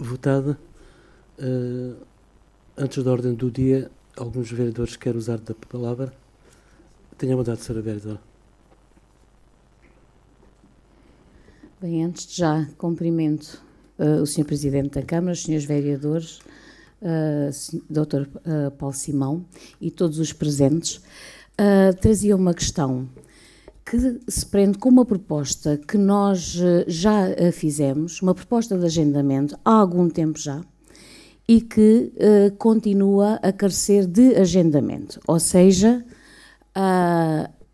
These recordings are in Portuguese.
votada. Antes da ordem do dia, alguns vereadores querem usar da palavra. Tenha a vontade, Sra. Vereadora. Bem, antes de já cumprimento o Sr. Presidente da Câmara, os Srs. Vereadores, Dr. Paulo Simão e todos os presentes, trazia uma questão que se prende com uma proposta que nós já fizemos, uma proposta de agendamento há algum tempo já, e que continua a carecer de agendamento, ou seja,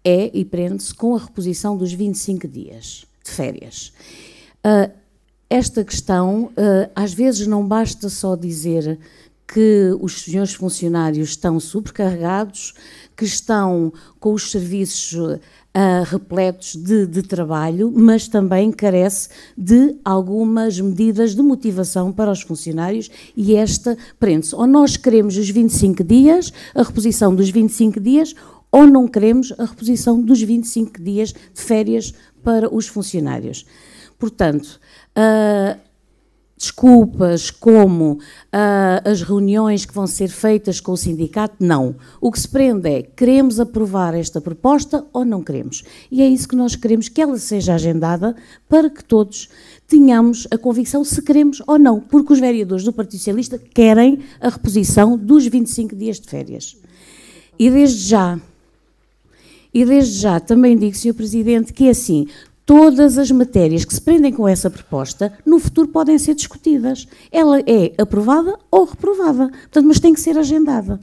e prende-se com a reposição dos 25 dias de férias. Esta questão, às vezes não basta só dizer que os senhores funcionários estão sobrecarregados, que estão com os serviços repletos de trabalho, mas também carece de algumas medidas de motivação para os funcionários e esta prende-se. Ou nós queremos os 25 dias, a reposição dos 25 dias, ou não queremos a reposição dos 25 dias de férias para os funcionários. Portanto, desculpas como as reuniões que vão ser feitas com o sindicato, não. O que se prende é, queremos aprovar esta proposta ou não queremos? E é isso que nós queremos, que ela seja agendada para que todos tenhamos a convicção se queremos ou não, porque os vereadores do Partido Socialista querem a reposição dos 25 dias de férias. E desde já também digo, Sr. Presidente, que é assim, todas as matérias que se prendem com essa proposta, no futuro podem ser discutidas. Ela é aprovada ou reprovada, portanto, mas tem que ser agendada.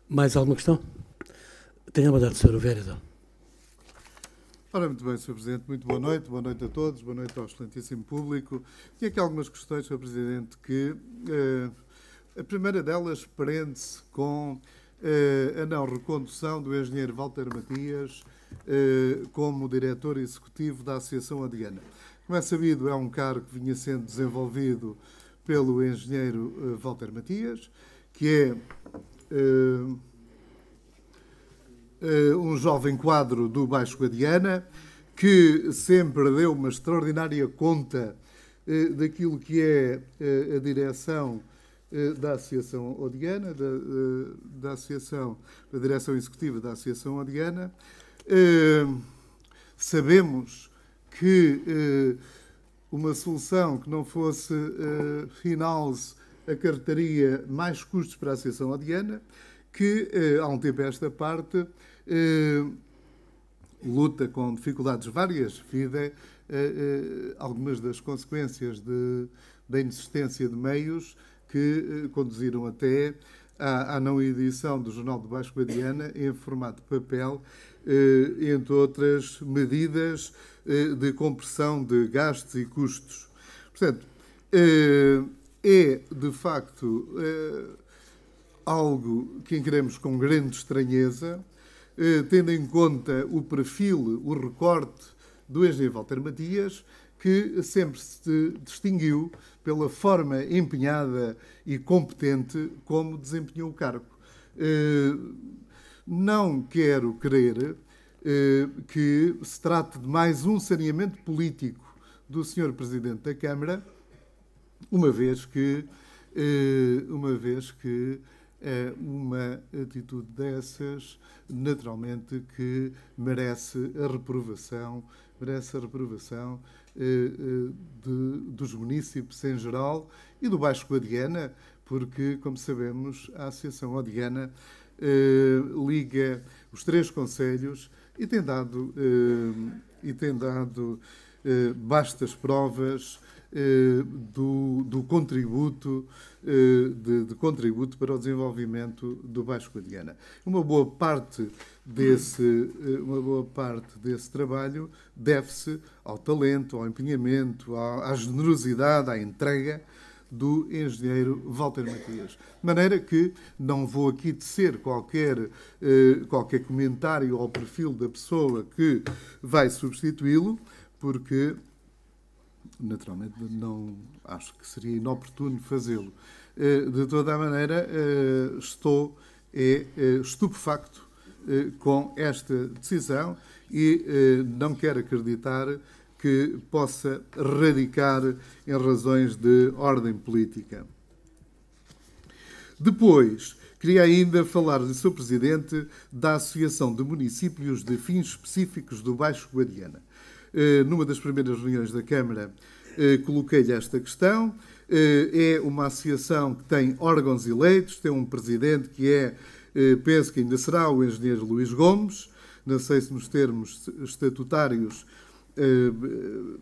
Mais alguma questão? Tenha a vontade, Sr. Vereador. Ora, muito bem, Sr. Presidente, muito boa noite a todos, boa noite ao excelentíssimo público. Tinha aqui algumas questões, Sr. Presidente, que a primeira delas prende-se com a não recondução do engenheiro Walter Matias como diretor executivo da Associação Odiana. Como é sabido, é um cargo que vinha sendo desenvolvido pelo engenheiro Walter Matias, que é um jovem quadro do Baixo Guadiana, que sempre deu uma extraordinária conta daquilo que é a direção da Associação Odiana, da direção executiva da Associação Odiana. Sabemos que uma solução que não fosse in-house acarretaria mais custos para a Associação Odiana, que há um tempo a esta parte luta com dificuldades várias, vide algumas das consequências da inexistência de meios que conduziram até à não edição do Jornal do Baixo Guadiana em formato de papel, entre outras medidas de compressão de gastos e custos. Portanto, é de facto algo que encaramos com grande estranheza, tendo em conta o perfil, o recorte do engenheiro Walter Matias, que sempre se distinguiu pela forma empenhada e competente como desempenhou o cargo. Não quero crer que se trate de mais um saneamento político do Sr. Presidente da Câmara, uma vez que uma atitude dessas, naturalmente, que merece a reprovação dos munícipes em geral e do Baixo Guadiana, porque, como sabemos, a Associação Odiana liga os três concelhos e tem dado bastas provas do contributo de contributo para o desenvolvimento do Baixo Guadiana. Uma boa parte desse trabalho deve-se ao talento, ao empenhamento, à generosidade, à entrega do engenheiro Walter Matias. De maneira que não vou aqui tecer qualquer comentário ao perfil da pessoa que vai substituí-lo, porque naturalmente não acho que seria inoportuno fazê-lo. De toda a maneira, estou estupefacto com esta decisão e não quero acreditar que possa radicar em razões de ordem política. Depois, queria ainda falar-lhe, Sr. Presidente, da Associação de Municípios de Fins Específicos do Baixo Guadiana. Numa das primeiras reuniões da Câmara, coloquei-lhe esta questão. É uma associação que tem órgãos eleitos, tem um presidente que é, penso que ainda será, o engenheiro Luís Gomes. Não sei se nos termos estatutários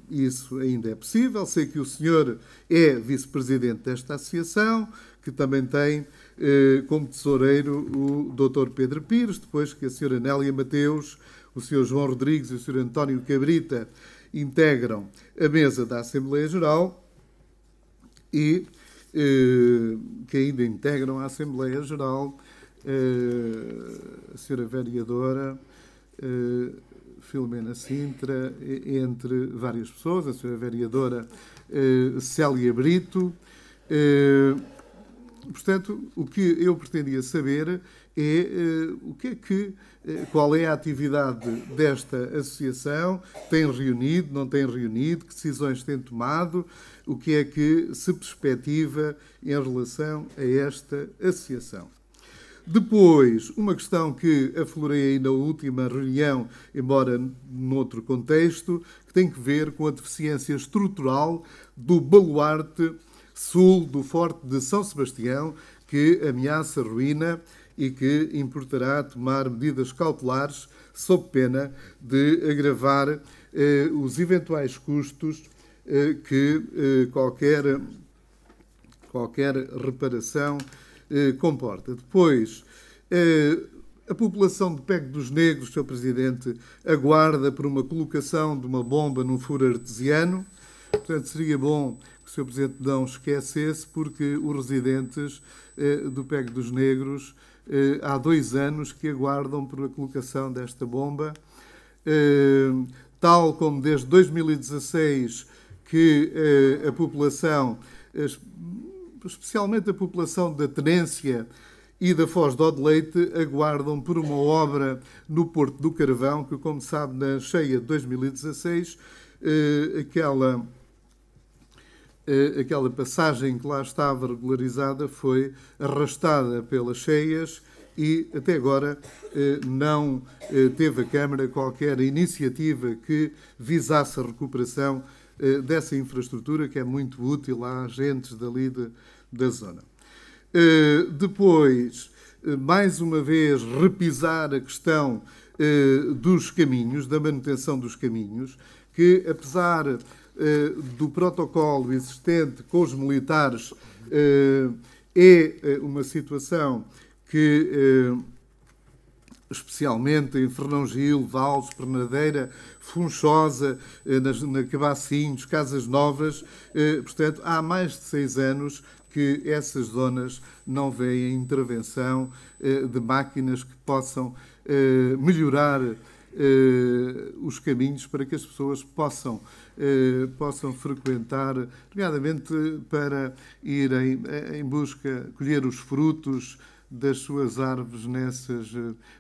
isso ainda é possível. Sei que o senhor é vice-presidente desta associação, que também tem como tesoureiro o Dr. Pedro Pires, depois que a senhora Nélia Mateus, o senhor João Rodrigues e o senhor António Cabrita integram a mesa da Assembleia Geral e que ainda integram a Assembleia Geral a senhora vereadora Filomena Sintra, entre várias pessoas, a senhora vereadora Célia Brito. Portanto, o que eu pretendia saber é qual é a atividade desta associação, tem reunido, não tem reunido, que decisões tem tomado, o que é que se perspectiva em relação a esta associação. Depois, uma questão que aflorei aí na última reunião, embora noutro contexto, que tem que ver com a deficiência estrutural do baluarte sul do Forte de São Sebastião, que ameaça ruína e que importará tomar medidas cautelares sob pena de agravar os eventuais custos que qualquer reparação comporta. Depois, a população de Pego dos Negros, Sr. Presidente, aguarda por uma colocação de uma bomba num furo artesiano. Portanto, seria bom que o Sr. Presidente não esquecesse, porque os residentes do Pego dos Negros há 2 anos que aguardam por a colocação desta bomba, tal como desde 2016 que a população, especialmente a população da Tenência e da Foz de Odileite, aguardam por uma obra no Porto do Carvão, que, como sabe, na cheia de 2016, aquela passagem que lá estava regularizada foi arrastada pelas cheias e até agora não teve a Câmara qualquer iniciativa que visasse a recuperação dessa infraestrutura, que é muito útil a agentes dali da zona. Depois, mais uma vez, repisar a questão dos caminhos, da manutenção dos caminhos, que apesar do protocolo existente com os militares, é uma situação que, especialmente em Fernão Gil, Valls, Pernadeira, Funchosa, na Cabacinhos, Casas Novas, portanto, há mais de 6 anos que essas zonas não veem intervenção de máquinas que possam melhorar os caminhos para que as pessoas possam frequentar, nomeadamente para irem em busca, colher os frutos das suas árvores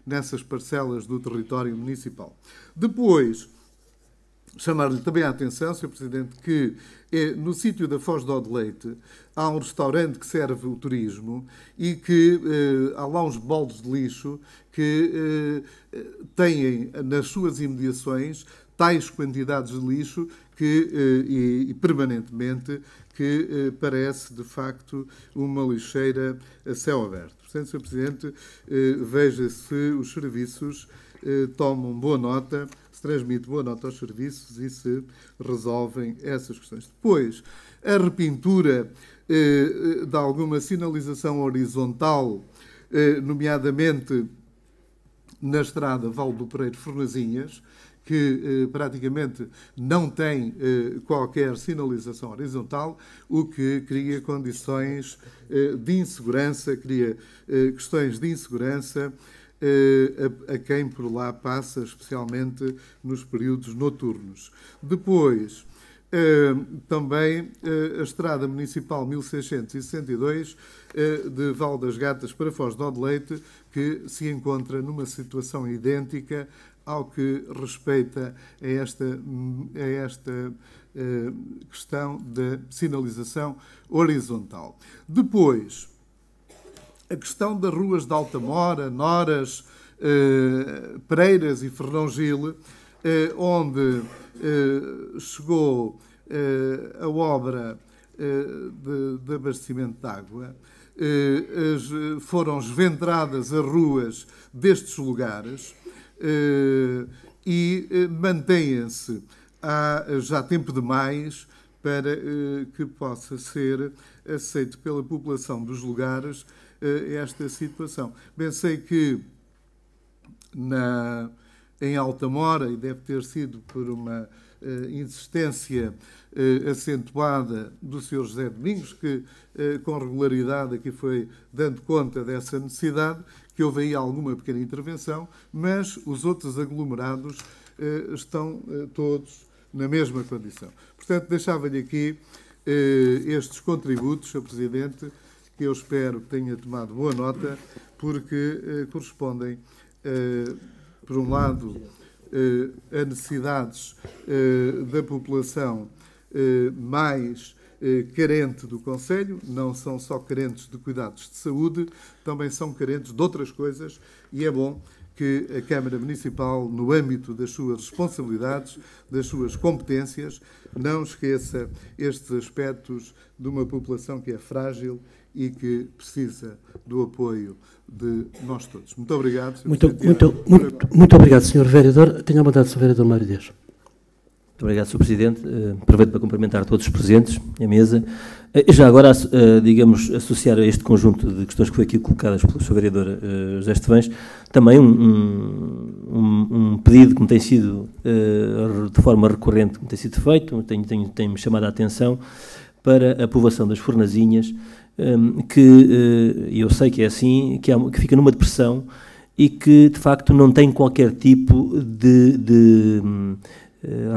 nessas parcelas do território municipal. Depois, chamar-lhe também a atenção, Sr. Presidente, que no sítio da Foz de Odileite há um restaurante que serve o turismo e que há lá uns baldes de lixo que têm nas suas imediações tais quantidades de lixo e permanentemente que parece, de facto, uma lixeira a céu aberto. Portanto, Sr. Presidente, veja se os serviços tomam boa nota, se transmite boa nota aos serviços e se resolvem essas questões. Depois, a repintura de alguma sinalização horizontal, nomeadamente na estrada Val do Pereiro Fornazinhas, que praticamente não tem qualquer sinalização horizontal, o que cria condições de insegurança, cria questões de insegurança a quem por lá passa, especialmente nos períodos noturnos. Depois, também a Estrada Municipal 1662 de Val das Gatas para Foz de Ode-Leite, que se encontra numa situação idêntica ao que respeita a esta questão da sinalização horizontal. Depois, a questão das ruas de Altamora, Noras, Pereiras e Fernão Gil, onde chegou a obra de abastecimento de água, foram esventradas as ruas destes lugares e mantêm-se há já tempo demais para que possa ser aceito pela população dos lugares esta situação. Bem, sei que em Altamora, e deve ter sido por uma insistência acentuada do Sr. José Domingos, que com regularidade aqui foi dando conta dessa necessidade, que houve aí alguma pequena intervenção, mas os outros aglomerados estão todos na mesma condição. Portanto, deixava-lhe aqui estes contributos, Sr. Presidente, que eu espero que tenha tomado boa nota, porque correspondem, por um lado, a necessidades da população mais carente do Concelho, não são só carentes de cuidados de saúde, também são carentes de outras coisas, e é bom que a Câmara Municipal, no âmbito das suas responsabilidades, das suas competências, não esqueça estes aspectos de uma população que é frágil e que precisa do apoio de nós todos. Muito obrigado, Sr. Muito obrigado, Sr. Vereador. Tenha a vontade, Sr. Vereador Mário Dias. Muito obrigado, Sr. Presidente. Aproveito para cumprimentar todos os presentes à mesa. Já agora, digamos, associar a este conjunto de questões que foi aqui colocadas pelo Sr. Vereador José Estevães, também um pedido que me tem sido, de forma recorrente, que me tem sido feito, tem-me chamado a atenção para a povoação das Fornazinhas, que eu sei que é assim, que fica numa depressão e que, de facto, não tem qualquer tipo de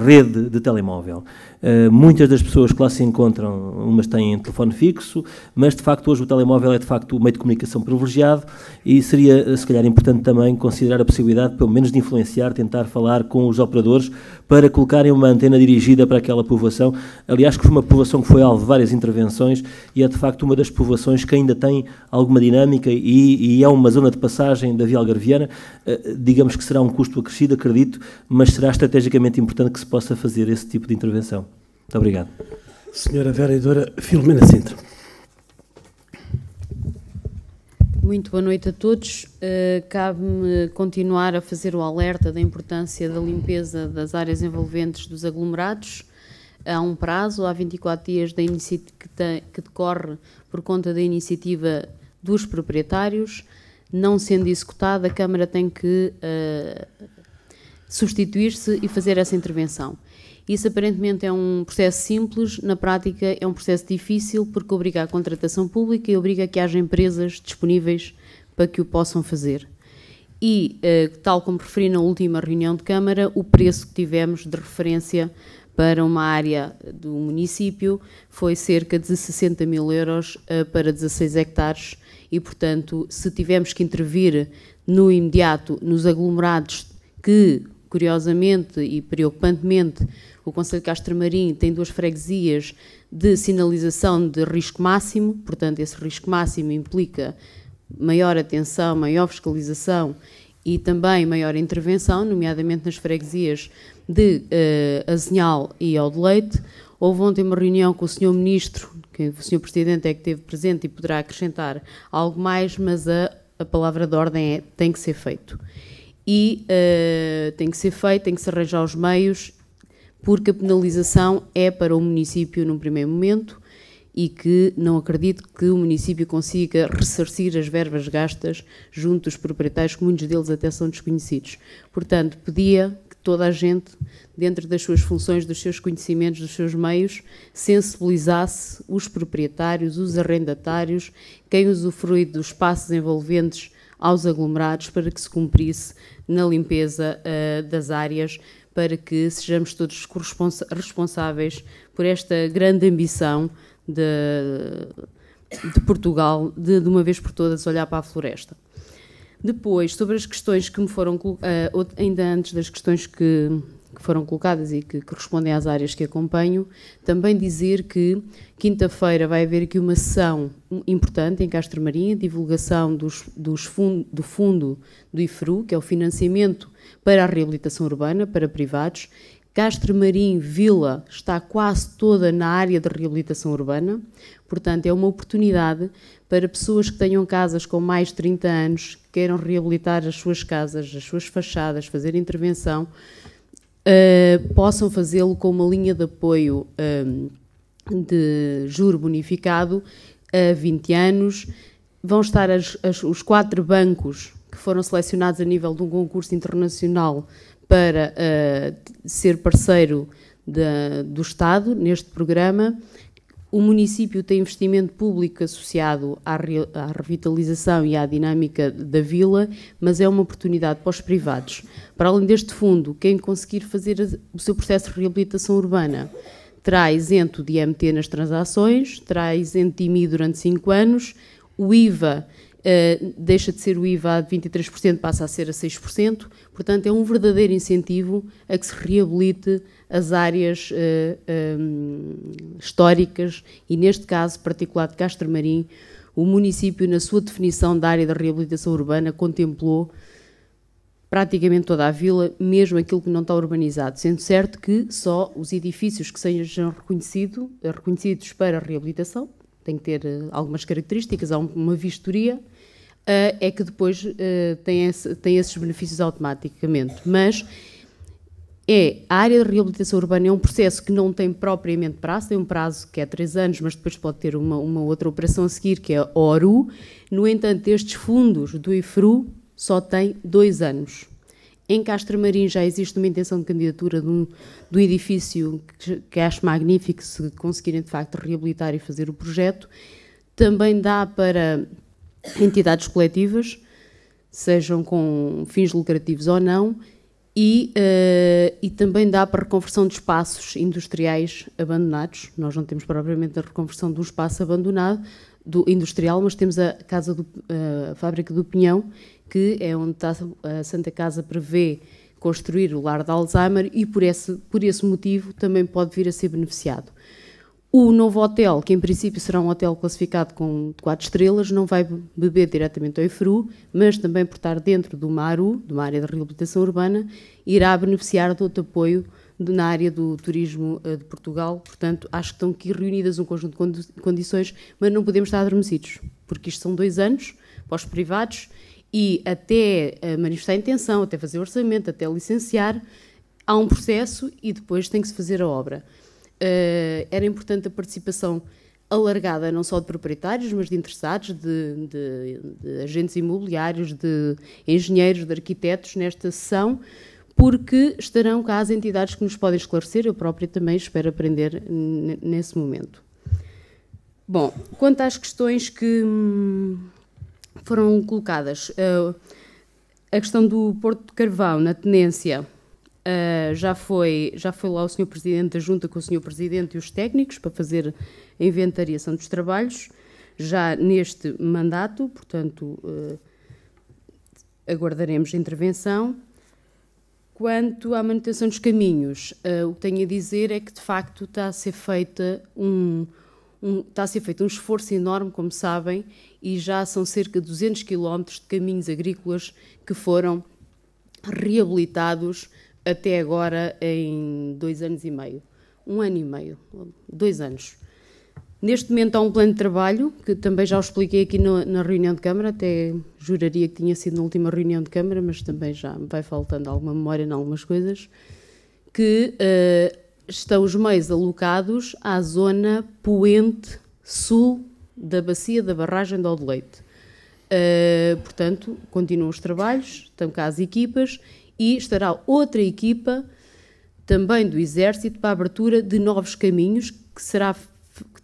rede de telemóvel. Muitas das pessoas que lá se encontram, umas têm telefone fixo, mas de facto hoje o telemóvel é de facto o meio de comunicação privilegiado e seria se calhar importante também considerar a possibilidade pelo menos de influenciar, tentar falar com os operadores para colocarem uma antena dirigida para aquela povoação. Aliás, que foi uma povoação que foi alvo de várias intervenções e é de facto uma das povoações que ainda tem alguma dinâmica e é uma zona de passagem da Via Algarviana. Digamos que será um custo acrescido, acredito, mas será estrategicamente importante que se possa fazer esse tipo de intervenção. Muito obrigado. Senhora Vereadora Filomena Sintra. Muito boa noite a todos. Cabe-me continuar a fazer o alerta da importância da limpeza das áreas envolventes dos aglomerados. Há um prazo, há 24 dias que decorre por conta da iniciativa dos proprietários. Não sendo executada, a Câmara tem que substituir-se e fazer essa intervenção. Isso aparentemente é um processo simples, na prática é um processo difícil porque obriga a contratação pública e obriga a que haja empresas disponíveis para que o possam fazer. E, tal como referi na última reunião de Câmara, o preço que tivemos de referência para uma área do município foi cerca de 60 mil euros para 16 hectares e, portanto, se tivermos que intervir no imediato nos aglomerados que, curiosamente e preocupantemente, o Concelho de Castromarim tem 2 freguesias de sinalização de risco máximo, portanto, esse risco máximo implica maior atenção, maior fiscalização e também maior intervenção, nomeadamente nas freguesias de Azinhal e Ode-Leite. Houve ontem uma reunião com o Sr. Ministro, que o Sr. Presidente é que esteve presente e poderá acrescentar algo mais, mas a palavra de ordem é tem que ser feito. E tem que ser feito, tem que se arranjar os meios, porque a penalização é para o município num primeiro momento e que não acredito que o município consiga ressarcir as verbas gastas junto dos proprietários, que muitos deles até são desconhecidos. Portanto, pedia que toda a gente, dentro das suas funções, dos seus conhecimentos, dos seus meios, sensibilizasse os proprietários, os arrendatários, quem usufrui dos espaços envolventes aos aglomerados para que se cumprisse na limpeza das áreas, para que sejamos todos responsáveis por esta grande ambição de Portugal, de uma vez por todas olhar para a floresta. Depois, sobre as questões que me foram ainda antes das questões que foram colocadas e que correspondem às áreas que acompanho, também dizer que quinta-feira vai haver aqui uma sessão importante em Castro Marim, divulgação do fundo do IFRU, que é o financiamento para a reabilitação urbana, para privados. Castro Marim, Vila, está quase toda na área de reabilitação urbana, portanto é uma oportunidade para pessoas que tenham casas com mais de 30 anos, que queiram reabilitar as suas casas, as suas fachadas, fazer intervenção, possam fazê-lo com uma linha de apoio de juro bonificado a 20 anos. Vão estar os 4 bancos que foram selecionados a nível de um concurso internacional para ser parceiro do Estado neste programa. O município tem investimento público associado à revitalização e à dinâmica da vila, mas é uma oportunidade para os privados. Para além deste fundo, quem conseguir fazer o seu processo de reabilitação urbana terá isento de IMT nas transações, terá isento de IMI durante 5 anos, o IVA deixa de ser o IVA de 23%, passa a ser a 6%, portanto é um verdadeiro incentivo a que se reabilite as áreas históricas e, neste caso particular de Castro Marim, o município, na sua definição da área da reabilitação urbana, contemplou praticamente toda a vila, mesmo aquilo que não está urbanizado, sendo certo que só os edifícios que sejam reconhecidos para a reabilitação, tem que ter algumas características, há uma vistoria, é que depois tem esses benefícios automaticamente. Mas a área de reabilitação urbana é um processo que não tem propriamente prazo, tem um prazo que é 3 anos, mas depois pode ter uma outra operação a seguir, que é a ORU. No entanto, estes fundos do IFRU só têm 2 anos. Em Castro Marim já existe uma intenção de candidatura do edifício que acho magnífico, se conseguirem de facto reabilitar e fazer o projeto. Também dá para entidades coletivas, sejam com fins lucrativos ou não, e também dá para reconversão de espaços industriais abandonados. Nós não temos propriamente a reconversão de um espaço abandonado, industrial, mas temos a fábrica do Pinhão, que é onde a Santa Casa prevê construir o lar de Alzheimer, e por esse motivo também pode vir a ser beneficiado. O novo hotel, que em princípio será um hotel classificado com 4 estrelas, não vai beber diretamente ao IFRU, mas também por estar dentro de uma ARU, de uma área de reabilitação urbana, irá beneficiar de outro apoio na área do turismo de Portugal. Portanto, acho que estão aqui reunidas um conjunto de condições, mas não podemos estar adormecidos, porque isto são 2 anos para os privados, e até manifestar a intenção, até fazer o orçamento, até licenciar, há um processo e depois tem que se fazer a obra. Era importante a participação alargada, não só de proprietários, mas de interessados, de agentes imobiliários, de engenheiros, de arquitetos nesta sessão, porque estarão cá as entidades que nos podem esclarecer. Eu própria também espero aprender nesse momento. Bom, quanto às questões que foram colocadas, a questão do Porto de Carvão, na tenência, já foi lá o Sr. Presidente da Junta com o Sr. Presidente e os técnicos para fazer a inventariação dos trabalhos, já neste mandato, portanto, aguardaremos a intervenção. Quanto à manutenção dos caminhos, o que tenho a dizer é que, de facto, está a ser feito um esforço enorme, como sabem, e já são cerca de 200 km de caminhos agrícolas que foram reabilitados até agora em 2 anos e meio. 1 ano e meio, 2 anos. Neste momento há um plano de trabalho, que também já o expliquei aqui na reunião de Câmara, até juraria que tinha sido na última reunião de Câmara, mas também já me vai faltando alguma memória em algumas coisas, que estão os meios alocados à zona poente sul da bacia da barragem de Odeleite. Portanto, continuam os trabalhos, estão cá as equipas, e estará outra equipa, também do Exército, para a abertura de novos caminhos, que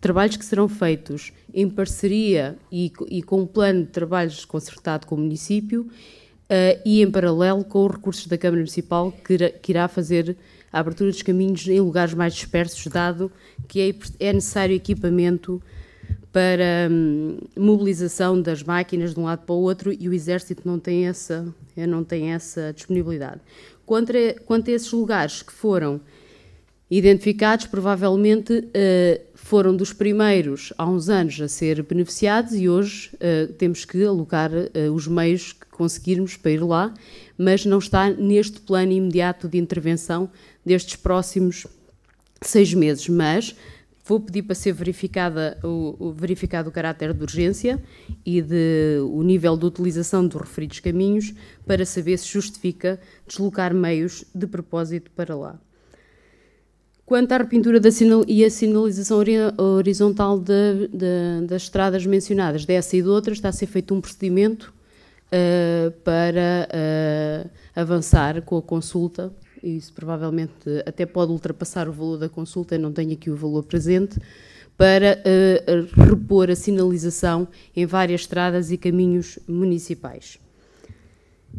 trabalhos que serão feitos em parceria e com um plano de trabalhos concertado com o município e em paralelo com os recursos da Câmara Municipal que irá fazer a abertura dos caminhos em lugares mais dispersos, dado que é necessário equipamento para mobilização das máquinas de um lado para o outro e o Exército não tem essa disponibilidade. Quanto a esses lugares que foram identificados, provavelmente foram dos primeiros há uns anos a ser beneficiados e hoje temos que alocar os meios que conseguirmos para ir lá, mas não está neste plano imediato de intervenção destes próximos 6 meses, mas vou pedir para ser verificado o caráter de urgência e o nível de utilização dos referidos caminhos para saber se justifica deslocar meios de propósito para lá. Quanto à repintura e a sinalização horizontal das estradas mencionadas, dessa e de outras, está a ser feito um procedimento para avançar com a consulta. Isso provavelmente até pode ultrapassar o valor da consulta, eu não tenho aqui o valor presente, para repor a sinalização em várias estradas e caminhos municipais.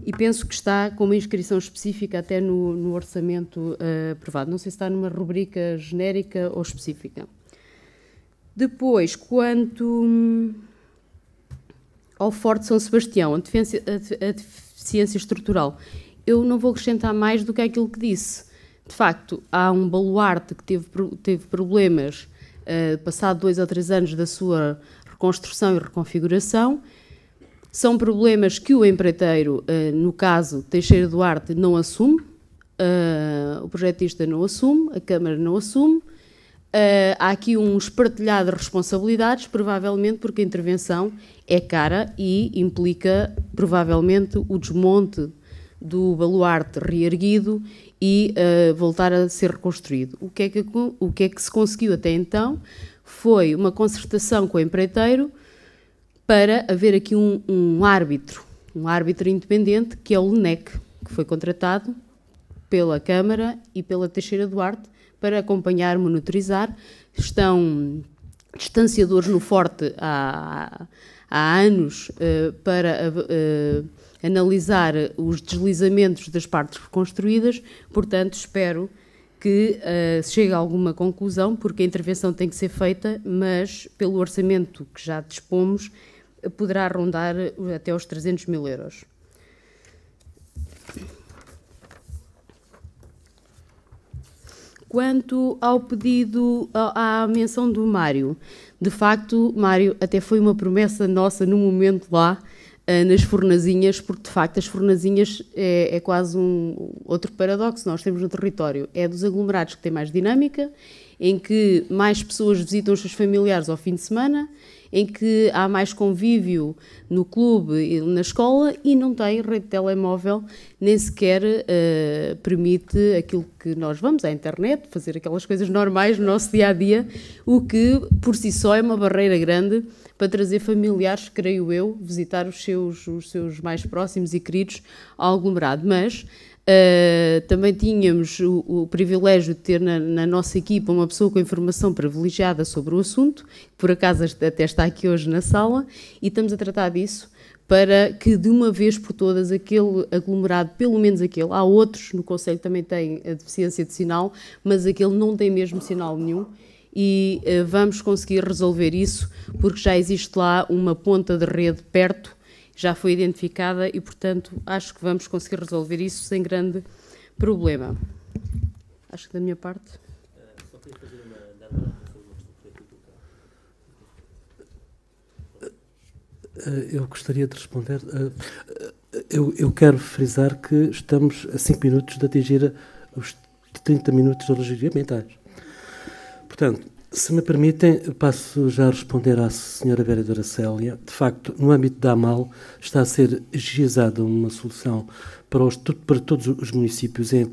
E penso que está com uma inscrição específica até no orçamento aprovado. Não sei se está numa rubrica genérica ou específica. Depois, quanto ao Forte São Sebastião, a deficiência estrutural, eu não vou acrescentar mais do que aquilo que disse. De facto, há um baluarte que teve problemas passado 2 ou 3 anos da sua reconstrução e reconfiguração. São problemas que o empreiteiro, no caso Teixeira Duarte, não assume, o projetista não assume, a Câmara não assume. Há aqui um espartilhado de responsabilidades, provavelmente porque a intervenção é cara e implica, provavelmente, o desmonte do baluarte reerguido e voltar a ser reconstruído. O que é que se conseguiu até então foi uma concertação com o empreiteiro para haver aqui um árbitro independente, que é o LNEC, que foi contratado pela Câmara e pela Teixeira Duarte para acompanhar, monitorizar. Estão distanciadores no Forte há anos para analisar os deslizamentos das partes reconstruídas, portanto, espero que se chegue a alguma conclusão, porque a intervenção tem que ser feita, mas pelo orçamento que já dispomos, poderá rondar até os 300 mil euros. Quanto ao pedido, à menção do Mário, de facto, Mário, até foi uma promessa nossa no momento lá, nas fornazinhas, porque de facto as fornazinhas é quase outro paradoxo nós temos no território. É dos aglomerados que tem mais dinâmica, em que mais pessoas visitam os seus familiares ao fim de semana, em que há mais convívio no clube e na escola e não tem rede de telemóvel, nem sequer permite aquilo que nós vamos à internet, fazer aquelas coisas normais no nosso dia-a-dia, o que por si só é uma barreira grande para trazer familiares, creio eu, visitar os seus mais próximos e queridos ao aglomerado. Mas também tínhamos o privilégio de ter na nossa equipa uma pessoa com informação privilegiada sobre o assunto, que por acaso até está aqui hoje na sala, e estamos a tratar disso para que de uma vez por todas aquele aglomerado, pelo menos aquele, há outros no Conselho que também têm a deficiência de sinal, mas aquele não tem mesmo sinal nenhum, e vamos conseguir resolver isso, porque já existe lá uma ponta de rede perto, já foi identificada e, portanto, acho que vamos conseguir resolver isso sem grande problema. Acho que da minha parte... Só queria fazer uma eu gostaria de responder. Eu quero frisar que estamos a 5 minutos de atingir os 30 minutos regulamentais. Portanto, se me permitem, passo já a responder à senhora vereadora Célia. De facto, no âmbito da AMAL está a ser agilizada uma solução para todos os municípios em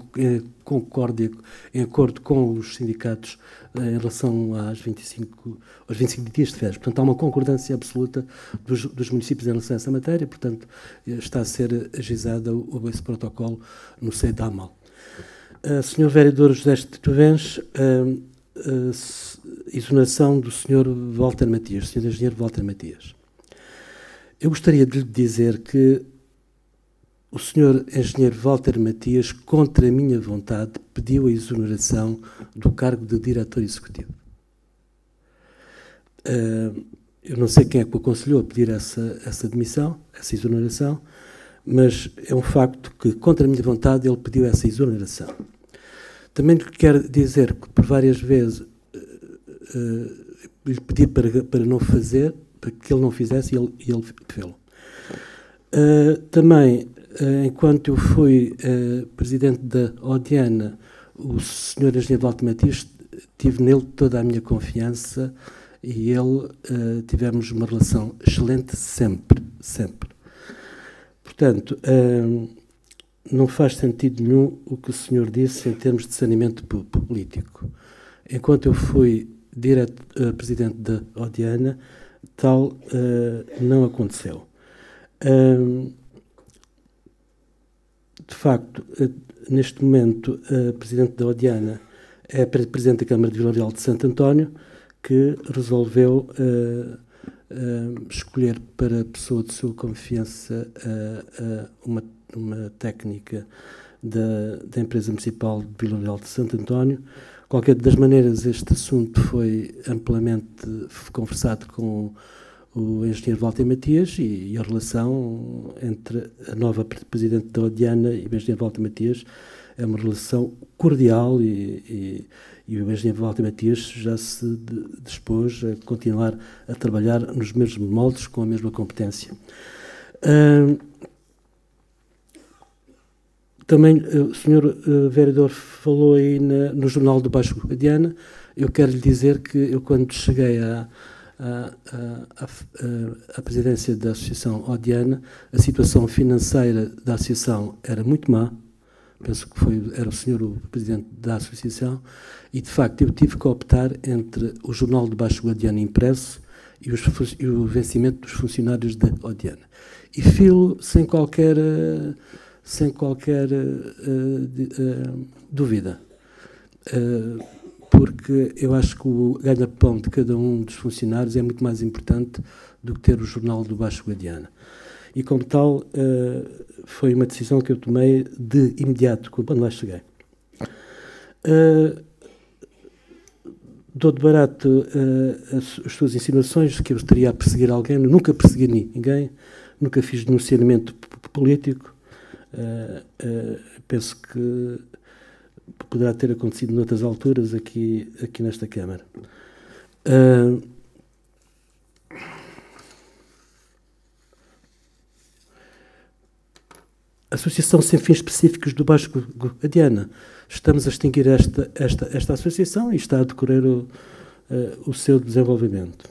concórdia, em acordo com os sindicatos em relação aos 25 dias de férias. Portanto, há uma concordância absoluta dos municípios em relação a essa matéria, portanto, está a ser agilizado esse protocolo no seio da AMAL. Senhor vereador José Tituvens, exoneração do Sr. Walter Matias, Sr. Engenheiro Walter Matias. Eu gostaria de lhe dizer que o Sr. Engenheiro Walter Matias, contra a minha vontade, pediu a exoneração do cargo de diretor executivo. Eu não sei quem é que o aconselhou a pedir essa demissão, essa exoneração, mas é um facto que, contra a minha vontade, ele pediu essa exoneração. Também lhe quero dizer que, por várias vezes, lhe pedi para não fazer, para que ele não fizesse, e ele fez-lo. Também, enquanto eu fui presidente da Odiana, o Sr. Engenheiro Walter Matias, tive nele toda a minha confiança e ele tivemos uma relação excelente sempre, sempre. Portanto, não faz sentido nenhum o que o senhor disse em termos de saneamento político. Enquanto eu fui presidente da Odiana, tal não aconteceu. De facto, neste momento, a presidente da Odiana é a presidente da Câmara de Vila Real de Santo António, que resolveu escolher para a pessoa de sua confiança uma técnica da empresa municipal de Vila Real de Santo António. De qualquer das maneiras, este assunto foi amplamente conversado com o engenheiro Walter Matias e a relação entre a nova presidente da Odiana e o engenheiro Walter Matias é uma relação cordial e o engenheiro Walter Matias já se dispôs a continuar a trabalhar nos mesmos moldes, com a mesma competência. Também o senhor vereador falou aí no Jornal do Baixo Odiana. Eu quero lhe dizer que eu, quando cheguei à presidência da Associação Odiana, a situação financeira da Associação era muito má. Penso que era o senhor o presidente da Associação, e de facto eu tive que optar entre o Jornal do Baixo Odiana impresso e o vencimento dos funcionários da Odiana. E filo sem qualquer dúvida. Porque eu acho que o ganha-pão de cada um dos funcionários é muito mais importante do que ter o Jornal do Baixo Odiana. E, como tal, foi uma decisão que eu tomei de imediato, quando lá cheguei. Dou de barato as suas insinuações que eu estaria a perseguir alguém. Eu nunca persegui ninguém, nunca fiz denunciamento político. Penso que poderá ter acontecido noutras alturas aqui nesta Câmara. Associação Sem Fins Específicos do Baixo Odiana. Estamos a extinguir esta associação e está a decorrer o seu desenvolvimento.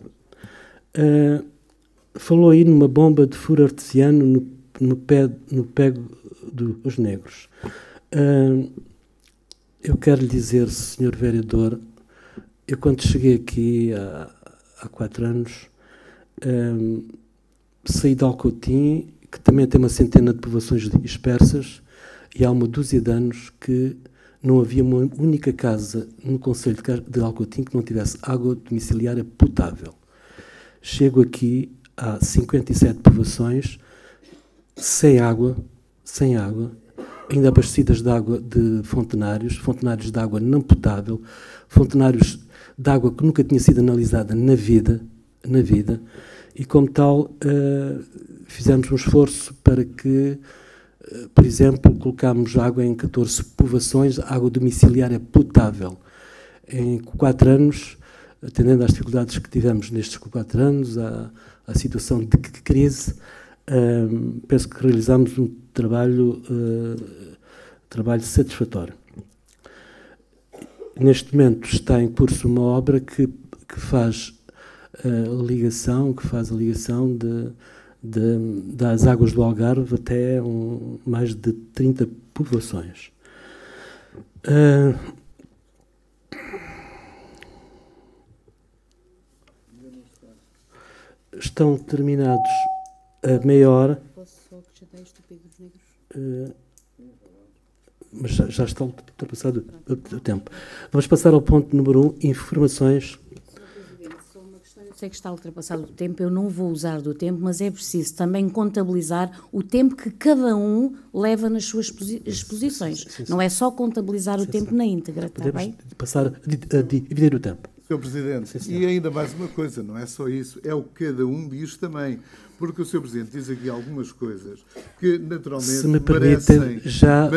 Falou aí numa bomba de furo artesiano no pego dos negros. Eu quero lhe dizer, Sr. Vereador, eu quando cheguei aqui há 4 anos, saí de Alcotim, que também tem uma centena de povoações dispersas, e há uma dúzia de anos que não havia uma única casa no concelho de Alcotim que não tivesse água domiciliária potável. Chego aqui, há 57 povoações, sem água, ainda abastecidas de água de fontenários de água não potável, fontenários de água que nunca tinha sido analisada na vida, e como tal fizemos um esforço para que, por exemplo, colocámos água em 14 povoações, água domiciliária potável. Em 4 anos, atendendo às dificuldades que tivemos nestes 4 anos, à situação de crise, penso que realizámos um trabalho satisfatório. Neste momento está em curso uma obra que faz a ligação das águas do Algarve até mais de 30 povoações. Estão terminados a meia hora. Posso só acrescentar isto do pego dos negros? mas já está ultrapassado o tempo. Vamos passar ao ponto número 1, informações. Eu sei que está ultrapassado o tempo, eu não vou usar do tempo, mas é preciso também contabilizar o tempo que cada um leva nas suas exposições. Sim. Não é só contabilizar o tempo na íntegra, está bem? Passar a dividir o tempo. Sr. Presidente, e ainda mais uma coisa, não é só isso, é o que cada um diz também, porque o Sr. Presidente diz aqui algumas coisas que naturalmente se me permitem, já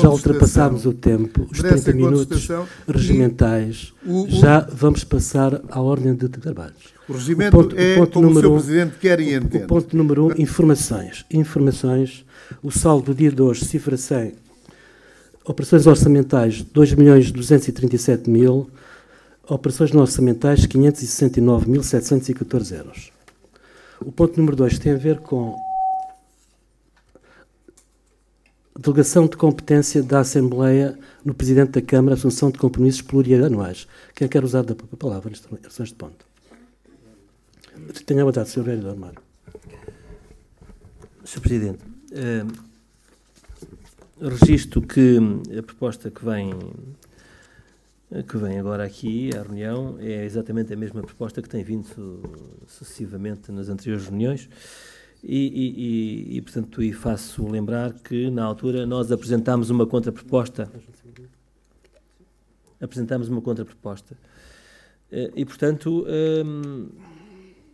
ultrapassámos o tempo, os 30 minutos regimentais, já vamos passar à ordem de trabalhos. O regimento como o Sr. Presidente quer e entende. O ponto número 1, informações. Informações, o saldo do dia de hoje, cifra 100, operações orçamentais 2.237.000, operações não orçamentais 569.714 euros. O ponto número 2 tem a ver com delegação de competência da Assembleia no Presidente da Câmara, assunção de compromissos plurianuais. Quem quer usar a palavra neste ponto? Tenha a vontade, Sr. Vereador Mário. Sr. Presidente, registro que a proposta que vem agora aqui à reunião é exatamente a mesma proposta que tem vindo sucessivamente nas anteriores reuniões e portanto, faço lembrar que, na altura, nós apresentámos uma contraproposta. E, portanto,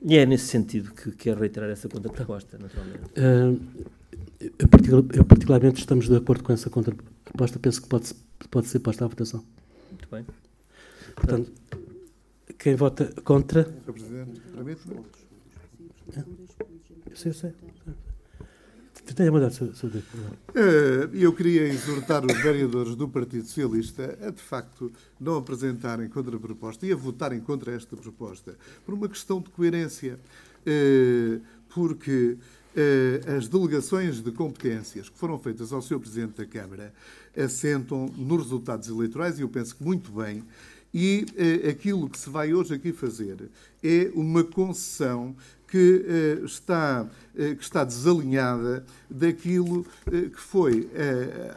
é nesse sentido que quero reiterar essa contraproposta, naturalmente. Eu particularmente estamos de acordo com essa contraproposta, penso que pode ser posta à votação. Muito bem. Portanto, quem vota contra? Sr. Presidente, permite-me? Eu sei. Tenha mandado, Sr. Eu queria exortar os vereadores do Partido Socialista a, de facto, não apresentarem contraproposta e a votarem contra esta proposta, por uma questão de coerência, porque as delegações de competências que foram feitas ao Sr. Presidente da Câmara assentam nos resultados eleitorais, e eu penso que muito bem, e aquilo que se vai hoje aqui fazer é uma concessão que está desalinhada daquilo que foi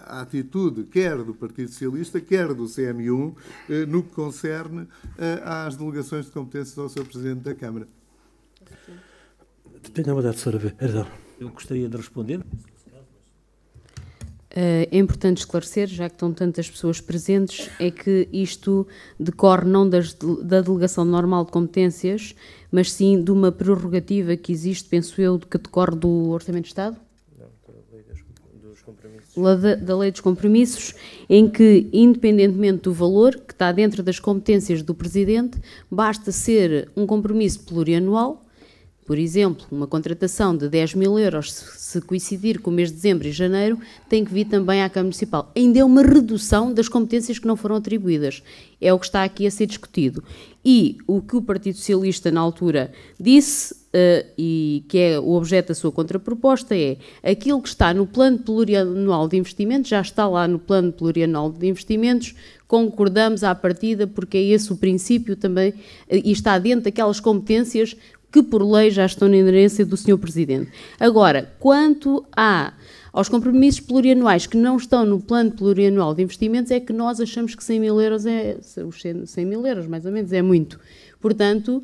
a atitude quer do Partido Socialista, quer do CMU, no que concerne às delegações de competências ao Sr. Presidente da Câmara. Tenha uma data, Sra. Vereadora. Eu gostaria de responder. É importante esclarecer, já que estão tantas pessoas presentes, é que isto decorre não da delegação normal de competências, mas sim de uma prerrogativa que existe, penso eu, que decorre do Orçamento de Estado? Não, da lei dos compromissos. Da lei dos compromissos, em que, independentemente do valor, que está dentro das competências do Presidente, basta ser um compromisso plurianual. Por exemplo, uma contratação de 10.000 euros, se coincidir com o mês de dezembro e janeiro, tem que vir também à Câmara Municipal. Ainda é uma redução das competências que não foram atribuídas. É o que está aqui a ser discutido. E o que o Partido Socialista, na altura, disse, e que é o objeto da sua contraproposta, é aquilo que está no Plano Plurianual de Investimentos, já está lá no Plano Plurianual de Investimentos, concordamos à partida, porque é esse o princípio também, e está dentro daquelas competências que por lei já estão na inerência do Sr. Presidente. Agora, quanto aos compromissos plurianuais que não estão no Plano Plurianual de Investimentos, é que nós achamos que 100.000 euros os 100.000 euros, mais ou menos, é muito. Portanto,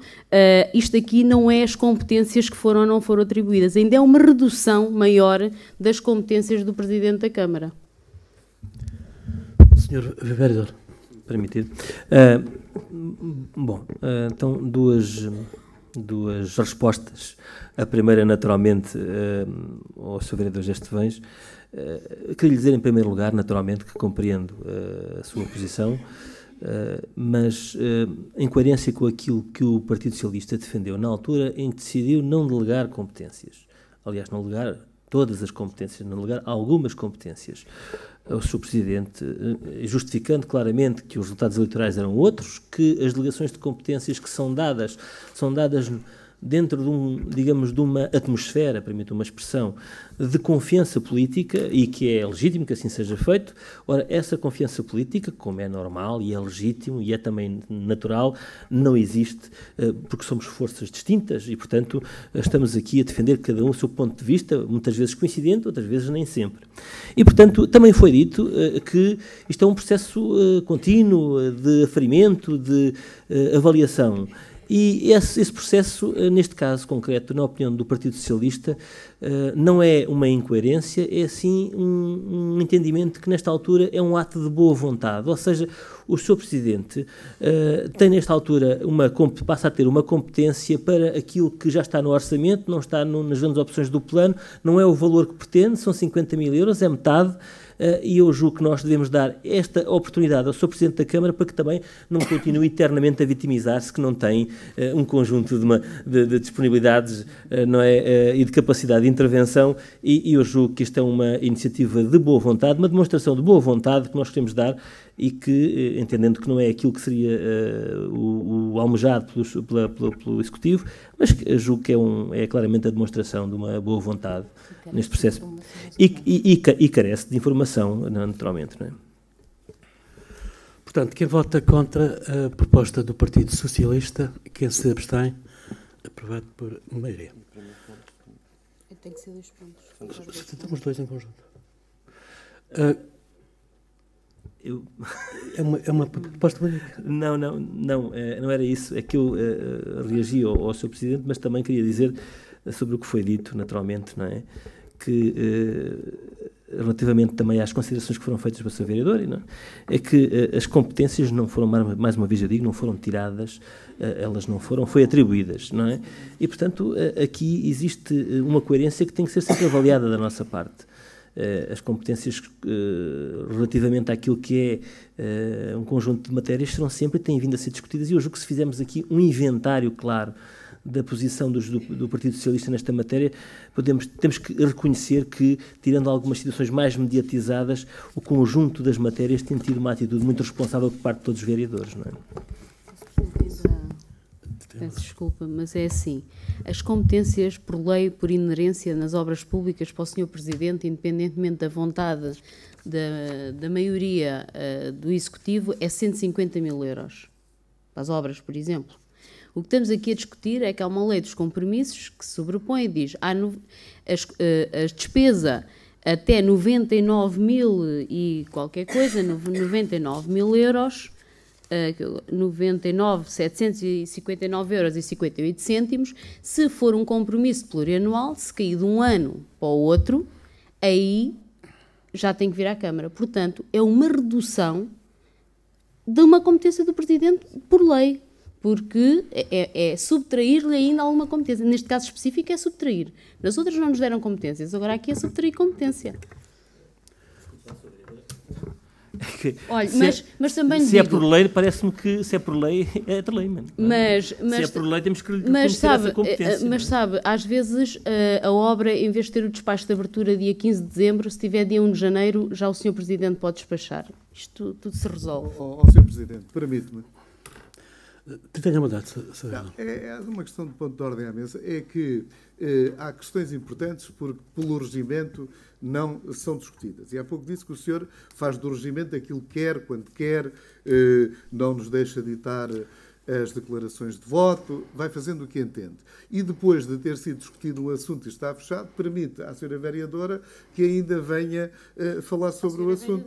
isto aqui não é as competências que foram ou não foram atribuídas, ainda é uma redução maior das competências do Presidente da Câmara. Sr. Vereador. Permitido. Então, duas respostas. A primeira, naturalmente, ao Sr. Vereador Gestvães. Queria lhe dizer, em primeiro lugar, naturalmente, que compreendo a sua posição, mas em coerência com aquilo que o Partido Socialista defendeu na altura em que decidiu não delegar competências. Aliás, não delegar todas as competências, não delegar algumas competências ao Sr. Presidente, justificando claramente que os resultados eleitorais eram outros, que as delegações de competências que são dadas dentro de digamos, de uma atmosfera, permito uma expressão, de confiança política, e que é legítimo que assim seja feito. Ora, essa confiança política, como é normal e é legítimo e é também natural, não existe, porque somos forças distintas e, portanto, estamos aqui a defender cada um o seu ponto de vista, muitas vezes coincidente, outras vezes nem sempre. E, portanto, também foi dito que isto é um processo contínuo de aferimento, de avaliação. E esse processo, neste caso concreto, na opinião do Partido Socialista, não é uma incoerência, é sim um entendimento que nesta altura é um ato de boa vontade, ou seja, o Sr. Presidente tem nesta altura passa a ter uma competência para aquilo que já está no orçamento, não está nas grandes opções do plano, não é o valor que pretende, são 50 mil euros, é metade. E eu julgo que nós devemos dar esta oportunidade ao Sr. Presidente da Câmara para que também não continue eternamente a vitimizar-se, que não tem um conjunto de disponibilidades não é, e de capacidade de intervenção, e eu julgo que isto é uma iniciativa de boa vontade, uma demonstração de boa vontade que nós queremos dar e que, entendendo que não é aquilo que seria o almejado pelo Executivo, mas julgo que é claramente a demonstração de uma boa vontade neste processo e carece de informação, naturalmente. Não é? Portanto, quem vota contra a proposta do Partido Socialista, quem se abstém, aprovado por maioria. Tem que ser 2 pontos. Temos 2 em conjunto. É uma proposta única. Não era isso. É que eu reagi ao Sr. Presidente, mas também queria dizer sobre o que foi dito, naturalmente, não é? Que relativamente também às considerações que foram feitas pela Sra. Vereadora, não é? É que as competências não foram, mais uma vez eu digo, não foram tiradas, elas não foram, foi atribuídas, não é? E, portanto, aqui existe uma coerência que tem que ser sempre avaliada da nossa parte. As competências relativamente àquilo que é um conjunto de matérias serão sempre e têm vindo a ser discutidas, e eu julgo que se fizermos aqui um inventário claro da posição do Partido Socialista nesta matéria, temos que reconhecer que, tirando algumas situações mais mediatizadas, o conjunto das matérias tem tido uma atitude muito responsável por parte de todos os vereadores, não é? Peço desculpa, mas é assim. As competências, por lei, por inerência nas obras públicas para o Sr. Presidente, independentemente da vontade da maioria do Executivo, é 150 mil euros. Para as obras, por exemplo. O que estamos aqui a discutir é que há uma lei dos compromissos que se sobrepõe e diz a despesa até 99 mil e qualquer coisa, 99 mil euros, 99.759 euros e 58 cêntimos, se for um compromisso plurianual, se cair de um ano para o outro, aí já tem que vir à Câmara. Portanto, é uma redução de uma competência do Presidente por lei, porque é subtrair-lhe ainda alguma competência. Neste caso específico é subtrair. Nas outras não nos deram competências, agora aqui é subtrair competência. Olha, mas também se digo, é por lei, parece-me que se é por lei, é de lei, mas se é por lei, temos que reconhecer essa competência. Mas sabe, às vezes a obra, em vez de ter o despacho de abertura dia 15 de dezembro, se tiver dia 1 de janeiro, já o Sr. Presidente pode despachar. Isto tudo se resolve. Sr. Presidente, permite-me. Tenha mandado. É uma questão de ponto de ordem à mesa. É que há questões importantes porque, pelo regimento, não são discutidas. E há pouco disse que o senhor faz do regimento aquilo que quer, quando quer, não nos deixa ditar as declarações de voto, vai fazendo o que entende. E depois de ter sido discutido o assunto e está fechado, permite à Sra. Vereadora que ainda venha falar sobre o assunto.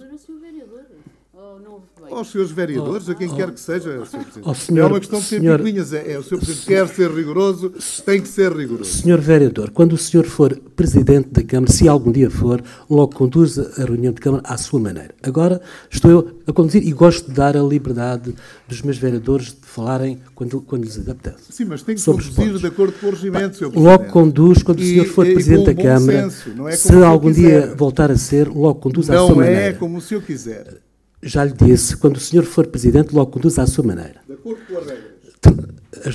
Aos senhores vereadores, a quem quer que seja, Sr. Presidente. É uma questão de ser picuinhas. O Sr. Presidente quer ser rigoroso, tem que ser rigoroso. Senhor Vereador, quando o senhor for Presidente da Câmara, se algum dia for, logo conduz a reunião de Câmara à sua maneira. Agora estou eu a conduzir e gosto de dar a liberdade dos meus vereadores de falarem quando lhes apetece. Sim, mas tem que conduzir de acordo com o regimento, Sr. Presidente. Logo conduz quando o senhor for Presidente da Câmara. Se algum dia voltar a ser, logo conduz à sua maneira. Não é como o senhor quiser. Já lhe disse, quando o senhor for Presidente, logo conduz à sua maneira. De acordo com as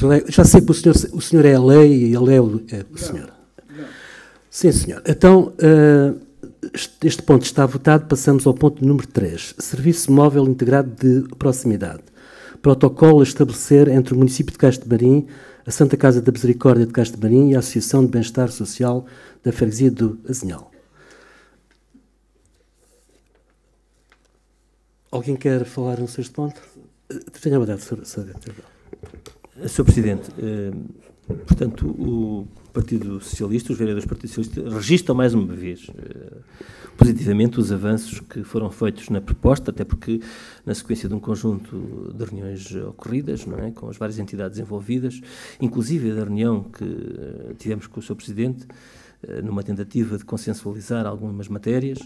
regras. Já sei que o senhor é a lei e ele é o senhor. Não. Sim, senhor. Então, este ponto está votado. Passamos ao ponto número 3. Serviço Móvel Integrado de Proximidade. protocolo a estabelecer entre o município de Castro de Marim, a Santa Casa da Misericórdia de Castro de Marim e a Associação de Bem-Estar Social da Freguesia do Azinhal. Alguém quer falar no sexto ponto? Tenha a verdade, Sr. Presidente, portanto, o Partido Socialista, os vereadores do Partido Socialista, registram mais uma vez positivamente os avanços que foram feitos na proposta, até porque na sequência de um conjunto de reuniões ocorridas, não é, com as várias entidades envolvidas, inclusive da reunião que tivemos com o Sr. Presidente, numa tentativa de consensualizar algumas matérias,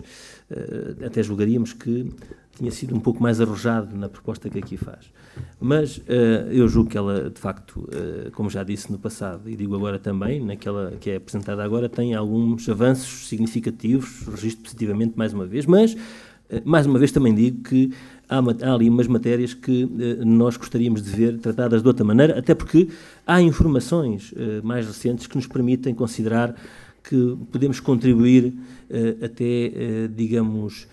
até julgaríamos que tinha sido um pouco mais arrojado na proposta que aqui faz. Mas eu julgo que ela, de facto, como já disse no passado, e digo agora também, naquela que é apresentada agora, tem alguns avanços significativos, registro positivamente mais uma vez, mas, mais uma vez também digo que há ali umas matérias que nós gostaríamos de ver tratadas de outra maneira, até porque há informações mais recentes que nos permitem considerar que podemos contribuir até, digamos,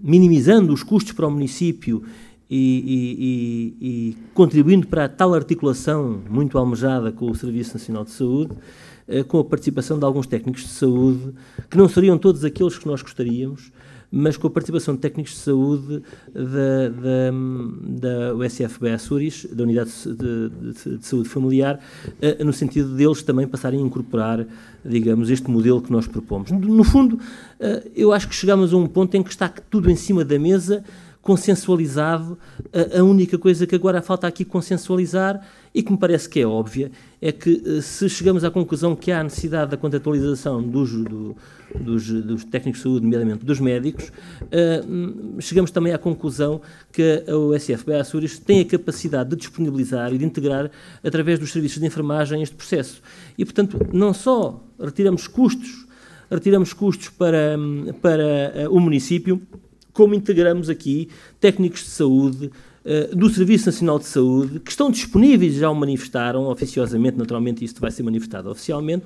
minimizando os custos para o município e contribuindo para a tal articulação muito almejada com o Serviço Nacional de Saúde, com a participação de alguns técnicos de saúde, que não seriam todos aqueles que nós gostaríamos, mas com a participação de técnicos de saúde da USFB Açores, da Unidade de Saúde Familiar, no sentido deles também passarem a incorporar, digamos, este modelo que nós propomos. No fundo, eu acho que chegamos a um ponto em que está tudo em cima da mesa, consensualizado. A única coisa que agora falta aqui consensualizar, e que me parece que é óbvia, é que se chegamos à conclusão que há necessidade da contratualização dos técnicos de saúde, nomeadamente dos médicos, chegamos também à conclusão que a USFB Açores tem a capacidade de disponibilizar e de integrar, através dos serviços de enfermagem, este processo. E, portanto, não só retiramos custos para o município, como integramos aqui técnicos de saúde do Serviço Nacional de Saúde, que estão disponíveis, já o manifestaram oficiosamente, naturalmente isto vai ser manifestado oficialmente,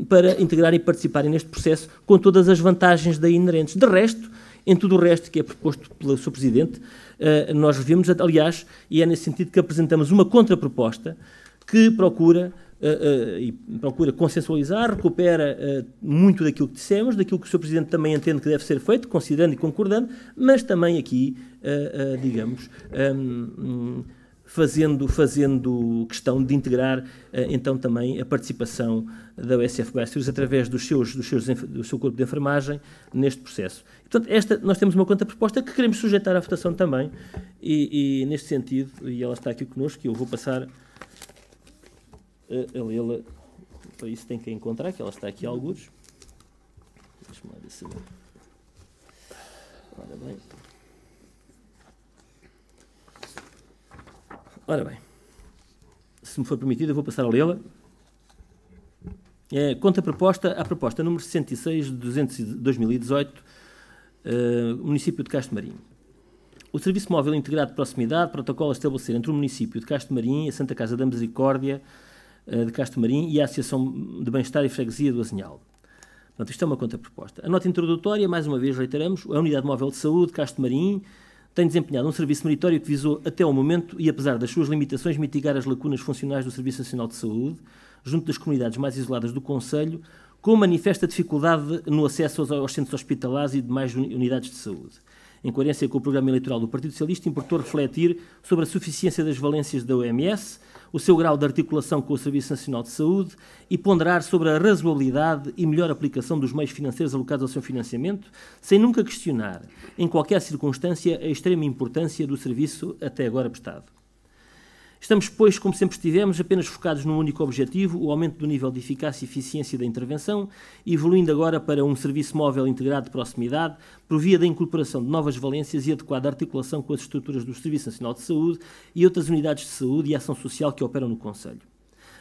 para integrarem e participarem neste processo com todas as vantagens daí inerentes. De resto, em tudo o resto que é proposto pelo Sr. Presidente, nós revemos, aliás, e é nesse sentido que apresentamos uma contraproposta que procura consensualizar, recupera muito daquilo que dissemos, daquilo que o Sr. Presidente também entende que deve ser feito, considerando e concordando, mas também aqui, digamos, fazendo questão de integrar, então, também a participação da USFB Açores através do seu corpo de enfermagem neste processo. Portanto, nós temos uma contraproposta que queremos sujeitar à votação também, e neste sentido, e ela está aqui connosco, e eu vou passar a lê-la, para isso tem que encontrar, que ela está aqui a algures. Deixa-me lá ver se... Ora bem, se me for permitido, eu vou passar a lê-la. Contraproposta à proposta número 66 de 2018, município de Castro Marim. O Serviço Móvel Integrado de Proximidade, protocolo a estabelecer entre o município de Castro Marim, a Santa Casa da Misericórdia de Castro Marim e a Associação de Bem-Estar e Freguesia do Azinhal. Portanto, isto é uma contraproposta. A nota introdutória, mais uma vez reiteramos, a Unidade Móvel de Saúde de Castro Marim tem desempenhado um serviço meritório que visou, até ao momento, e apesar das suas limitações, mitigar as lacunas funcionais do Serviço Nacional de Saúde, junto das comunidades mais isoladas do Concelho, com manifesta dificuldade no acesso aos centros hospitalares e demais unidades de saúde. Em coerência com o programa eleitoral do Partido Socialista, importou refletir sobre a suficiência das valências da OMS, o seu grau de articulação com o Serviço Nacional de Saúde e ponderar sobre a razoabilidade e melhor aplicação dos meios financeiros alocados ao seu financiamento, sem nunca questionar, em qualquer circunstância, a extrema importância do serviço até agora prestado. Estamos, pois, como sempre estivemos, apenas focados num único objetivo, o aumento do nível de eficácia e eficiência da intervenção, evoluindo agora para um serviço móvel integrado de proximidade, por via da incorporação de novas valências e adequada articulação com as estruturas do Serviço Nacional de Saúde e outras unidades de saúde e ação social que operam no Concelho.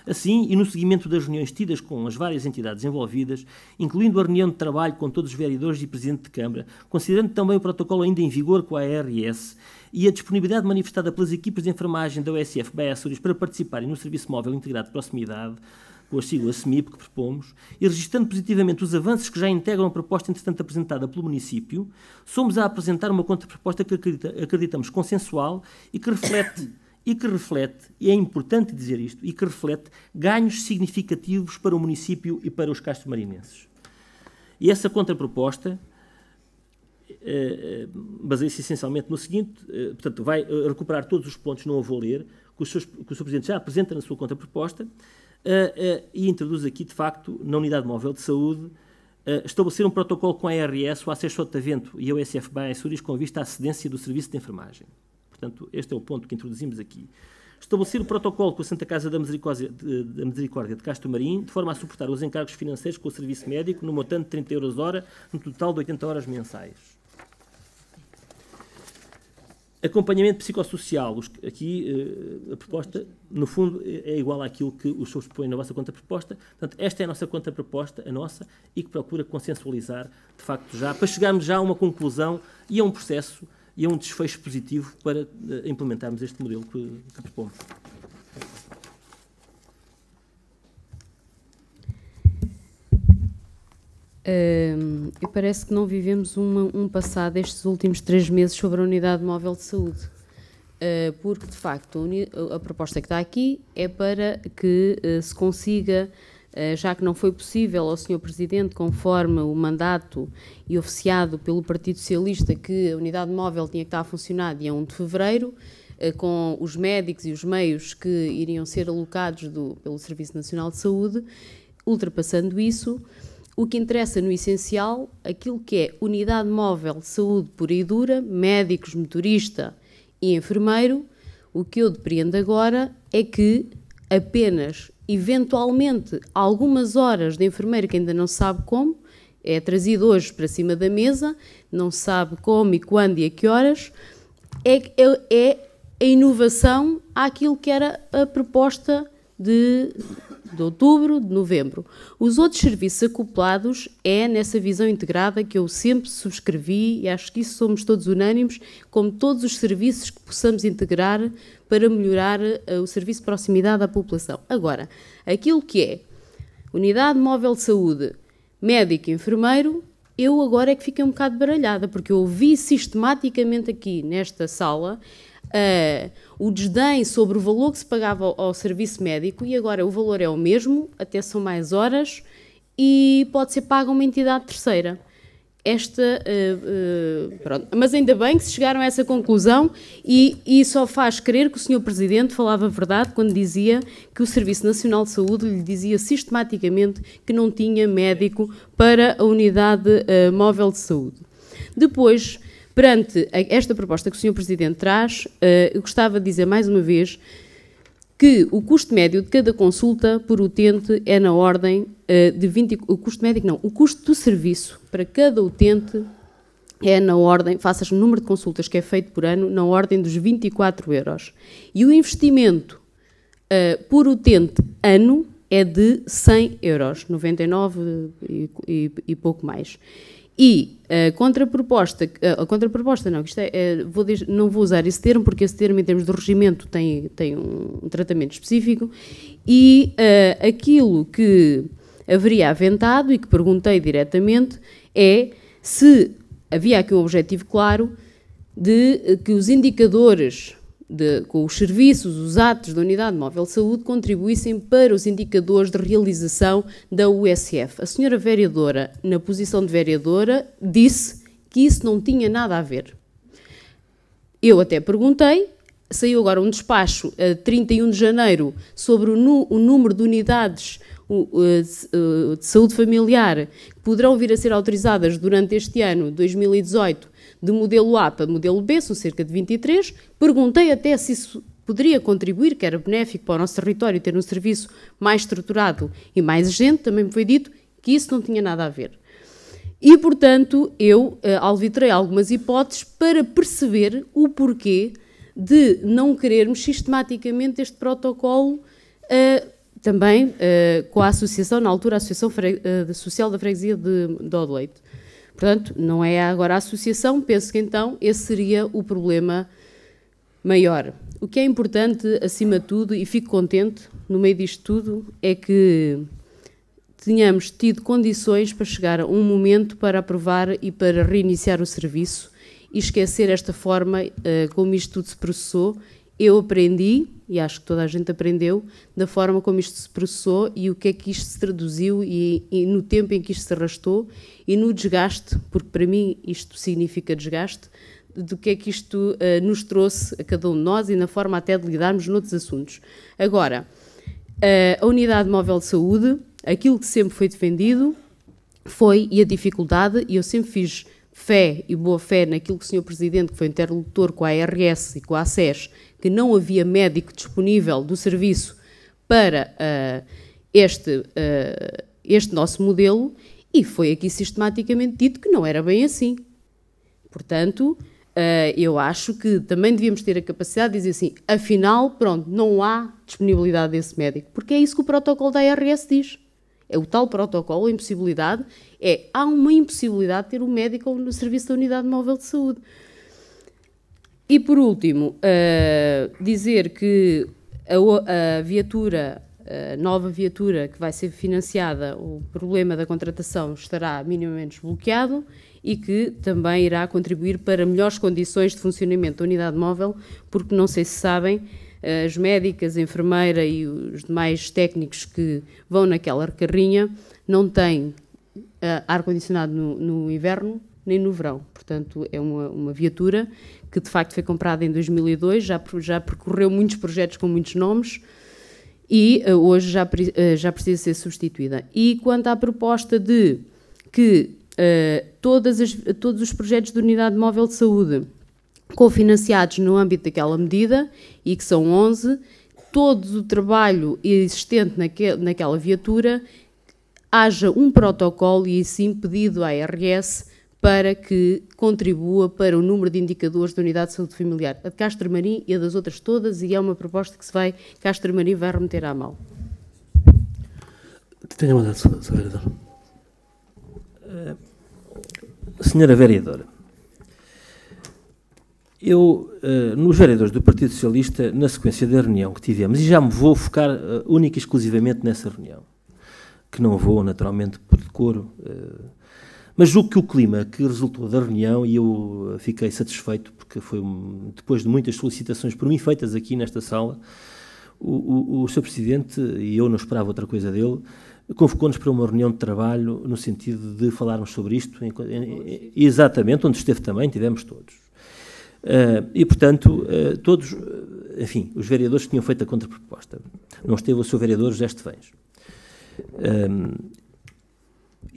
Assim, e no seguimento das reuniões tidas com as várias entidades envolvidas, incluindo a reunião de trabalho com todos os vereadores e Presidente de Câmara, considerando também o protocolo ainda em vigor com a ARS e a disponibilidade manifestada pelas equipas de enfermagem da USFB Açores para participarem no Serviço Móvel Integrado de Proximidade, com a sigla SMIP que propomos, e registrando positivamente os avanços que já integram a proposta entretanto apresentada pelo município, somos a apresentar uma contraproposta que acreditamos consensual e que reflete, e é importante dizer isto, e que reflete ganhos significativos para o município e para os castro-marinenses. E essa contraproposta baseia-se essencialmente no seguinte, portanto, vai recuperar todos os pontos, não a vou ler, que o Sr. Presidente já apresenta na sua contraproposta, e introduz aqui, de facto, na Unidade Móvel de Saúde, estabelecer um protocolo com a ARS, o ACES Sotavento e a USF Baixuris com vista à cedência do serviço de enfermagem. Portanto, este é o ponto que introduzimos aqui. Estabelecer o protocolo com a Santa Casa da Misericórdia de Castro Marim, de forma a suportar os encargos financeiros com o serviço médico, no montante de 30 euros hora, no total de 80 horas mensais. Acompanhamento psicossocial. Aqui a proposta, no fundo, é igual àquilo que os senhores propõem na vossa contraproposta. Portanto, esta é a nossa contraproposta, a nossa, e que procura consensualizar, de facto, já, para chegarmos já a uma conclusão e a um processo e a um desfecho positivo para implementarmos este modelo que propomos. E parece que não vivemos um passado estes últimos 3 meses sobre a Unidade Móvel de Saúde, porque, de facto, a proposta que está aqui é para que se consiga, já que não foi possível ao Sr. Presidente, conforme o mandato e oficiado pelo Partido Socialista, que a Unidade Móvel tinha que estar a funcionar dia 1 de fevereiro, com os médicos e os meios que iriam ser alocados pelo Serviço Nacional de Saúde, ultrapassando isso. O que interessa no essencial, aquilo que é Unidade Móvel de Saúde pura e dura, médicos, motorista e enfermeiro, o que eu depreendo agora é que apenas, eventualmente, algumas horas de enfermeiro que ainda não sabe como, é trazido hoje para cima da mesa, não sabe como e quando e a que horas, é a inovação àquilo que era a proposta de outubro, de novembro. Os outros serviços acoplados é nessa visão integrada que eu sempre subscrevi, e acho que isso somos todos unânimes, como todos os serviços que possamos integrar para melhorar o serviço de proximidade à população. Agora, aquilo que é Unidade Móvel de Saúde, médico e enfermeiro, eu agora é que fiquei um bocado baralhada, porque eu ouvi sistematicamente aqui nesta sala o desdém sobre o valor que se pagava ao serviço médico, e agora o valor é o mesmo, até são mais horas, e pode ser pago a uma entidade terceira. Pronto. Mas ainda bem que se chegaram a essa conclusão, e só faz crer que o Sr. Presidente falava a verdade quando dizia que o Serviço Nacional de Saúde lhe dizia sistematicamente que não tinha médico para a Unidade Móvel de Saúde. Depois, perante esta proposta que o Sr. Presidente traz, eu gostava de dizer mais uma vez que o custo médio de cada consulta por utente é na ordem de 20... O custo médico não, o custo do serviço para cada utente é na ordem, faça-se o número de consultas que é feito por ano, na ordem dos 24 euros. E o investimento por utente ano é de 100 euros, 99 e pouco mais. E a contraproposta não, isto não vou usar esse termo, porque esse termo, em termos de regimento, tem um tratamento específico, e aquilo que haveria aventado, e que perguntei diretamente, é se havia aqui um objetivo claro de que os indicadores com os serviços, os atos da Unidade Móvel de Saúde contribuíssem para os indicadores de realização da USF. A senhora vereadora, na posição de vereadora, disse que isso não tinha nada a ver. Eu até perguntei, saiu agora um despacho a 31 de janeiro sobre o número de unidades de saúde familiar que poderão vir a ser autorizadas durante este ano, 2018, de modelo A para modelo B, são cerca de 23. Perguntei até se isso poderia contribuir, que era benéfico para o nosso território ter um serviço mais estruturado e mais exigente. Também me foi dito que isso não tinha nada a ver. E, portanto, eu alvitrei algumas hipóteses para perceber o porquê de não querermos sistematicamente este protocolo, também com a associação, na altura, a Associação Social da Freguesia de Odileite. Portanto, não é agora a associação, penso que então esse seria o problema maior. O que é importante, acima de tudo, e fico contente no meio disto tudo, é que tenhamos tido condições para chegar a um momento para aprovar e para reiniciar o serviço e esquecer esta forma como isto tudo se processou. Eu aprendi, e acho que toda a gente aprendeu, da forma como isto se processou e o que é que isto se traduziu e no tempo em que isto se arrastou e no desgaste, porque para mim isto significa desgaste, do que é que isto nos trouxe a cada um de nós e na forma até de lidarmos noutros assuntos. Agora, a Unidade Móvel de Saúde, aquilo que sempre foi defendido foi, e a dificuldade, e eu sempre fiz fé e boa fé naquilo que o Sr. Presidente, que foi interlocutor com a ARS e com a ACES, que não havia médico disponível do serviço para este nosso modelo, e foi aqui sistematicamente dito que não era bem assim. Portanto, eu acho que também devíamos ter a capacidade de dizer assim, afinal, pronto, não há disponibilidade desse médico, porque é isso que o protocolo da ARS diz. É o tal protocolo, a impossibilidade, há uma impossibilidade de ter um médico no serviço da Unidade Móvel de Saúde. E, por último, dizer que a viatura, a nova viatura que vai ser financiada, o problema da contratação estará minimamente desbloqueado e que também irá contribuir para melhores condições de funcionamento da unidade móvel, porque não sei se sabem, as médicas, a enfermeira e os demais técnicos que vão naquela carrinha não têm ar-condicionado no inverno nem no verão. Portanto, é uma viatura que de facto foi comprada em 2002, já percorreu muitos projetos com muitos nomes e hoje já precisa ser substituída. E quanto à proposta de que todos os projetos de unidade móvel de saúde cofinanciados no âmbito daquela medida, e que são 11, todo o trabalho existente naquela viatura, haja um protocolo e assim pedido à ARS para que contribua para o número de indicadores da unidade de saúde familiar, a de Castro Marim e a das outras todas, e é uma proposta que Castro Marim vai remeter à mão. Tenha mandado, Sra. Vereadora. Senhora Vereadora, eu, nos vereadores do Partido Socialista, na sequência da reunião que tivemos, e já me vou focar única e exclusivamente nessa reunião, que não vou, naturalmente, por decoro, mas julgo que o clima que resultou da reunião, e eu fiquei satisfeito, porque foi depois de muitas solicitações por mim feitas aqui nesta sala, o Sr. Presidente, e eu não esperava outra coisa dele, convocou-nos para uma reunião de trabalho no sentido de falarmos sobre isto, exatamente, onde esteve também, tivemos todos. E, portanto, todos, enfim, os vereadores que tinham feito a contraproposta. Não esteve o Sr. Vereador José Estevães.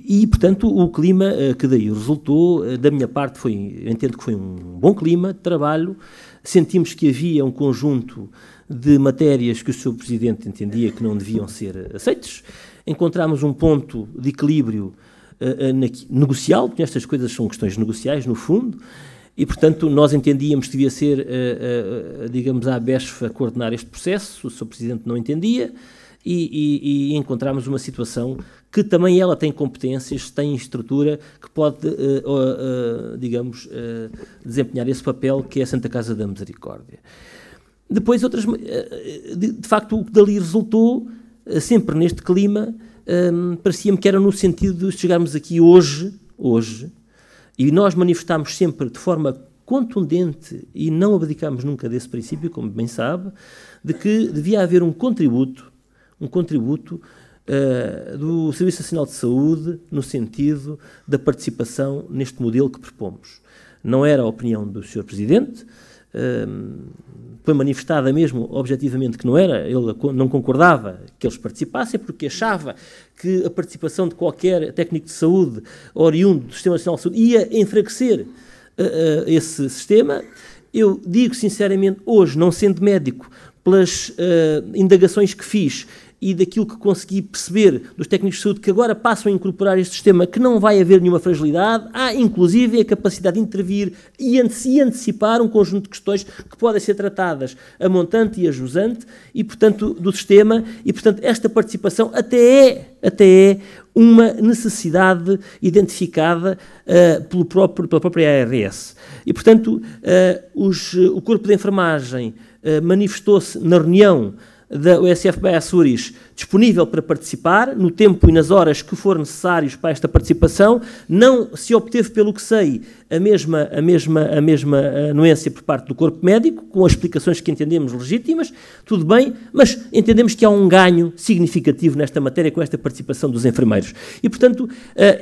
E, portanto, o clima que daí resultou, da minha parte, entendo que foi um bom clima de trabalho. Sentimos que havia um conjunto de matérias que o Sr. Presidente entendia que não deviam ser aceites. Encontramos um ponto de equilíbrio negocial, porque estas coisas são questões negociais, no fundo, e, portanto, nós entendíamos que devia ser, digamos, a ABESF a coordenar este processo, o Sr. Presidente não entendia, e encontramos uma situação que também ela tem competências, tem estrutura, que pode, digamos, desempenhar esse papel que é a Santa Casa da Misericórdia. Depois, de facto, o que dali resultou, sempre neste clima, parecia-me que era no sentido de chegarmos aqui hoje, e nós manifestámos sempre de forma contundente e não abdicámos nunca desse princípio, como bem sabe, de que devia haver um contributo do Serviço Nacional de Saúde no sentido da participação neste modelo que propomos. Não era a opinião do Sr. Presidente, foi manifestada mesmo objetivamente que não era, ele não concordava que eles participassem porque achava que a participação de qualquer técnico de saúde oriundo do Sistema Nacional de Saúde ia enfraquecer esse sistema. Eu digo sinceramente, hoje, não sendo médico, pelas indagações que fiz e daquilo que consegui perceber dos técnicos de saúde que agora passam a incorporar este sistema, que não vai haver nenhuma fragilidade, há inclusive a capacidade de intervir e antecipar um conjunto de questões que podem ser tratadas a montante e a jusante, e portanto do sistema, e portanto esta participação até é uma necessidade identificada pela própria ARS. E portanto o corpo de enfermagem manifestou-se na reunião da USF Baía Açores disponível para participar, no tempo e nas horas que for necessários para esta participação. Não se obteve, pelo que sei, a mesma anuência por parte do corpo médico, com as explicações que entendemos legítimas, tudo bem, mas entendemos que há um ganho significativo nesta matéria com esta participação dos enfermeiros. E, portanto,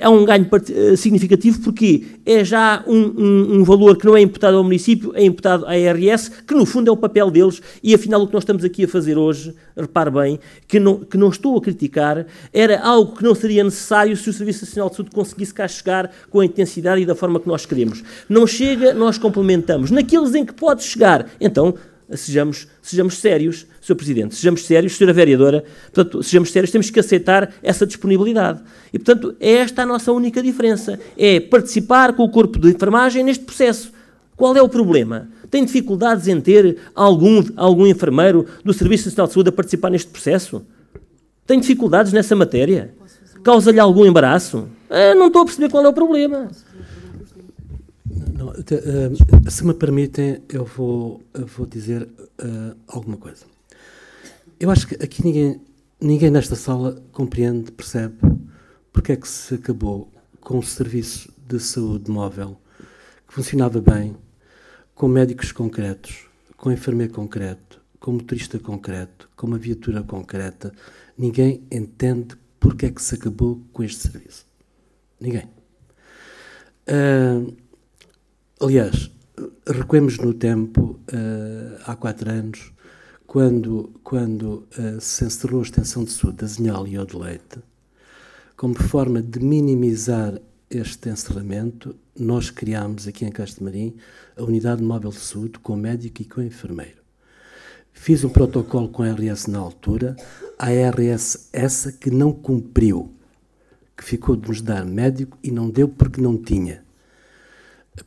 há um ganho significativo porque é já um valor que não é imputado ao município, é imputado à ARS, que no fundo é o papel deles, e afinal o que nós estamos aqui a fazer hoje, repare bem, que não estou a criticar, era algo que não seria necessário se o Serviço Nacional de Saúde conseguisse cá chegar com a intensidade e da forma que nós queremos. Não chega, nós complementamos. Naqueles em que pode chegar, então, sejamos sérios, Sr. Presidente, sejamos sérios, Sra. Vereadora, portanto, sejamos sérios, temos que aceitar essa disponibilidade. E, portanto, é esta a nossa única diferença, é participar com o corpo de enfermagem neste processo. Qual é o problema? Tem dificuldades em ter algum enfermeiro do Serviço Nacional de Saúde a participar neste processo? Tem dificuldades nessa matéria? Causa-lhe algum embaraço? Não estou a perceber qual é o problema. Não, se me permitem, eu vou dizer alguma coisa. Eu acho que aqui ninguém nesta sala compreende, percebe, porque é que se acabou com um serviço de saúde móvel que funcionava bem, com médicos concretos, com enfermeiro concreto, com motorista concreto, com uma viatura concreta. Ninguém entende porque é que se acabou com este serviço. Ninguém. Aliás, recuemos no tempo, há 4 anos, quando se encerrou a extensão de saúde da Zinhal e Odeleite, como forma de minimizar este encerramento, nós criámos aqui em Castro Marim a Unidade Móvel de Saúde com médico e com enfermeiro. Fiz um protocolo com a ARS na altura, a ARS essa que não cumpriu, que ficou de nos dar médico e não deu porque não tinha.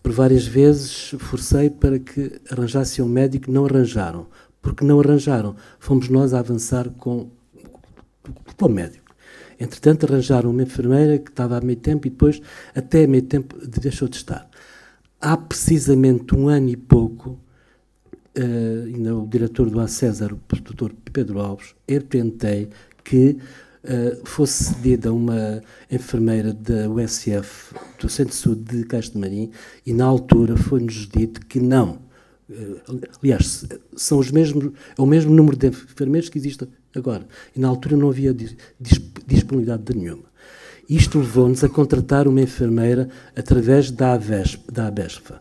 Por várias vezes forcei para que arranjassem um médico, não arranjaram. Porque não arranjaram, fomos nós a avançar com o médico. Entretanto, arranjaram uma enfermeira que estava a meio tempo e depois, até a meio tempo, deixou de estar. Há precisamente 1 ano e pouco, ainda o diretor do ACESAR, o Dr. Pedro Alves, eu tentei que fosse cedida uma enfermeira da USF, do Centro de Saúde de Castro Marim, e na altura foi-nos dito que não. Aliás, são é o mesmo número de enfermeiros que existe agora. E na altura não havia disponibilidade de nenhuma. Isto levou-nos a contratar uma enfermeira através da ABESFA.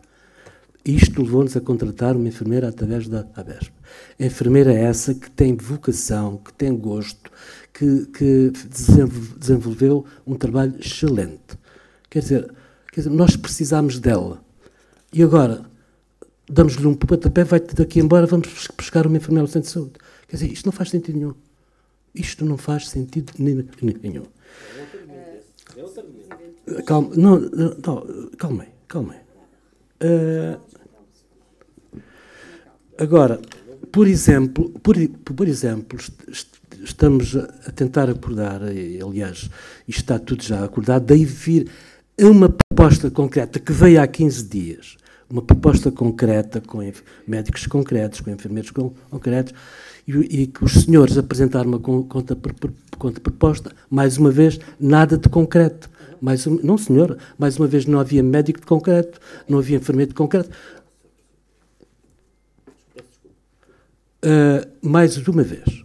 Isto levou-nos a contratar uma enfermeira através da ABESFA. A enfermeira é essa que tem vocação, que tem gosto, que desenvolveu um trabalho excelente. Quer dizer, nós precisámos dela. E agora, damos-lhe um pontapé, vai-te daqui embora, vamos buscar uma enfermeira ao centro de saúde. Quer dizer, isto não faz sentido nenhum. Isto não faz sentido nenhum. Calma aí. Agora, por exemplo, estamos a tentar acordar, aliás, isto está tudo já acordado, daí vir uma proposta concreta que veio há 15 dias, uma proposta concreta com médicos concretos, com enfermeiros concretos, e que os senhores apresentaram uma contraproposta, mais uma vez, nada de concreto. Não, senhor, mais uma vez não havia médico de concreto, não havia enfermeiro de concreto. Mais uma vez.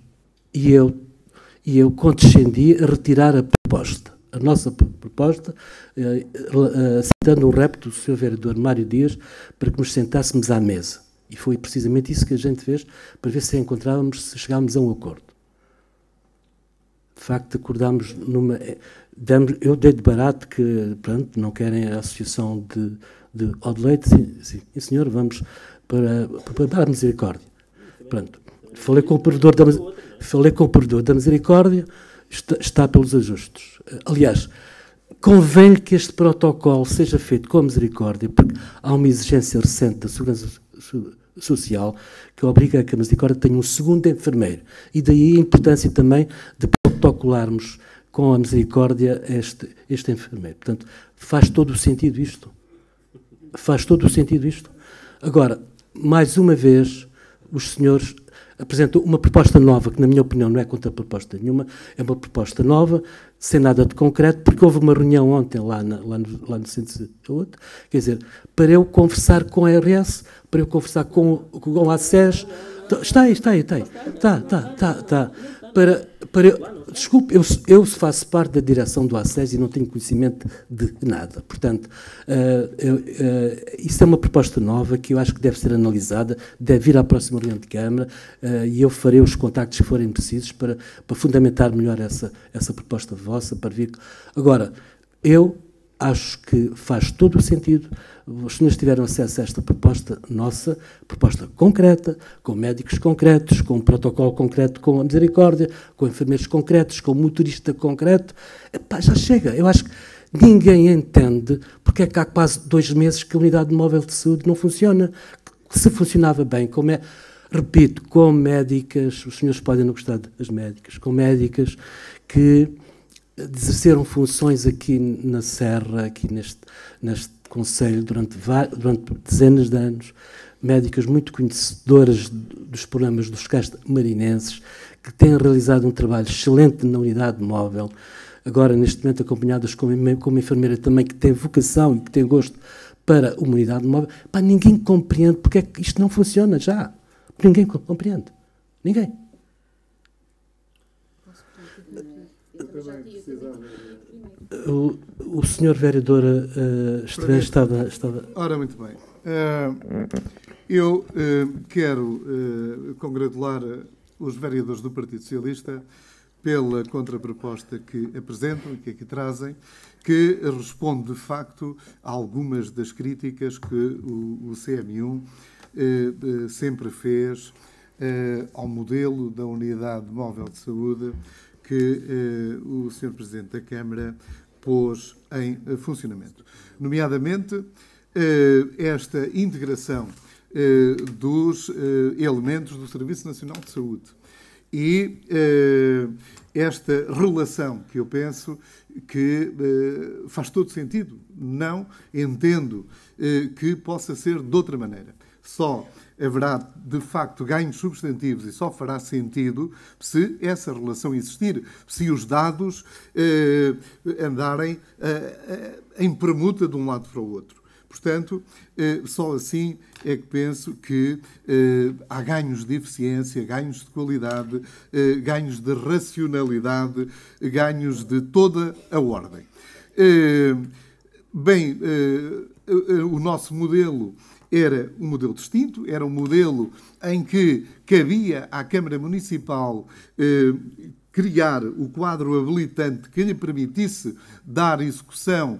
E eu condescendi a retirar a proposta, a nossa proposta, aceitando um repto do Sr. Vereador Mário Dias para que nos sentássemos à mesa. E foi precisamente isso que a gente fez, para ver se chegámos a um acordo. De facto, acordámos numa... Eu dei de barato que, pronto, não querem a associação de Odeleite. Sim, senhor, vamos para a misericórdia. Pronto. Falei com o provedor da misericórdia, está pelos ajustes. Aliás, convém que este protocolo seja feito com a misericórdia, porque há uma exigência recente da Segurança Social que obriga a que a misericórdia tenha um segundo enfermeiro. E daí a importância também de protocolarmos com a misericórdia este enfermeiro. Portanto, faz todo o sentido isto. Faz todo o sentido isto. Agora, mais uma vez, os senhores apresentam uma proposta nova, que na minha opinião não é contra-proposta nenhuma, é uma proposta nova, sem nada de concreto, porque houve uma reunião ontem lá no Centro de Saúde, quer dizer, para eu conversar com a ARS, para eu conversar com a ACES, está aí. Desculpe, eu faço parte da direção do ACES e não tenho conhecimento de nada. Portanto, isso é uma proposta nova que eu acho que deve ser analisada, deve vir à próxima reunião de Câmara e eu farei os contactos que forem precisos para fundamentar melhor essa proposta vossa. Para vir. Agora, eu acho que faz todo o sentido. Os senhores tiveram acesso a esta proposta nossa, proposta concreta, com médicos concretos, com um protocolo concreto com a Misericórdia, com enfermeiros concretos, com um motorista concreto. Epá, já chega. Eu acho que ninguém entende porque é que há quase 2 meses que a unidade móvel de saúde não funciona. Se funcionava bem, repito, com médicas, os senhores podem não gostar das médicas, com médicas que exerceram funções aqui na Serra, aqui neste Conselho, durante dezenas de anos, médicas muito conhecedoras dos problemas dos castes marinenses, que têm realizado um trabalho excelente na unidade móvel, agora neste momento acompanhadas com uma enfermeira também que tem vocação e que tem gosto para uma unidade móvel. Pá, ninguém compreende porque é que isto não funciona já. Ninguém compreende. Ninguém. O senhor vereador Estranho estava... Ora, muito bem. Eu quero congratular os vereadores do Partido Socialista pela contraproposta que apresentam e que aqui trazem, que responde, de facto, a algumas das críticas que o CM1 sempre fez ao modelo da Unidade Móvel de Saúde que o Sr. Presidente da Câmara pôs em funcionamento. Nomeadamente, esta integração dos elementos do Serviço Nacional de Saúde e esta relação que eu penso que faz todo sentido. Não entendo que possa ser de outra maneira. Só haverá, de facto, ganhos substantivos e só fará sentido se essa relação existir, se os dados andarem em permuta de um lado para o outro. Portanto, só assim é que penso que há ganhos de eficiência, ganhos de qualidade, ganhos de racionalidade, ganhos de toda a ordem. Bem, o nosso modelo era um modelo distinto, era um modelo em que cabia à Câmara Municipal criar o quadro habilitante que lhe permitisse dar execução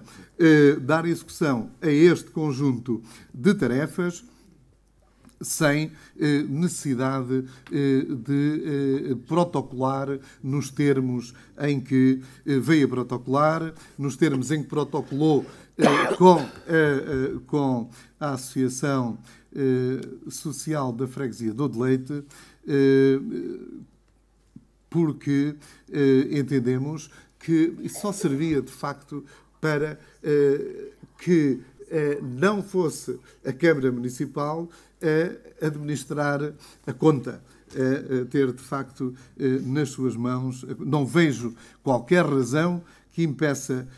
a este conjunto de tarefas sem necessidade de protocolar nos termos em que veio a protocolar, nos termos em que protocolou com a Associação Social da Freguesia do Odeleite, porque entendemos que só servia, de facto, para que não fosse a Câmara Municipal a administrar a conta, a ter, de facto, nas suas mãos. Não vejo qualquer razão que impeça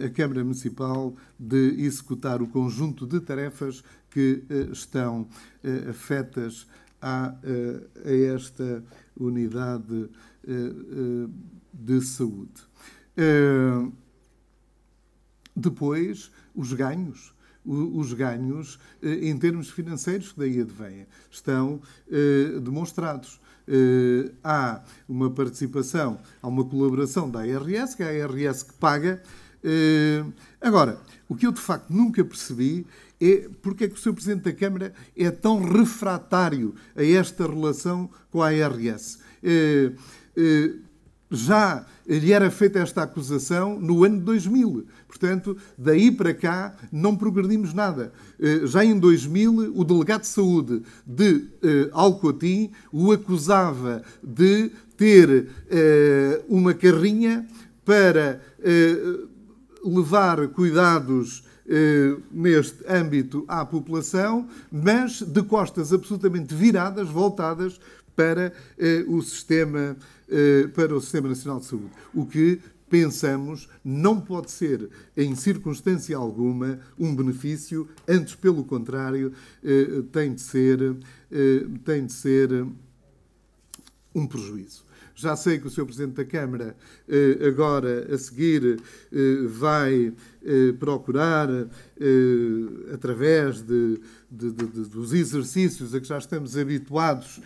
a Câmara Municipal de executar o conjunto de tarefas que estão afetas a esta unidade de saúde. Depois, os ganhos. Os ganhos, em termos financeiros, que daí advêm, estão demonstrados. Há uma participação, há uma colaboração da ARS, que é a ARS que paga. Agora, o que eu de facto nunca percebi é porque é que o Sr. Presidente da Câmara é tão refratário a esta relação com a ARS. Já lhe era feita esta acusação no ano de 2000. Portanto, daí para cá não progredimos nada. Já em 2000, o delegado de saúde de Alcotim o acusava de ter uma carrinha para levar cuidados neste âmbito à população, mas de costas absolutamente viradas, voltadas para o Sistema Nacional de Saúde. O que pensamos não pode ser, em circunstância alguma, um benefício, antes, pelo contrário, tem de ser um prejuízo. Já sei que o Sr. Presidente da Câmara, agora a seguir, vai procurar, através dos exercícios a que já estamos habituados,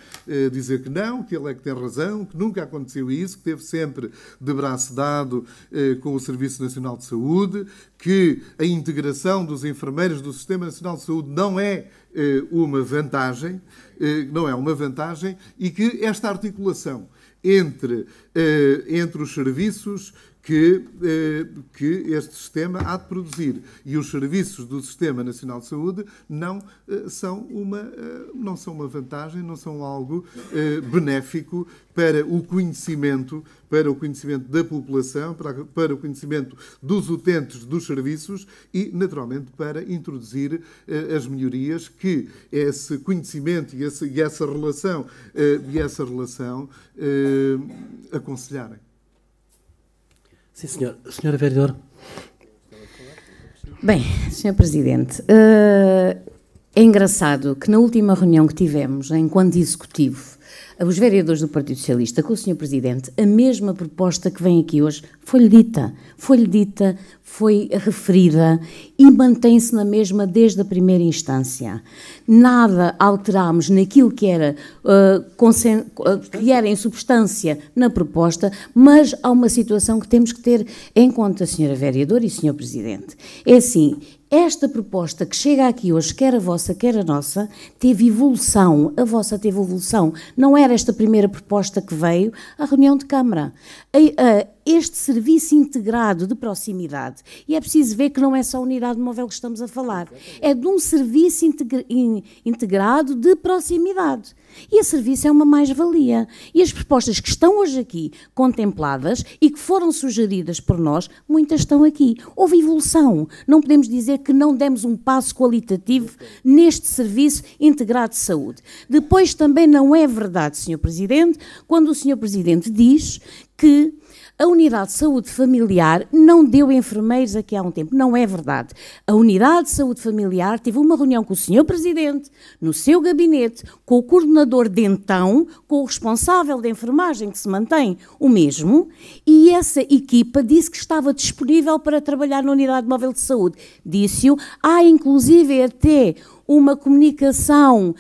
dizer que não, que ele é que tem razão, que nunca aconteceu isso, que esteve sempre de braço dado com o Serviço Nacional de Saúde, que a integração dos enfermeiros do Sistema Nacional de Saúde não é uma vantagem, e que esta articulação entre os serviços que este sistema há de produzir e os serviços do Sistema Nacional de Saúde não são uma vantagem, não são algo benéfico para o conhecimento da população, para o conhecimento dos utentes dos serviços e, naturalmente, para introduzir as melhorias que esse conhecimento e essa relação aconselharem. Sim, senhor. Senhora Vereadora. Bem, Sr. Presidente, é engraçado que na última reunião que tivemos, enquanto Executivo, os vereadores do Partido Socialista com o Sr. Presidente, a mesma proposta que vem aqui hoje foi-lhe dita, foi referida e mantém-se na mesma desde a primeira instância. Nada alterámos naquilo que era em substância na proposta, mas há uma situação que temos que ter em conta, Sra. Vereadora e Sr. Presidente. É assim, esta proposta que chega aqui hoje, quer a vossa, quer a nossa, teve evolução. A vossa teve evolução. Não era esta primeira proposta que veio à reunião de Câmara. Este serviço integrado de proximidade, e é preciso ver que não é só a unidade móvel que estamos a falar, é de um serviço integrado de proximidade. E esse serviço é uma mais-valia. E as propostas que estão hoje aqui contempladas e que foram sugeridas por nós, muitas estão aqui. Houve evolução. Não podemos dizer que não demos um passo qualitativo neste serviço integrado de saúde. Depois também não é verdade, Sr. Presidente, quando o Sr. Presidente diz que a unidade de saúde familiar não deu enfermeiros aqui há um tempo. Não é verdade. A unidade de saúde familiar teve uma reunião com o Sr. Presidente, no seu gabinete, com o coordenador de então, com o responsável de enfermagem, que se mantém o mesmo, e essa equipa disse que estava disponível para trabalhar na unidade móvel de saúde. Disse-o. Há, inclusive, até uma comunicação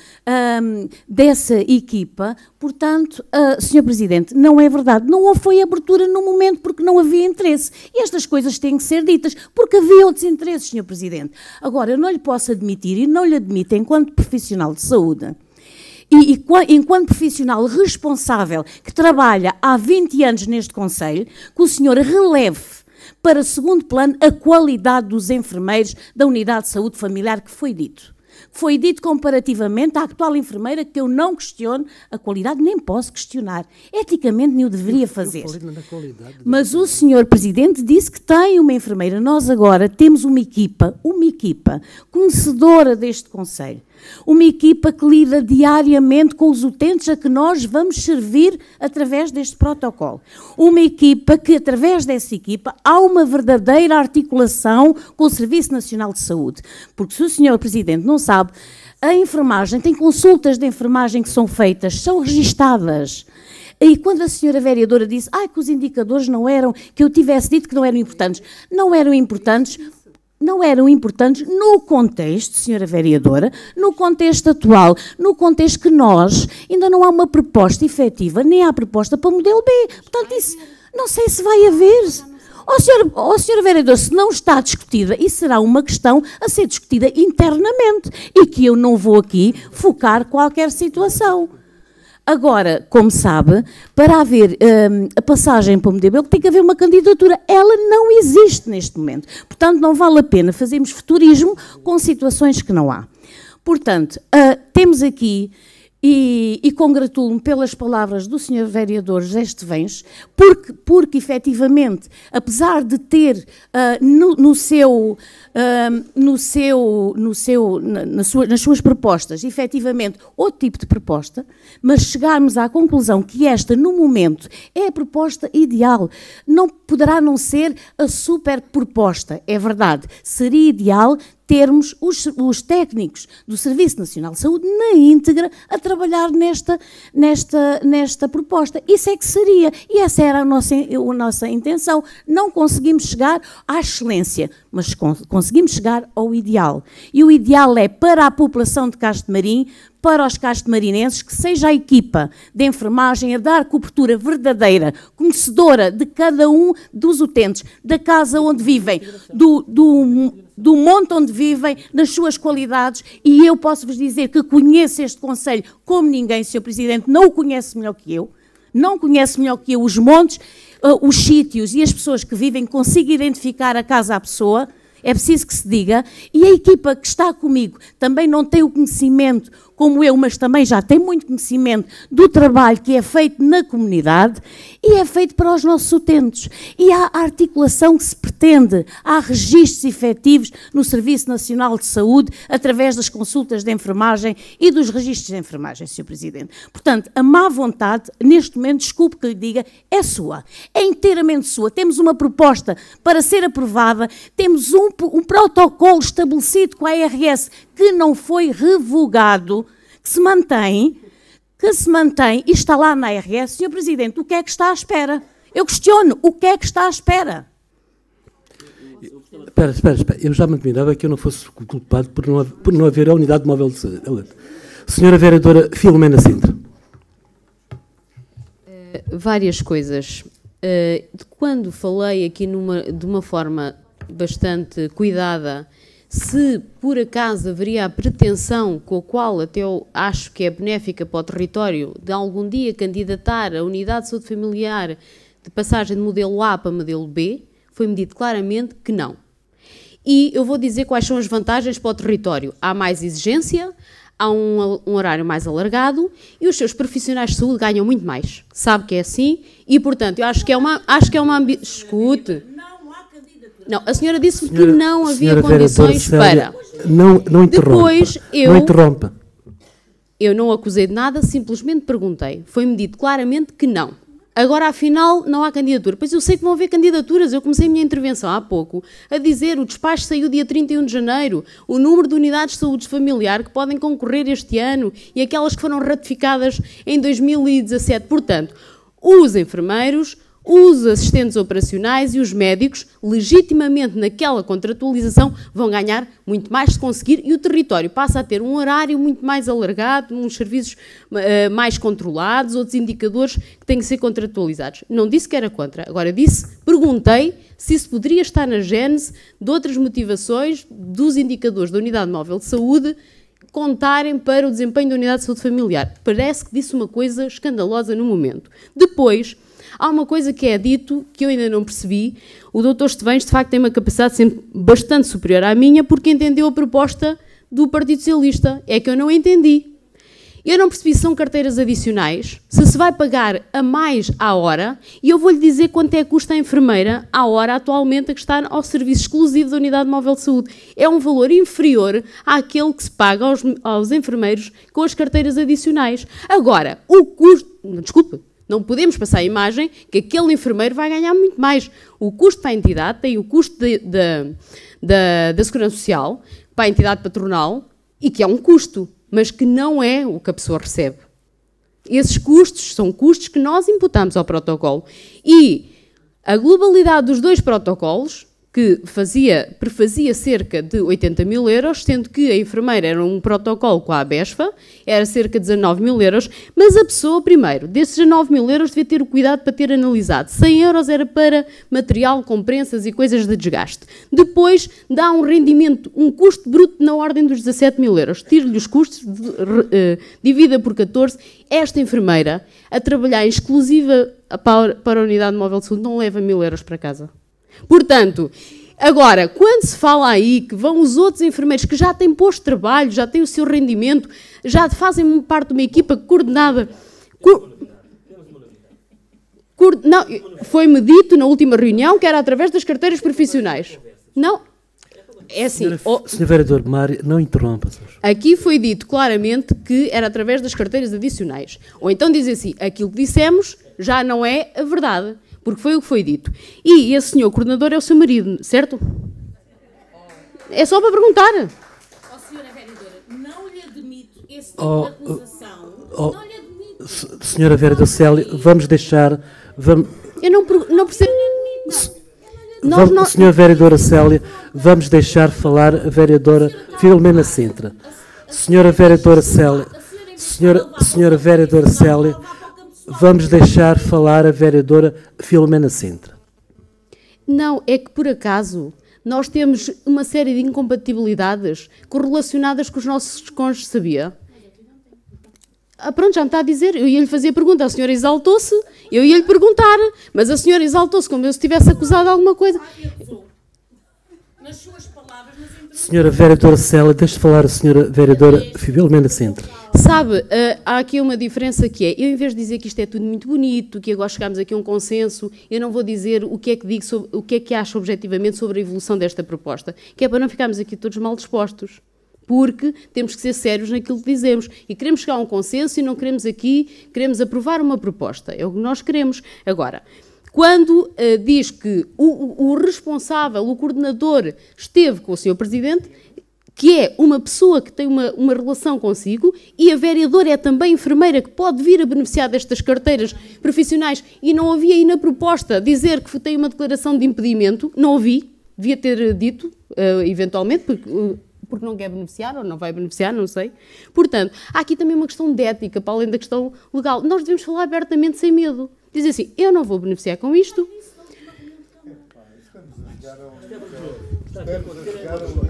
dessa equipa. Portanto, Sr. Presidente, não é verdade. Não foi abertura no momento porque não havia interesse. E estas coisas têm que ser ditas porque havia outros interesses, Sr. Presidente. Agora, eu não lhe posso admitir e não lhe admito, enquanto profissional de saúde, e enquanto profissional responsável que trabalha há 20 anos neste Conselho, que o senhor releve para segundo plano a qualidade dos enfermeiros da unidade de saúde familiar que foi dito. Foi dito comparativamente à atual enfermeira, que eu não questiono a qualidade, nem posso questionar. Eticamente nem o deveria fazer. Mas o Sr. Presidente disse que tem uma enfermeira. Nós agora temos uma equipa conhecedora deste Conselho. Uma equipa que lida diariamente com os utentes a que nós vamos servir através deste protocolo. Uma equipa que, através dessa equipa, há uma verdadeira articulação com o Serviço Nacional de Saúde. Porque se o Sr. Presidente não sabe, a enfermagem, tem consultas de enfermagem que são feitas, são registadas. E quando a senhora vereadora disse que os indicadores não eram, que eu tivesse dito que não eram importantes. Não eram importantes no contexto, senhora vereadora, no contexto atual, no contexto que nós, ainda não há uma proposta efetiva, nem há proposta para o modelo B. Portanto, isso não sei se vai haver. Senhora vereadora, se não está discutida, isso será uma questão a ser discutida internamente e que eu não vou aqui focar qualquer situação. Agora, como sabe, para haver a passagem para o modelo, tem que haver uma candidatura. Ela não existe neste momento. Portanto, não vale a pena fazermos futurismo com situações que não há. Portanto, temos aqui e congratulo-me pelas palavras do Sr. Vereador José Estevães, porque efetivamente, apesar de ter nas suas propostas, efetivamente, outro tipo de proposta, mas chegarmos à conclusão que esta, no momento, é a proposta ideal. Não poderá não ser a super proposta, é verdade. Seria ideal termos os técnicos do Serviço Nacional de Saúde na íntegra a trabalhar nesta proposta. Isso é que seria, e essa era a nossa intenção. Não conseguimos chegar à excelência, mas conseguimos chegar ao ideal. E o ideal é para a população de Castro-Marim, para os castro-marinenses, que seja a equipa de enfermagem a dar cobertura verdadeira, conhecedora de cada um dos utentes, da casa onde vivem, do monte onde vivem, das suas qualidades, e eu posso-vos dizer que conheço este concelho como ninguém, Sr. Presidente, não o conhece melhor que eu, não conhece melhor que eu os montes, os sítios e as pessoas que vivem, consigo identificar a casa à pessoa, é preciso que se diga, e a equipa que está comigo também não tem o conhecimento como eu, mas também já tem muito conhecimento do trabalho que é feito na comunidade e é feito para os nossos utentes. E há a articulação que se pretende, há registros efetivos no Serviço Nacional de Saúde através das consultas de enfermagem e dos registros de enfermagem, Sr. Presidente. Portanto, a má vontade, neste momento, desculpe que lhe diga, é sua, é inteiramente sua. Temos uma proposta para ser aprovada, temos um protocolo estabelecido com a ARS que não foi revogado, que se mantém e está lá na ARS. Sr. Presidente, o que é que está à espera? Eu questiono, o que é que está à espera? Espera. Eu já me admirava que eu não fosse culpado por não haver a unidade móvel de saúde. Senhora Vereadora Filomena Sintra. Várias coisas. Quando falei aqui de uma forma bastante cuidada, se por acaso haveria a pretensão com a qual até eu acho que é benéfica para o território de algum dia candidatar a unidade de saúde familiar de passagem de modelo A para modelo B, foi-me dito claramente que não. E eu vou dizer quais são as vantagens para o território. Há mais exigência, há um horário mais alargado e os seus profissionais de saúde ganham muito mais. Sabe que é assim e, portanto, eu acho que é uma Escute. Não, a senhora disse que não havia condições para... Não interrompa. Depois não interrompa. Eu não acusei de nada, simplesmente perguntei. Foi-me dito claramente que não. Agora, afinal, não há candidatura. Pois eu sei que vão haver candidaturas. Eu comecei a minha intervenção há pouco a dizer o despacho saiu dia 31 de janeiro, o número de unidades de saúde familiar que podem concorrer este ano e aquelas que foram ratificadas em 2017. Portanto, os enfermeiros, os assistentes operacionais e os médicos, legitimamente naquela contratualização, vão ganhar muito mais se conseguir e o território passa a ter um horário muito mais alargado, uns serviços mais controlados, outros indicadores que têm que ser contratualizados. Não disse que era contra, agora perguntei se isso poderia estar na gênese de outras motivações dos indicadores da Unidade Móvel de Saúde contarem para o desempenho da Unidade de Saúde Familiar. Parece que disse uma coisa escandalosa no momento. Depois, há uma coisa que é dito que eu ainda não percebi. O Dr. Estevães, de facto, tem uma capacidade sempre bastante superior à minha porque entendeu a proposta do Partido Socialista. É que eu não entendi. Eu não percebi se são carteiras adicionais, se vai pagar a mais à hora, e eu vou-lhe dizer quanto é que custa a enfermeira à hora atualmente a que está ao serviço exclusivo da Unidade Móvel de Saúde. É um valor inferior àquele que se paga aos enfermeiros com as carteiras adicionais. Agora, o custo... Desculpe. Não podemos passar a imagem que aquele enfermeiro vai ganhar muito mais. O custo para a entidade tem o custo da Segurança Social, para a entidade patronal, e que é um custo, mas que não é o que a pessoa recebe. Esses custos são custos que nós imputamos ao protocolo. E a globalidade dos dois protocolos, que prefazia cerca de 80 mil euros, sendo que a enfermeira era um protocolo com a ABESFA, era cerca de 19 mil euros, mas a pessoa, primeiro, desses 19 mil euros devia ter o cuidado para ter analisado. 100 euros era para material com prensas e coisas de desgaste. Depois dá um rendimento, um custo bruto na ordem dos 17 mil euros. Tire-lhe os custos, divida por 14. Esta enfermeira, a trabalhar em exclusiva para a Unidade Móvel de Saúde, não leva 1000 euros para casa. Portanto, Agora, quando se fala aí que vão os outros enfermeiros que já têm posto de trabalho, já têm o seu rendimento, já fazem parte de uma equipa coordenada... Não, foi-me dito na última reunião que era através das carteiras profissionais. Não, é assim... Senhor Vereador Mário, não interrompa. Aqui foi dito claramente que era através das carteiras adicionais. Ou então dizer assim, aquilo que dissemos já não é a verdade, porque foi o que foi dito. E esse senhor coordenador é o seu marido, certo? É só para perguntar. Senhora Vereadora, não lhe admito esse tipo de acusação. Não lhe admito. Senhora Vereadora Célia, vamos deixar... Eu não percebo... Senhora Vereadora Célia, vamos deixar falar a Vereadora Filomena Sintra. Senhora Vereadora Célia, Senhora Vereadora Célia, vamos deixar falar a Vereadora Filomena Sintra. Não, é que por acaso nós temos uma série de incompatibilidades correlacionadas com os nossos cônjuges, sabia? Pronto, já me está a dizer, eu ia-lhe fazer a pergunta, a senhora exaltou-se, eu ia-lhe perguntar, mas a senhora exaltou-se como eu se tivesse acusado alguma coisa. Nas suas palavras, Senhora Vereadora Célia, deixe falar a senhora Vereadora Filomena Sintra. Sabe, há aqui uma diferença que é, eu em vez de dizer que isto é tudo muito bonito, que agora chegámos aqui a um consenso, eu não vou dizer o que é que digo, o que é que acho objetivamente sobre a evolução desta proposta, que é para não ficarmos aqui todos mal dispostos. Porque temos que ser sérios naquilo que dizemos e queremos chegar a um consenso e não queremos queremos aprovar uma proposta, é o que nós queremos. Agora, quando diz que o responsável, o coordenador, esteve com o Sr. Presidente, que é uma pessoa que tem uma relação consigo, e a vereadora é também enfermeira que pode vir a beneficiar destas carteiras profissionais, e não havia aí na proposta dizer que tem uma declaração de impedimento, não ouvi, devia ter dito, eventualmente, porque não quer beneficiar ou não vai beneficiar, não sei. Portanto, há aqui também uma questão de ética, para além da questão legal. Nós devemos falar abertamente, sem medo. Dizer assim, eu não vou beneficiar com isto.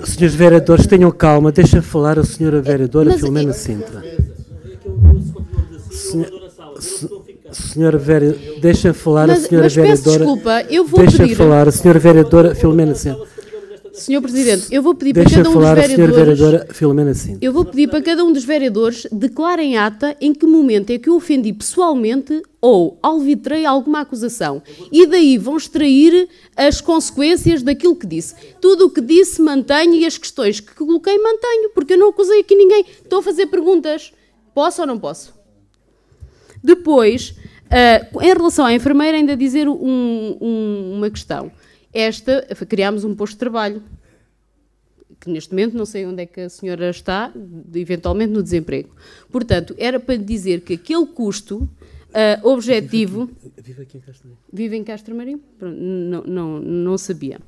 Senhores vereadores, tenham calma, deixem falar a senhora Vereadora Filomena Sintra. Senhora Vereadora, deixem falar a senhora Vereadora... Desculpa, eu vou pedir... Deixem falar a senhora Vereadora Filomena Sintra. Senhor Presidente, eu vou pedir para cada um dos vereadores... Eu vou pedir para cada um dos vereadores declarar em ata em que momento é que eu ofendi pessoalmente ou alvitrei alguma acusação. E daí vão extrair as consequências daquilo que disse. Tudo o que disse mantenho e as questões que coloquei mantenho, porque eu não acusei aqui ninguém. Estou a fazer perguntas. Posso ou não posso? Depois, em relação à enfermeira, ainda dizer uma questão. Criámos um posto de trabalho, que neste momento não sei onde é que a senhora está, eventualmente no desemprego. Portanto, era para dizer que aquele custo objetivo... Vive aqui em Castro Marim. Vive em Castro Marim? Não sabia.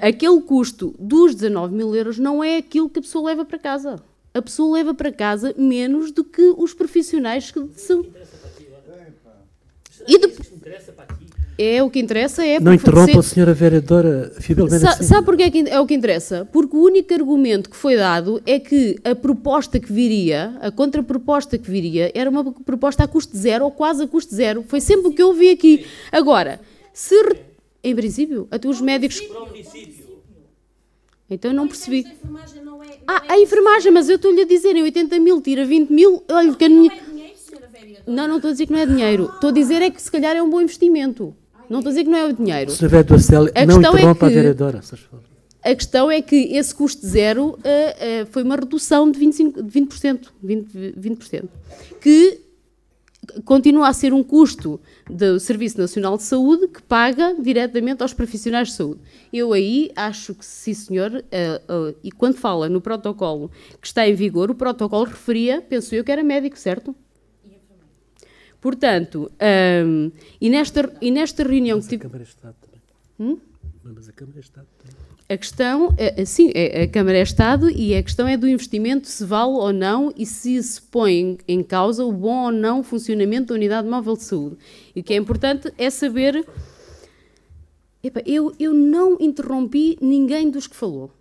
Aquele custo dos 19.000 euros não é aquilo que a pessoa leva para casa. A pessoa leva para casa menos do que os profissionais que são... É o que interessa, é... Não interrompa a senhora Vereadora Filomena Sintra. Sabe porquê que é o que interessa? Porque o único argumento que foi dado é que a proposta que viria, a contraproposta que viria, era uma proposta a custo zero ou quase a custo zero. Foi sempre o que eu ouvi aqui. Agora, em princípio, até os médicos... Então eu não percebi. A enfermagem, mas eu estou-lhe a dizer, em 80.000 tira 20.000, olha que a minha... Não estou a dizer que não é dinheiro. Estou a dizer é que se calhar é um bom investimento. Não estou a dizer que não é o dinheiro. Sr. Vereador Célia, não interrompa a vereadora. A questão é que esse custo zero foi uma redução de 20%, que continua a ser um custo do Serviço Nacional de Saúde que paga diretamente aos profissionais de saúde. Eu aí acho que sim, senhor, e quando fala no protocolo que está em vigor, o protocolo referia, penso eu, que era médico, certo? Portanto, e nesta reunião que tive... A Câmara de Estado também. Mas a Câmara de Estado também. A questão, sim, a Câmara é Estado e a questão é do investimento, se vale ou não e se põe em causa o bom ou não funcionamento da Unidade Móvel de Saúde. E o que é importante é saber... Eu não interrompi ninguém dos que falou.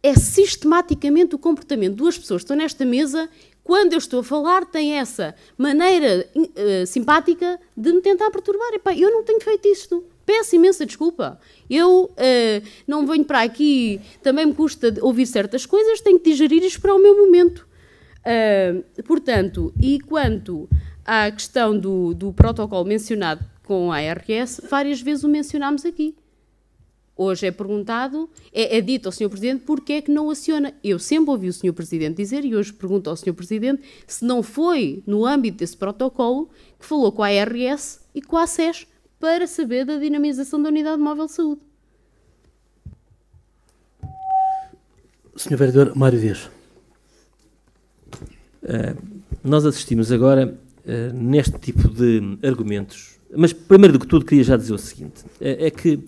É sistematicamente o comportamento de duas pessoas que estão nesta mesa... Quando eu estou a falar, tem essa maneira simpática de me tentar perturbar. Eu não tenho feito isto. Peço imensa desculpa. Eu não venho para aqui, também me custa ouvir certas coisas, tenho que digerir e esperar o meu momento. Portanto, e quanto à questão do protocolo mencionado com a ARS, várias vezes o mencionámos aqui. Hoje é perguntado, é dito ao Sr. Presidente porque é que não aciona. Eu sempre ouvi o Sr. Presidente dizer, e hoje pergunto ao Sr. Presidente, se não foi no âmbito desse protocolo que falou com a ARS e com a SES para saber da dinamização da Unidade Móvel de Saúde. Sr. Vereador Mário Dias. Nós assistimos agora neste tipo de argumentos, mas primeiro do que tudo queria já dizer o seguinte, é que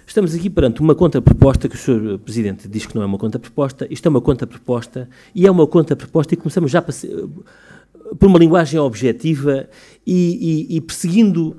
estamos aqui perante uma contraproposta que o Sr. Presidente diz que não é uma contraproposta, isto é uma contraproposta e é uma contraproposta e começamos já por uma linguagem objetiva e perseguindo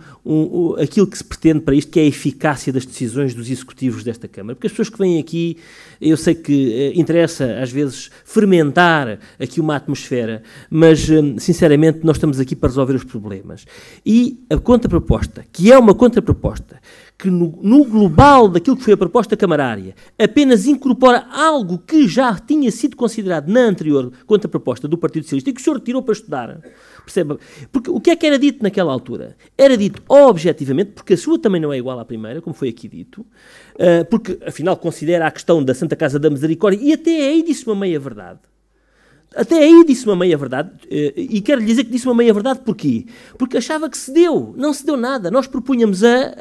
aquilo que se pretende para isto, que é a eficácia das decisões dos executivos desta Câmara. Porque as pessoas que vêm aqui, eu sei que interessa às vezes fermentar aqui uma atmosfera, mas sinceramente nós estamos aqui para resolver os problemas. E a contraproposta, que é uma contraproposta, que no global daquilo que foi a proposta camarária apenas incorpora algo que já tinha sido considerado na anterior contraproposta do Partido Socialista e que o senhor retirou para estudar, perceba? Porque o que é que era dito naquela altura? Era dito objetivamente, porque a sua também não é igual à primeira, como foi aqui dito, porque afinal considera a questão da Santa Casa da Misericórdia e até aí disse uma meia-verdade. Até aí disse uma meia-verdade, e quero lhe dizer que disse uma meia-verdade porquê? Porque achava que se deu, não se deu nada. Nós propunhamos a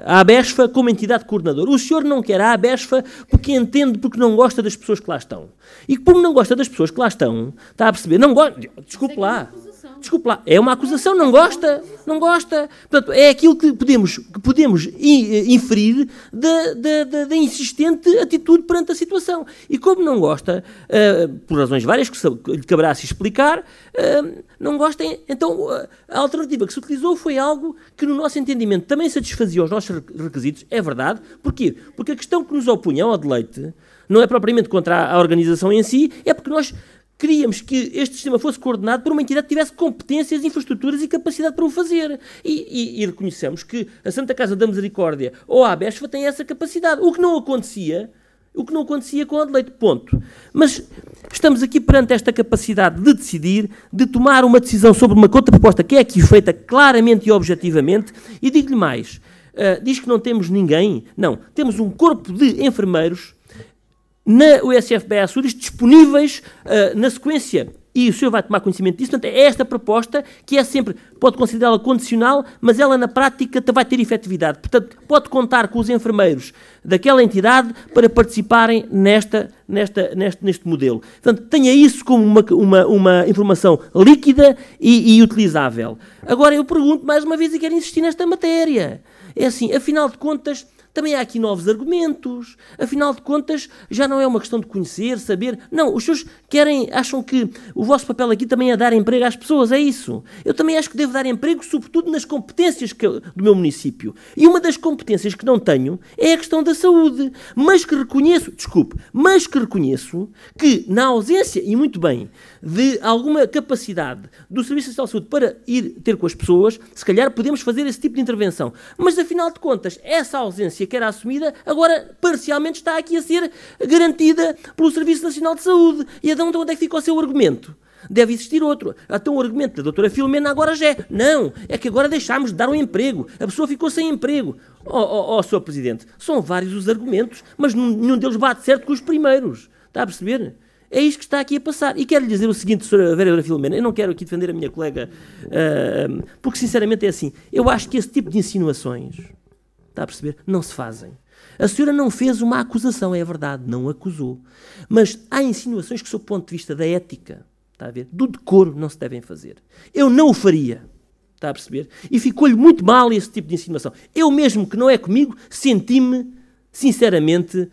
ABESFA como entidade coordenadora. O senhor não quer a ABESFA porque entende, porque não gosta das pessoas que lá estão. E como não gosta das pessoas que lá estão, está a perceber? Não gosta, desculpe lá, é uma acusação, não gosta. Portanto, é aquilo que podemos inferir da insistente atitude perante a situação. E como não gosta, por razões várias que lhe caberá se explicar, não gosta, então a alternativa que se utilizou foi algo que no nosso entendimento também satisfazia os nossos requisitos, é verdade. Porquê? Porque a questão que nos opunha ao deleite não é propriamente contra a organização em si, é porque nós queríamos que este sistema fosse coordenado por uma entidade que tivesse competências, infraestruturas e capacidade para o fazer. E reconhecemos que a Santa Casa da Misericórdia ou a ABESFA tem essa capacidade. O que não acontecia com a deleite, ponto. Mas estamos aqui perante esta capacidade de decidir, de tomar uma decisão sobre uma contraproposta que é aqui feita claramente e objetivamente, e digo-lhe mais, diz que não temos ninguém. Não, temos um corpo de enfermeiros na USFBA Açores disponíveis na sequência, e o senhor vai tomar conhecimento disso. Portanto, é esta proposta que é sempre, pode considerá-la condicional, mas ela na prática vai ter efetividade. Portanto, pode contar com os enfermeiros daquela entidade para participarem neste modelo. Portanto, tenha isso como uma informação líquida e utilizável. Agora, eu pergunto mais uma vez e quero insistir nesta matéria. É assim, afinal de contas, também há aqui novos argumentos. Afinal de contas, já não é uma questão de conhecer, saber. Não, os senhores acham que o vosso papel aqui também é dar emprego às pessoas, é isso. Eu também acho que devo dar emprego, sobretudo nas competências do meu município. E uma das competências que não tenho é a questão da saúde. Mas que reconheço que na ausência, e muito bem, de alguma capacidade do Serviço Nacional de Saúde para ir ter com as pessoas, se calhar podemos fazer esse tipo de intervenção. Mas, afinal de contas, essa ausência que era assumida, agora parcialmente está aqui a ser garantida pelo Serviço Nacional de Saúde. E então onde é que fica o seu argumento? Deve existir outro. Então o argumento da doutora Filomena agora já é, não, é que agora deixámos de dar um emprego, a pessoa ficou sem emprego. Sr. Presidente, são vários os argumentos, mas nenhum deles bate certo com os primeiros. Está a perceber? É isto que está aqui a passar. E quero lhe dizer o seguinte, Sra. Vereadora Filomena, eu não quero aqui defender a minha colega, porque sinceramente é assim, eu acho que esse tipo de insinuações, está a perceber, não se fazem. A senhora não fez uma acusação, é verdade, não acusou. Mas há insinuações que, sob o ponto de vista da ética, está a ver, do decoro, não se devem fazer. Eu não o faria, está a perceber? E ficou-lhe muito mal esse tipo de insinuação. Eu mesmo, que não é comigo, senti-me, sinceramente,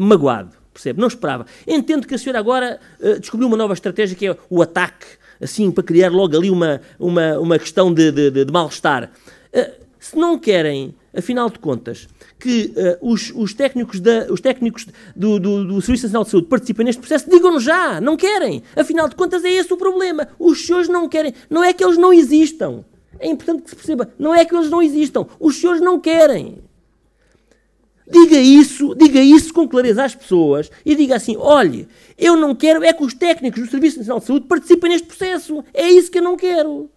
magoado. Percebe? Não esperava. Entendo que a senhora agora descobriu uma nova estratégia, que é o ataque, assim, para criar logo ali uma questão de mal-estar. Se não querem, afinal de contas, que os técnicos do Serviço Nacional de Saúde participem neste processo, digam-nos já, não querem. Afinal de contas é esse o problema. Os senhores não querem. Não é que eles não existam. É importante que se perceba. Não é que eles não existam. Os senhores não querem. Diga isso com clareza às pessoas e diga assim, olhe, eu não quero é que os técnicos do Serviço Nacional de Saúde participem neste processo. É isso que eu não quero.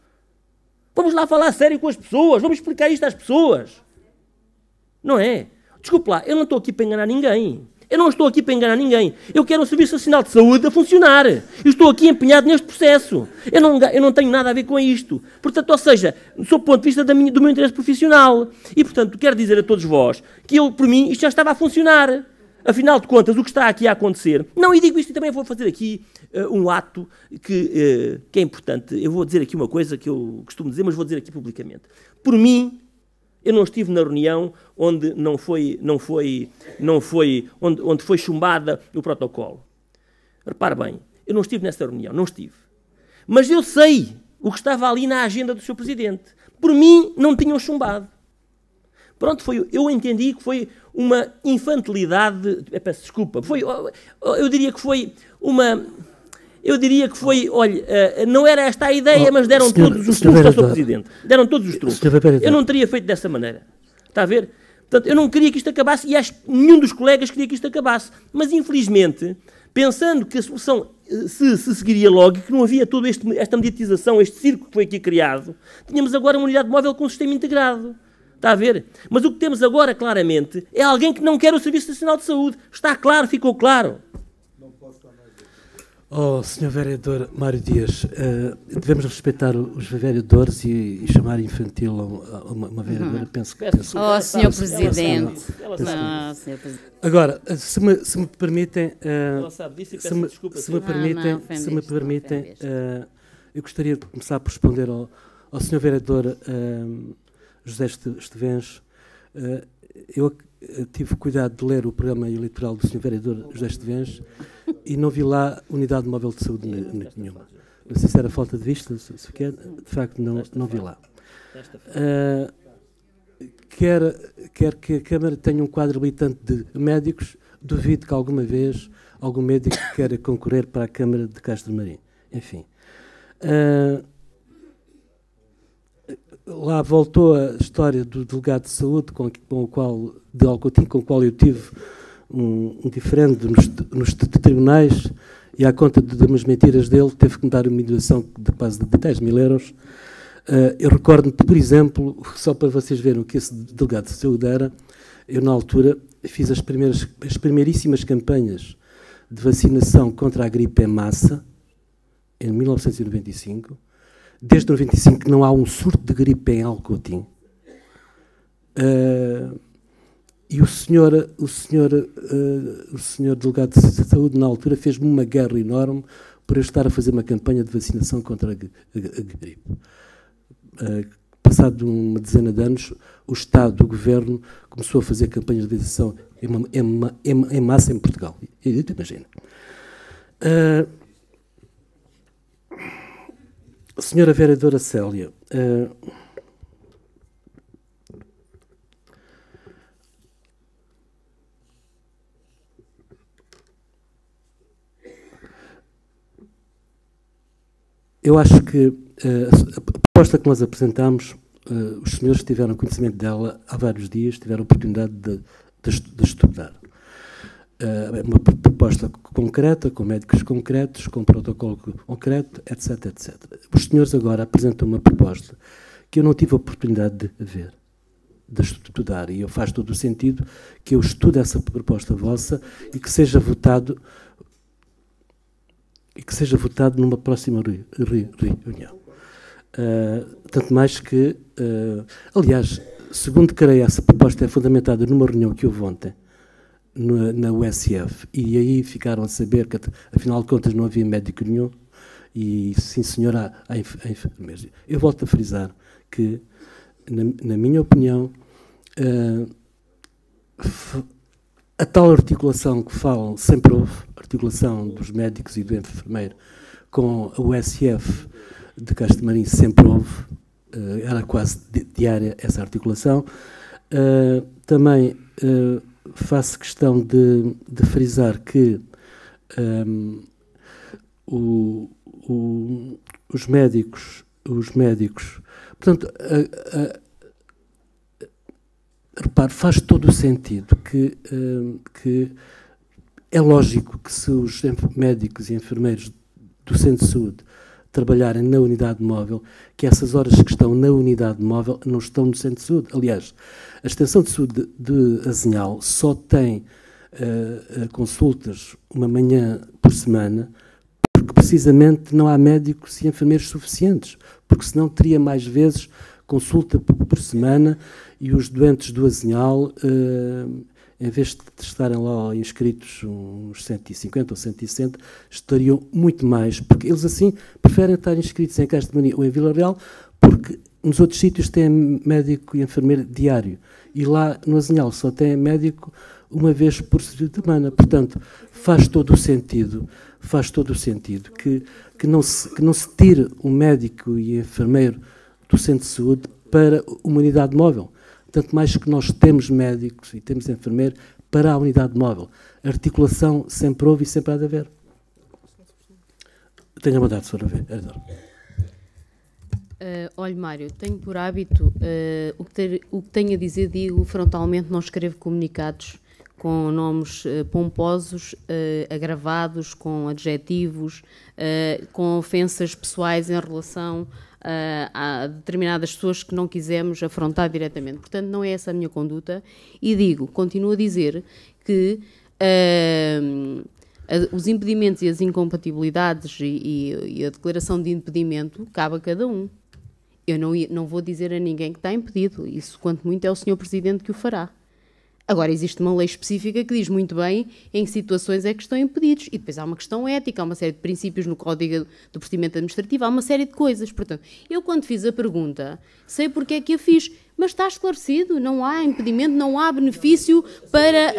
Vamos lá falar a sério com as pessoas, vamos explicar isto às pessoas. Não é? Desculpe lá, eu não estou aqui para enganar ninguém. Eu quero um Serviço Nacional de Saúde a funcionar. Eu estou aqui empenhado neste processo. Eu não tenho nada a ver com isto. Portanto, ou seja, sob o ponto de vista do meu interesse profissional. E, portanto, quero dizer a todos vós que por mim, isto já estava a funcionar. Afinal de contas, o que está aqui a acontecer... Não, e digo isto e também vou fazer aqui um ato que é importante. Eu vou dizer aqui uma coisa que eu costumo dizer, mas vou dizer aqui publicamente. Por mim... Eu não estive na reunião onde onde foi chumbada o protocolo. Repare bem, eu não estive nessa reunião, não estive. Mas eu sei o que estava ali na agenda do Sr. Presidente. Por mim, não tinham chumbado. Pronto, eu entendi que foi uma infantilidade, peço desculpa, eu diria que foi, olha, não era esta a ideia, mas deram todos os trunfos ao Sr. Presidente. Deram todos os trunfos. Eu não teria feito dessa maneira. Está a ver? Portanto, eu não queria que isto acabasse e acho que nenhum dos colegas queria que isto acabasse. Mas, infelizmente, pensando que a solução se seguiria logo e que não havia toda esta mediatização, este circo que foi aqui criado, tínhamos agora uma unidade móvel com um sistema integrado. Está a ver? Mas o que temos agora, claramente, é alguém que não quer o Serviço Nacional de Saúde. Está claro, ficou claro. Oh, Sr. Vereador Mário Dias, devemos respeitar os vereadores e chamar infantil a uma vereadora, penso que... Oh, Sr. Presidente. Agora, se me permitem... se me permitem, eu gostaria de começar por responder ao Sr. Vereador José Estevens. Eu tive cuidado de ler o programa eleitoral do Sr. Vereador José Estevens e não vi lá unidade móvel de saúde nenhuma. Não sei se era falta de vista, se quer, de facto não vi lá. Quer que a Câmara tenha um quadro habilitante de médicos, duvido que alguma vez algum médico queira concorrer para a Câmara de Castro Marim. Enfim. Lá voltou a história do delegado de saúde de Alcotim, com o qual eu tive um diferendo nos tribunais, e à conta de umas mentiras dele teve que me dar uma indenização de quase 10 mil euros. Eu recordo-me, por exemplo, só para vocês verem o que esse delegado de saúde era, eu na altura fiz as primeiríssimas campanhas de vacinação contra a gripe em massa, em 1995, desde 95 que não há um surto de gripe em Alcotim. E o senhor delegado de saúde, na altura, fez-me uma guerra enorme por eu estar a fazer uma campanha de vacinação contra a gripe. Passado uma dezena de anos, o Estado, o Governo, começou a fazer campanhas de vacinação em massa em Portugal. Imagina. Senhora Vereadora Célia, eu acho que a proposta que nós apresentámos, os senhores tiveram conhecimento dela há vários dias, tiveram a oportunidade de estudar. É uma proposta concreta, com médicos concretos, com protocolo concreto, etc, etc. Os senhores agora apresentam uma proposta que eu não tive a oportunidade de ver, de estudar, e faz todo o sentido que eu estude essa proposta vossa e que seja votado numa próxima reunião. Tanto mais que, aliás, segundo creio, essa proposta é fundamentada numa reunião que houve ontem, na USF, e aí ficaram a saber que, afinal de contas, não havia médico nenhum, e sim, senhora, há enfermeiros. Eu volto a frisar que, na minha opinião, a tal articulação que falam, sempre houve, articulação dos médicos e do enfermeiro com a USF de Castro Marim, sempre houve, era quase diária essa articulação. Também faço questão de frisar que os médicos Portanto, repare, faz todo o sentido que é lógico que se os médicos e enfermeiros do centro de saúde trabalharem na unidade móvel, que essas horas que estão na unidade móvel não estão no centro de saúde. Aliás, a extensão de saúde de Azinhal só tem consultas uma manhã por semana, porque precisamente não há médicos e enfermeiros suficientes, porque senão teria mais vezes consulta por semana e os doentes do Azinhal, em vez de estarem lá inscritos uns 150 ou 160, estariam muito mais, porque eles assim preferem estar inscritos em Castro de Mania ou em Vila Real, porque nos outros sítios têm médico e enfermeiro diário, e lá no Azinhal só tem médico uma vez por semana. Portanto, faz todo o sentido que não se tire um médico e enfermeiro do centro de saúde para uma unidade móvel. Tanto mais que nós temos médicos e temos enfermeiro para a unidade móvel. A articulação sempre houve e sempre há de haver. Tenho a vontade, Sra. Vereadora. Olha, Mário, tenho por hábito, o que tenho a dizer, digo frontalmente, não escrevo comunicados com nomes pomposos, agravados, com adjetivos, com ofensas pessoais em relação a determinadas pessoas que não quisemos afrontar diretamente. Portanto, não é essa a minha conduta. E continuo a dizer que os impedimentos e as incompatibilidades e a declaração de impedimento cabe a cada um. Eu não vou dizer a ninguém que está impedido. Isso, quanto muito, é o Sr. Presidente que o fará. Agora, existe uma lei específica que diz muito bem em que situações é que estão impedidos. E depois há uma questão ética, há uma série de princípios no Código do Procedimento Administrativo, há uma série de coisas. Portanto, eu quando fiz a pergunta, sei porque é que a fiz, mas está esclarecido, não há impedimento, não há benefício para...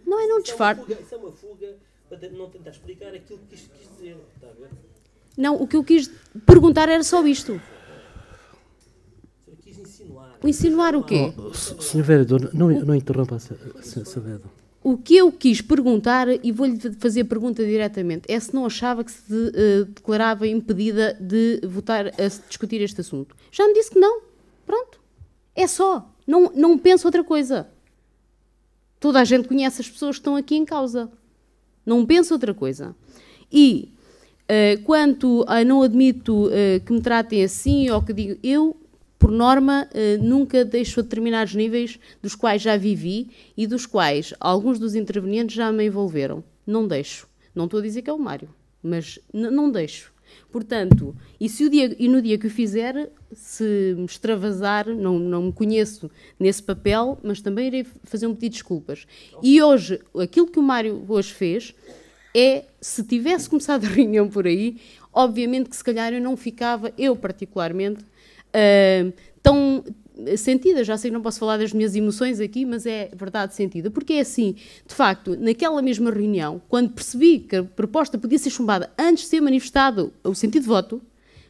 Não é não desfarce. Isso é uma fuga para não tentar explicar aquilo que quis dizer, está a ver? Não, o que eu quis perguntar era só isto. Insinuar o quê? Sr. Vereador, não interrompa a Sra. Vereadora. O que eu quis perguntar, e vou-lhe fazer a pergunta diretamente, é se não achava que se declarava impedida de votar a discutir este assunto. Já me disse que não. Pronto. É só. Não penso outra coisa. Toda a gente conhece as pessoas que estão aqui em causa. Não penso outra coisa. E quanto a não admito que me tratem assim, ou que digo, eu, por norma, nunca deixo a determinados níveis dos quais já vivi e dos quais alguns dos intervenientes já me envolveram. Não deixo. Não estou a dizer que é o Mário, mas não deixo. Portanto, e no dia que o fizer, se me extravasar, não me conheço nesse papel, mas também irei fazer um pedido de desculpas. E hoje, aquilo que o Mário hoje fez é, se tivesse começado a reunião por aí, obviamente que se calhar eu não ficava, eu particularmente, tão sentida. Já sei que não posso falar das minhas emoções aqui, mas é verdade sentida, porque é assim, de facto, naquela mesma reunião, quando percebi que a proposta podia ser chumbada antes de ser manifestado o sentido de voto,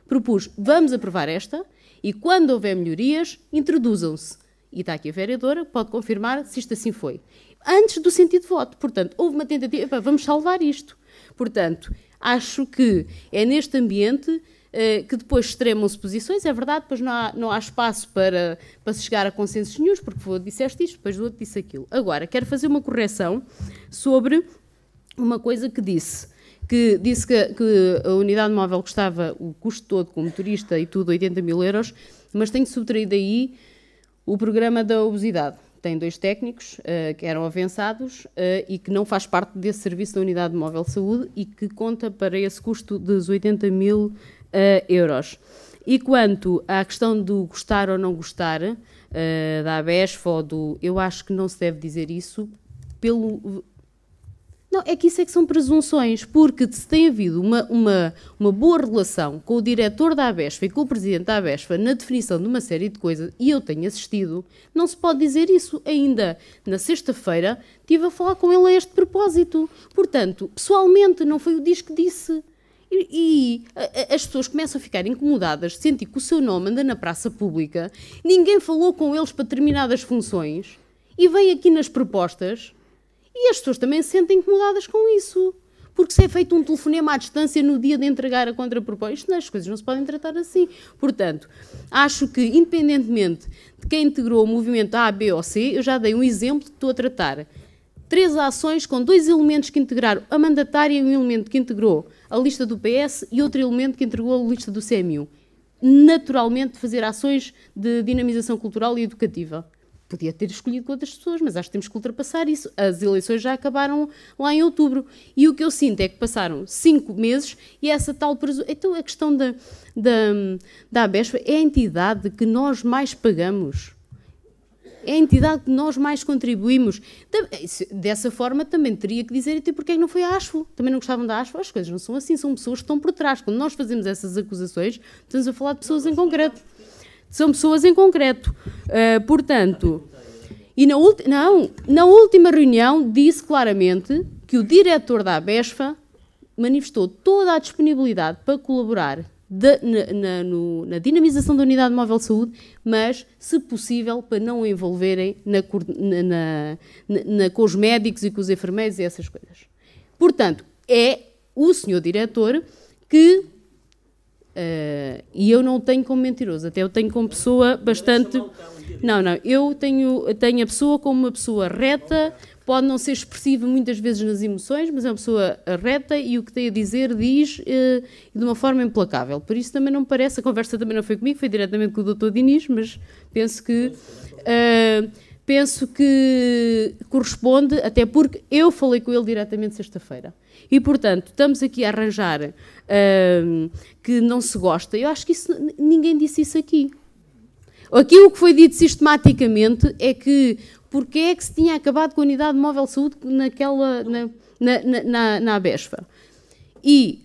propus, vamos aprovar esta, e quando houver melhorias, introduzam-se. E está aqui a vereadora, pode confirmar se isto assim foi. Antes do sentido de voto. Portanto, houve uma tentativa, vamos salvar isto. Portanto, acho que é neste ambiente que depois extremam-se posições, é verdade, depois não há espaço para se chegar a consensos nenhuns, porque disseste isto, depois o outro disse aquilo. Agora, quero fazer uma correção sobre uma coisa que disse. Que disse que a unidade móvel custava o custo todo, com motorista e tudo, 80 mil euros, mas tenho subtraído aí o programa da obesidade. Tem 2 técnicos que eram avançados e que não faz parte desse serviço da unidade móvel de saúde e que conta para esse custo dos 80 mil euros. E quanto à questão do gostar ou não gostar da ABESF ou do... Eu acho que não se deve dizer isso pelo... Não, é que isso é que são presunções, porque se tem havido uma boa relação com o diretor da ABESF e com o presidente da ABESF na definição de uma série de coisas, e eu tenho assistido, não se pode dizer isso. Ainda na sexta-feira estive a falar com ele a este propósito. Portanto, pessoalmente, não foi o diz que disse. E as pessoas começam a ficar incomodadas de sentir que o seu nome anda na praça pública, ninguém falou com eles para determinadas funções, e vem aqui nas propostas... E as pessoas também se sentem incomodadas com isso. porque se é feito um telefonema à distância no dia de entregar a contraproposta. As coisas não se podem tratar assim. Portanto, acho que, independentemente de quem integrou o movimento A, B ou C, eu já dei um exemplo que estou a tratar. 3 ações com 2 elementos que integraram a mandatária e um elemento que integrou a lista do PS e outro elemento que integrou a lista do CMU. Naturalmente, fazer ações de dinamização cultural e educativa. Podia ter escolhido com outras pessoas, mas acho que temos que ultrapassar isso. As eleições já acabaram lá em outubro. E o que eu sinto é que passaram 5 meses e essa tal... Então, a questão da ABESP é a entidade que nós mais pagamos. É a entidade que nós mais contribuímos. Dessa forma, também teria que dizer até porque é que não foi a ASFO. Também não gostavam da ASFO. As coisas não são assim, são pessoas que estão por trás. Quando nós fazemos essas acusações, estamos a falar de pessoas em concreto. São pessoas em concreto. Portanto, e na última reunião disse claramente que o diretor da ABESFA manifestou toda a disponibilidade para colaborar na dinamização da unidade móvel de saúde, mas, se possível, para não o envolverem com os médicos e com os enfermeiros e essas coisas. Portanto, é o senhor diretor que... e eu não tenho como mentiroso, até eu tenho como pessoa bastante... Não, eu tenho a pessoa como uma pessoa reta, pode não ser expressiva muitas vezes nas emoções, mas é uma pessoa reta e o que tem a dizer diz de uma forma implacável. Por isso também não me parece, a conversa também não foi comigo, foi diretamente com o Dr. Diniz, mas penso que corresponde, até porque eu falei com ele diretamente sexta-feira. E, portanto, estamos aqui a arranjar que não se gosta. Eu acho que ninguém disse isso aqui. Aqui o que foi dito sistematicamente é que porque é que se tinha acabado com a unidade móvel de saúde na ABESFA. E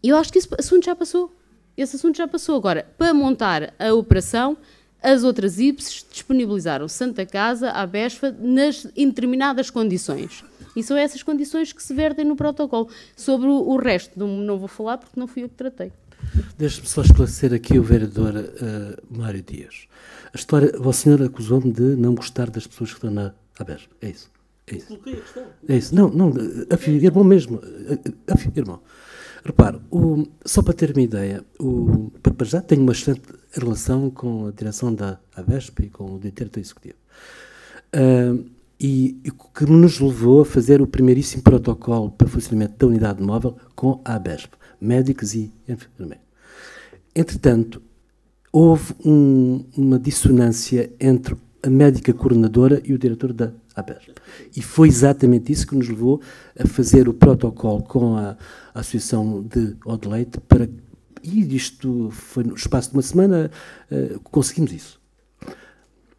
eu acho que esse assunto já passou. Esse assunto já passou. Agora, para montar a operação, as outras IPSs disponibilizaram Santa Casa, a ABESFA, em determinadas condições. E são essas condições que se vertem no protocolo. Sobre o resto, não vou falar porque não fui eu que tratei. Deixe-me só esclarecer aqui o vereador Mário Dias. A história, o senhor acusou-me de não gostar das pessoas que estão na ABESP. É isso. É isso. Coloquei a questão. É isso. Não, afirmou mesmo. Afirmou. Repare, só para ter uma ideia, para já tenho uma excelente relação com a direção da ABESP e com o diretor executivo. E o que nos levou a fazer o primeiríssimo protocolo para o funcionamento da unidade móvel com a ABESP, médicos e enfermeiros. Entretanto, houve uma dissonância entre a médica coordenadora e o diretor da ABESP. E foi exatamente isso que nos levou a fazer o protocolo com a Associação de Odeleite e isto foi no espaço de uma semana, conseguimos isso.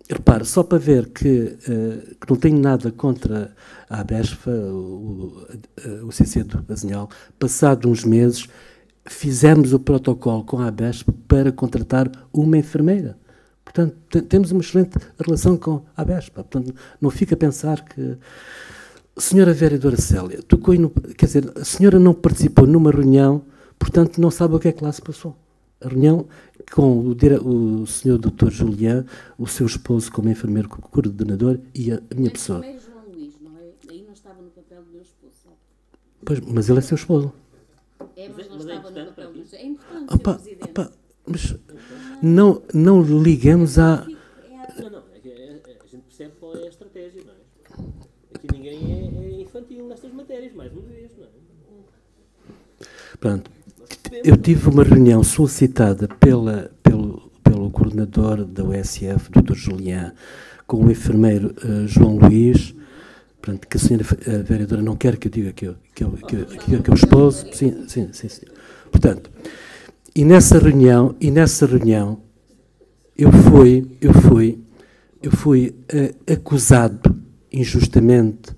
Repare, só para ver que não tenho nada contra a ABESFA, o CC do Azinhal, passado uns meses, fizemos o protocolo com a ABESFA para contratar uma enfermeira. Portanto, temos uma excelente relação com a ABESFA. Portanto, não fica a pensar que... Senhora vereadora Célia, quer dizer, a senhora não participou numa reunião, portanto, não sabe o que é que lá se passou. A reunião com o senhor Dr. Julián, o seu esposo como enfermeiro coordenador e a minha pessoa. O enfermeiro João Luís, não é? Aí não estava no papel do meu esposo, sabe? Pois, mas ele é seu esposo. É, mas não estava no papel do meu esposo. É importante, Sr. Presidente. Mas não ligamos a... Não, a gente percebe qual é a estratégia, não é? Aqui ninguém é infantil nestas matérias, mais uma vez, não é? Pronto. Eu tive uma reunião solicitada pelo coordenador da USF, Dr. Julián, com o enfermeiro João Luís, portanto, que a senhora vereadora não quer que eu diga que é o esposo. Sim. Portanto, e nessa reunião eu fui acusado injustamente,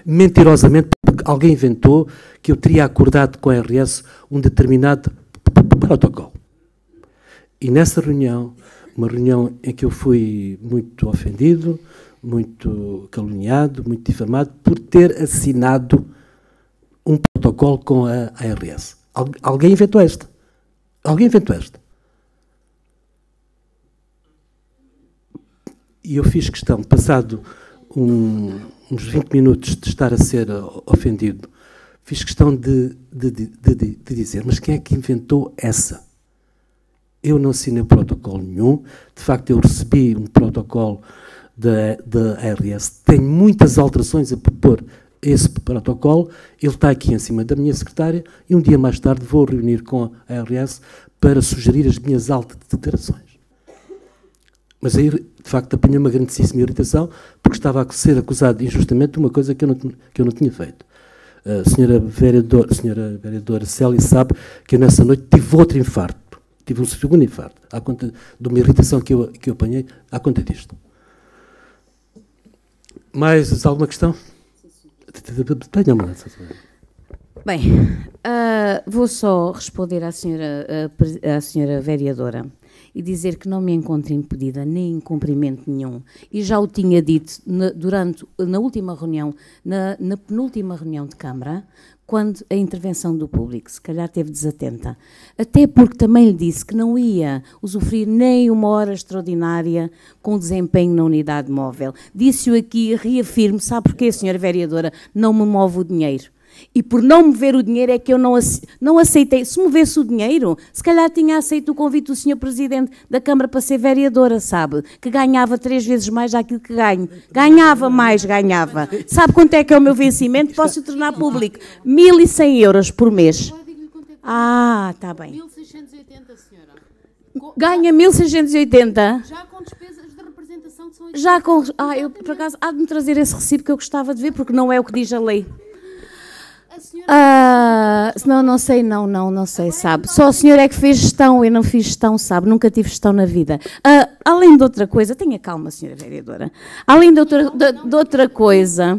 mentirosamente, porque alguém inventou que eu teria acordado com a RS um determinado protocolo. E nessa reunião, uma reunião em que eu fui muito ofendido, muito caluniado, muito difamado, por ter assinado um protocolo com a ARS. Alguém inventou esta. E eu fiz questão, passado uns 20 minutos de estar a ser ofendido fiz questão de dizer, mas quem é que inventou essa? Eu não assinei protocolo nenhum, de facto eu recebi um protocolo da ARS, tenho muitas alterações a propor esse protocolo, ele está aqui em cima da minha secretária e um dia mais tarde vou reunir com a ARS para sugerir as minhas alterações. Mas aí, de facto, apanhei uma grandíssima irritação porque estava a ser acusado injustamente de uma coisa que eu não tinha feito. A senhora vereadora Célia sabe que eu nessa noite tive outro infarto, tive um segundo infarto, à conta de uma irritação que eu apanhei, à conta disto. Mais alguma questão? Bem, vou só responder à senhora vereadora e dizer que não me encontro impedida nem em cumprimento nenhum. E já o tinha dito na última reunião, na penúltima reunião de Câmara, quando a intervenção do público, se calhar esteve desatenta. Até porque também lhe disse que não ia usufruir nem uma hora extraordinária com desempenho na unidade móvel. Disse-o aqui, reafirmo, sabe porquê, senhora vereadora? Não me move o dinheiro. E por não me ver o dinheiro é que eu não aceitei. Se me vesse o dinheiro, se calhar tinha aceito o convite do senhor Presidente da Câmara para ser vereadora, sabe? Que ganhava 3 vezes mais daquilo que ganho. Ganhava mais, ganhava. Sabe quanto é que é o meu vencimento? Posso tornar público. 1.100 euros por mês. Ah, está bem. 1.680, senhora. Ganha 1.680? Já com despesas de representação que são... Já com... eu, por acaso, há de me trazer esse recibo que eu gostava de ver, porque não é o que diz a lei. Não sei, sabe. Só a senhora é que fez gestão, eu não fiz gestão, sabe, nunca tive gestão na vida. Além de outra coisa, tenha calma, senhora vereadora, além de outra coisa...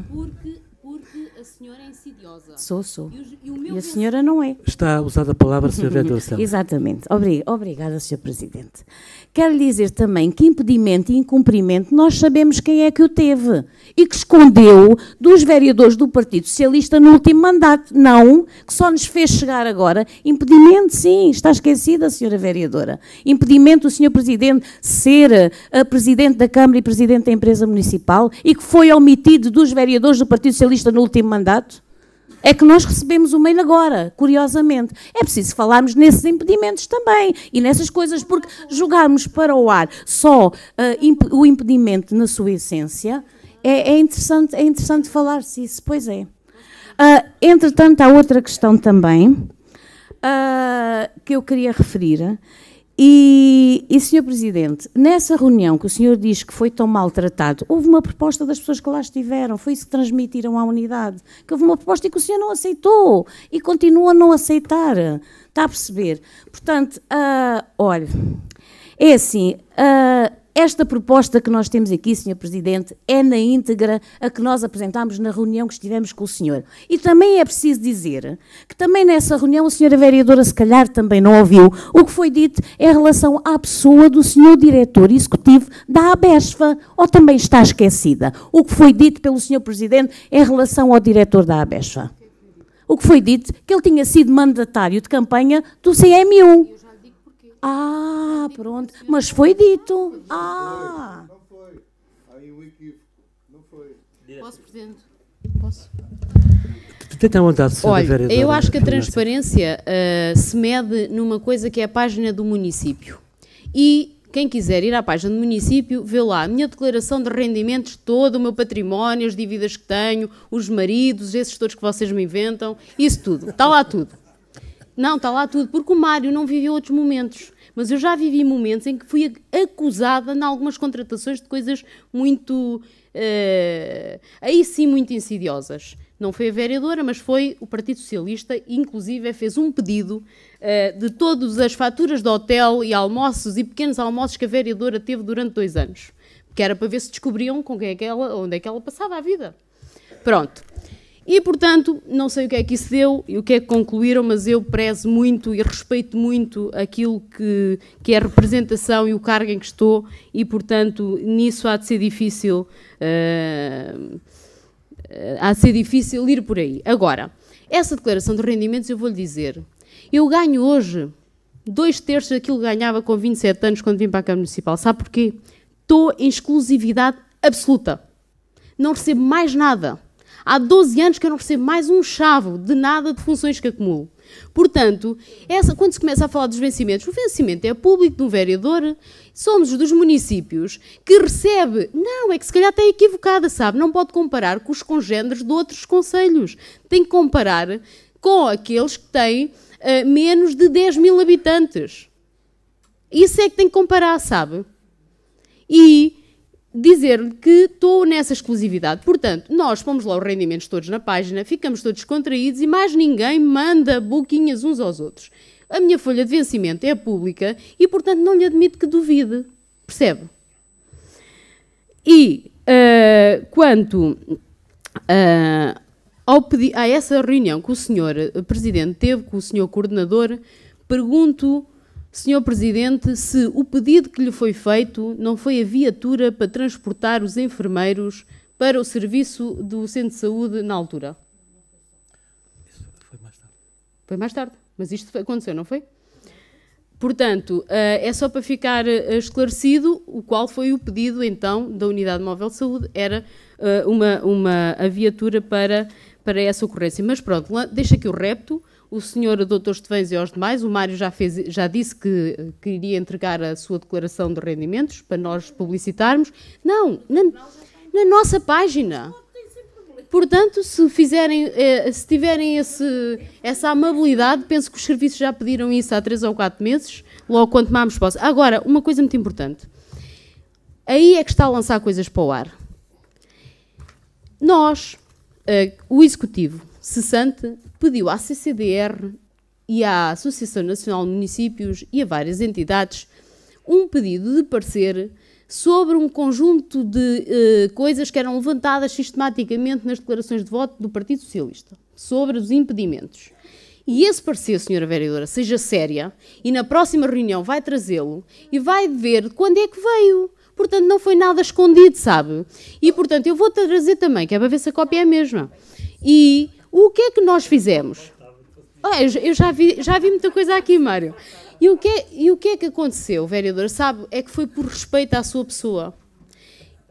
Porque a senhora é insidiosa. Sou. E a senhora não é. Está usada a palavra, senhora vereadora. Exatamente. Obrigada, senhor Presidente. Quero dizer também que impedimento e incumprimento nós sabemos quem é que o teve e que escondeu dos vereadores do Partido Socialista no último mandato. Não, que só nos fez chegar agora. Impedimento, sim, está esquecida, senhora vereadora. Impedimento do senhor Presidente ser a Presidente da Câmara e Presidente da empresa municipal e que foi omitido dos vereadores do Partido Socialista no último mandato. É que nós recebemos o mail agora, curiosamente. É preciso falarmos nesses impedimentos também e nessas coisas, porque jogarmos para o ar só o impedimento na sua essência é interessante falar-se isso, pois é. Entretanto, há outra questão também que eu queria referir. E, Sr. Presidente, nessa reunião que o senhor diz que foi tão maltratado, houve uma proposta das pessoas que lá estiveram, foi isso que transmitiram à unidade, que houve uma proposta e que o senhor não aceitou e continua a não aceitar. Está a perceber? Portanto, olha, é assim, esta proposta que nós temos aqui, Sr. Presidente, é na íntegra a que nós apresentámos na reunião que estivemos com o senhor. E também é preciso dizer que também nessa reunião a senhora vereadora se calhar também não ouviu o que foi dito em relação à pessoa do senhor diretor executivo da ABESFA, ou também está esquecida o que foi dito pelo senhor Presidente em relação ao diretor da ABESFA. O que foi dito que ele tinha sido mandatário de campanha do CMU. Pronto. Mas foi dito. Não foi. Há aí um equívoco. Não foi. Posso, Presidente? Posso? Olha, eu acho que a transparência se mede numa coisa que é a página do município. E quem quiser ir à página do município, vê lá a minha declaração de rendimentos, todo o meu património, as dívidas que tenho, os maridos, esses todos que vocês me inventam, isso tudo. Está lá tudo. Não, está lá tudo, porque o Mário não viveu outros momentos. Mas eu já vivi momentos em que fui acusada em algumas contratações de coisas muito, aí sim, muito insidiosas. Não foi a vereadora, mas foi o Partido Socialista, inclusive fez um pedido de todas as faturas de hotel e almoços e pequenos almoços que a vereadora teve durante 2 anos. Que era para ver se descobriam com quem é que onde é que ela passava a vida. Pronto. E, portanto, não sei o que é que isso deu e o que é que concluíram, mas eu prezo muito e respeito muito aquilo que é a representação e o cargo em que estou e, portanto, nisso há de ser difícil ir por aí. Agora, essa declaração de rendimentos, eu vou-lhe dizer, eu ganho hoje 2/3 daquilo que ganhava com 27 anos quando vim para a Câmara Municipal. Sabe porquê? Estou em exclusividade absoluta. Não recebo mais nada. Há 12 anos que eu não recebo mais um chavo de nada de funções que acumulo. Portanto, quando se começa a falar dos vencimentos, o vencimento é público de um vereador, somos dos municípios que recebe. Não, é que se calhar está equivocada, sabe? Não pode comparar com os congêneres de outros concelhos. Tem que comparar com aqueles que têm menos de 10 mil habitantes. Isso é que tem que comparar, sabe? E dizer-lhe que estou nessa exclusividade. Portanto, nós pomos lá os rendimentos todos na página, ficamos todos contraídos e mais ninguém manda boquinhas uns aos outros. A minha folha de vencimento é pública e, portanto, não lhe admito que duvide. Percebe? E quanto a essa reunião que o Sr. Presidente teve com o Sr. Coordenador, pergunto, Sr. Presidente, se o pedido que lhe foi feito não foi a viatura para transportar os enfermeiros para o serviço do centro de saúde na altura. Isso foi mais tarde. Foi mais tarde, mas isto aconteceu, não foi? Portanto, é só para ficar esclarecido o qual foi o pedido, então, da Unidade Móvel de Saúde. Era a viatura para essa ocorrência. Mas pronto, deixa aqui o repto. O Sr. Dr. Estevães e aos demais, o Mário já disse que iria entregar a sua declaração de rendimentos para nós publicitarmos. Não, na nossa página. Portanto, se tiverem essa amabilidade, penso que os serviços já pediram isso há 3 ou 4 meses, logo quando tomámos posse. Agora, uma coisa muito importante. Aí é que está a lançar coisas para o ar. Nós, o Executivo cessante, pediu à CCDR e à Associação Nacional de Municípios e a várias entidades um pedido de parecer sobre um conjunto de coisas que eram levantadas sistematicamente nas declarações de voto do Partido Socialista, sobre os impedimentos. E esse parecer, Sra. Vereadora, seja séria, e na próxima reunião vai trazê-lo e vai ver quando é que veio. Portanto, não foi nada escondido, sabe? E, portanto, eu vou trazer também, que é para ver se a cópia é a mesma. E o que é que nós fizemos? Eu já vi muita coisa aqui, Mário. E o que é que aconteceu, vereador? Sabe, é que foi por respeito à sua pessoa.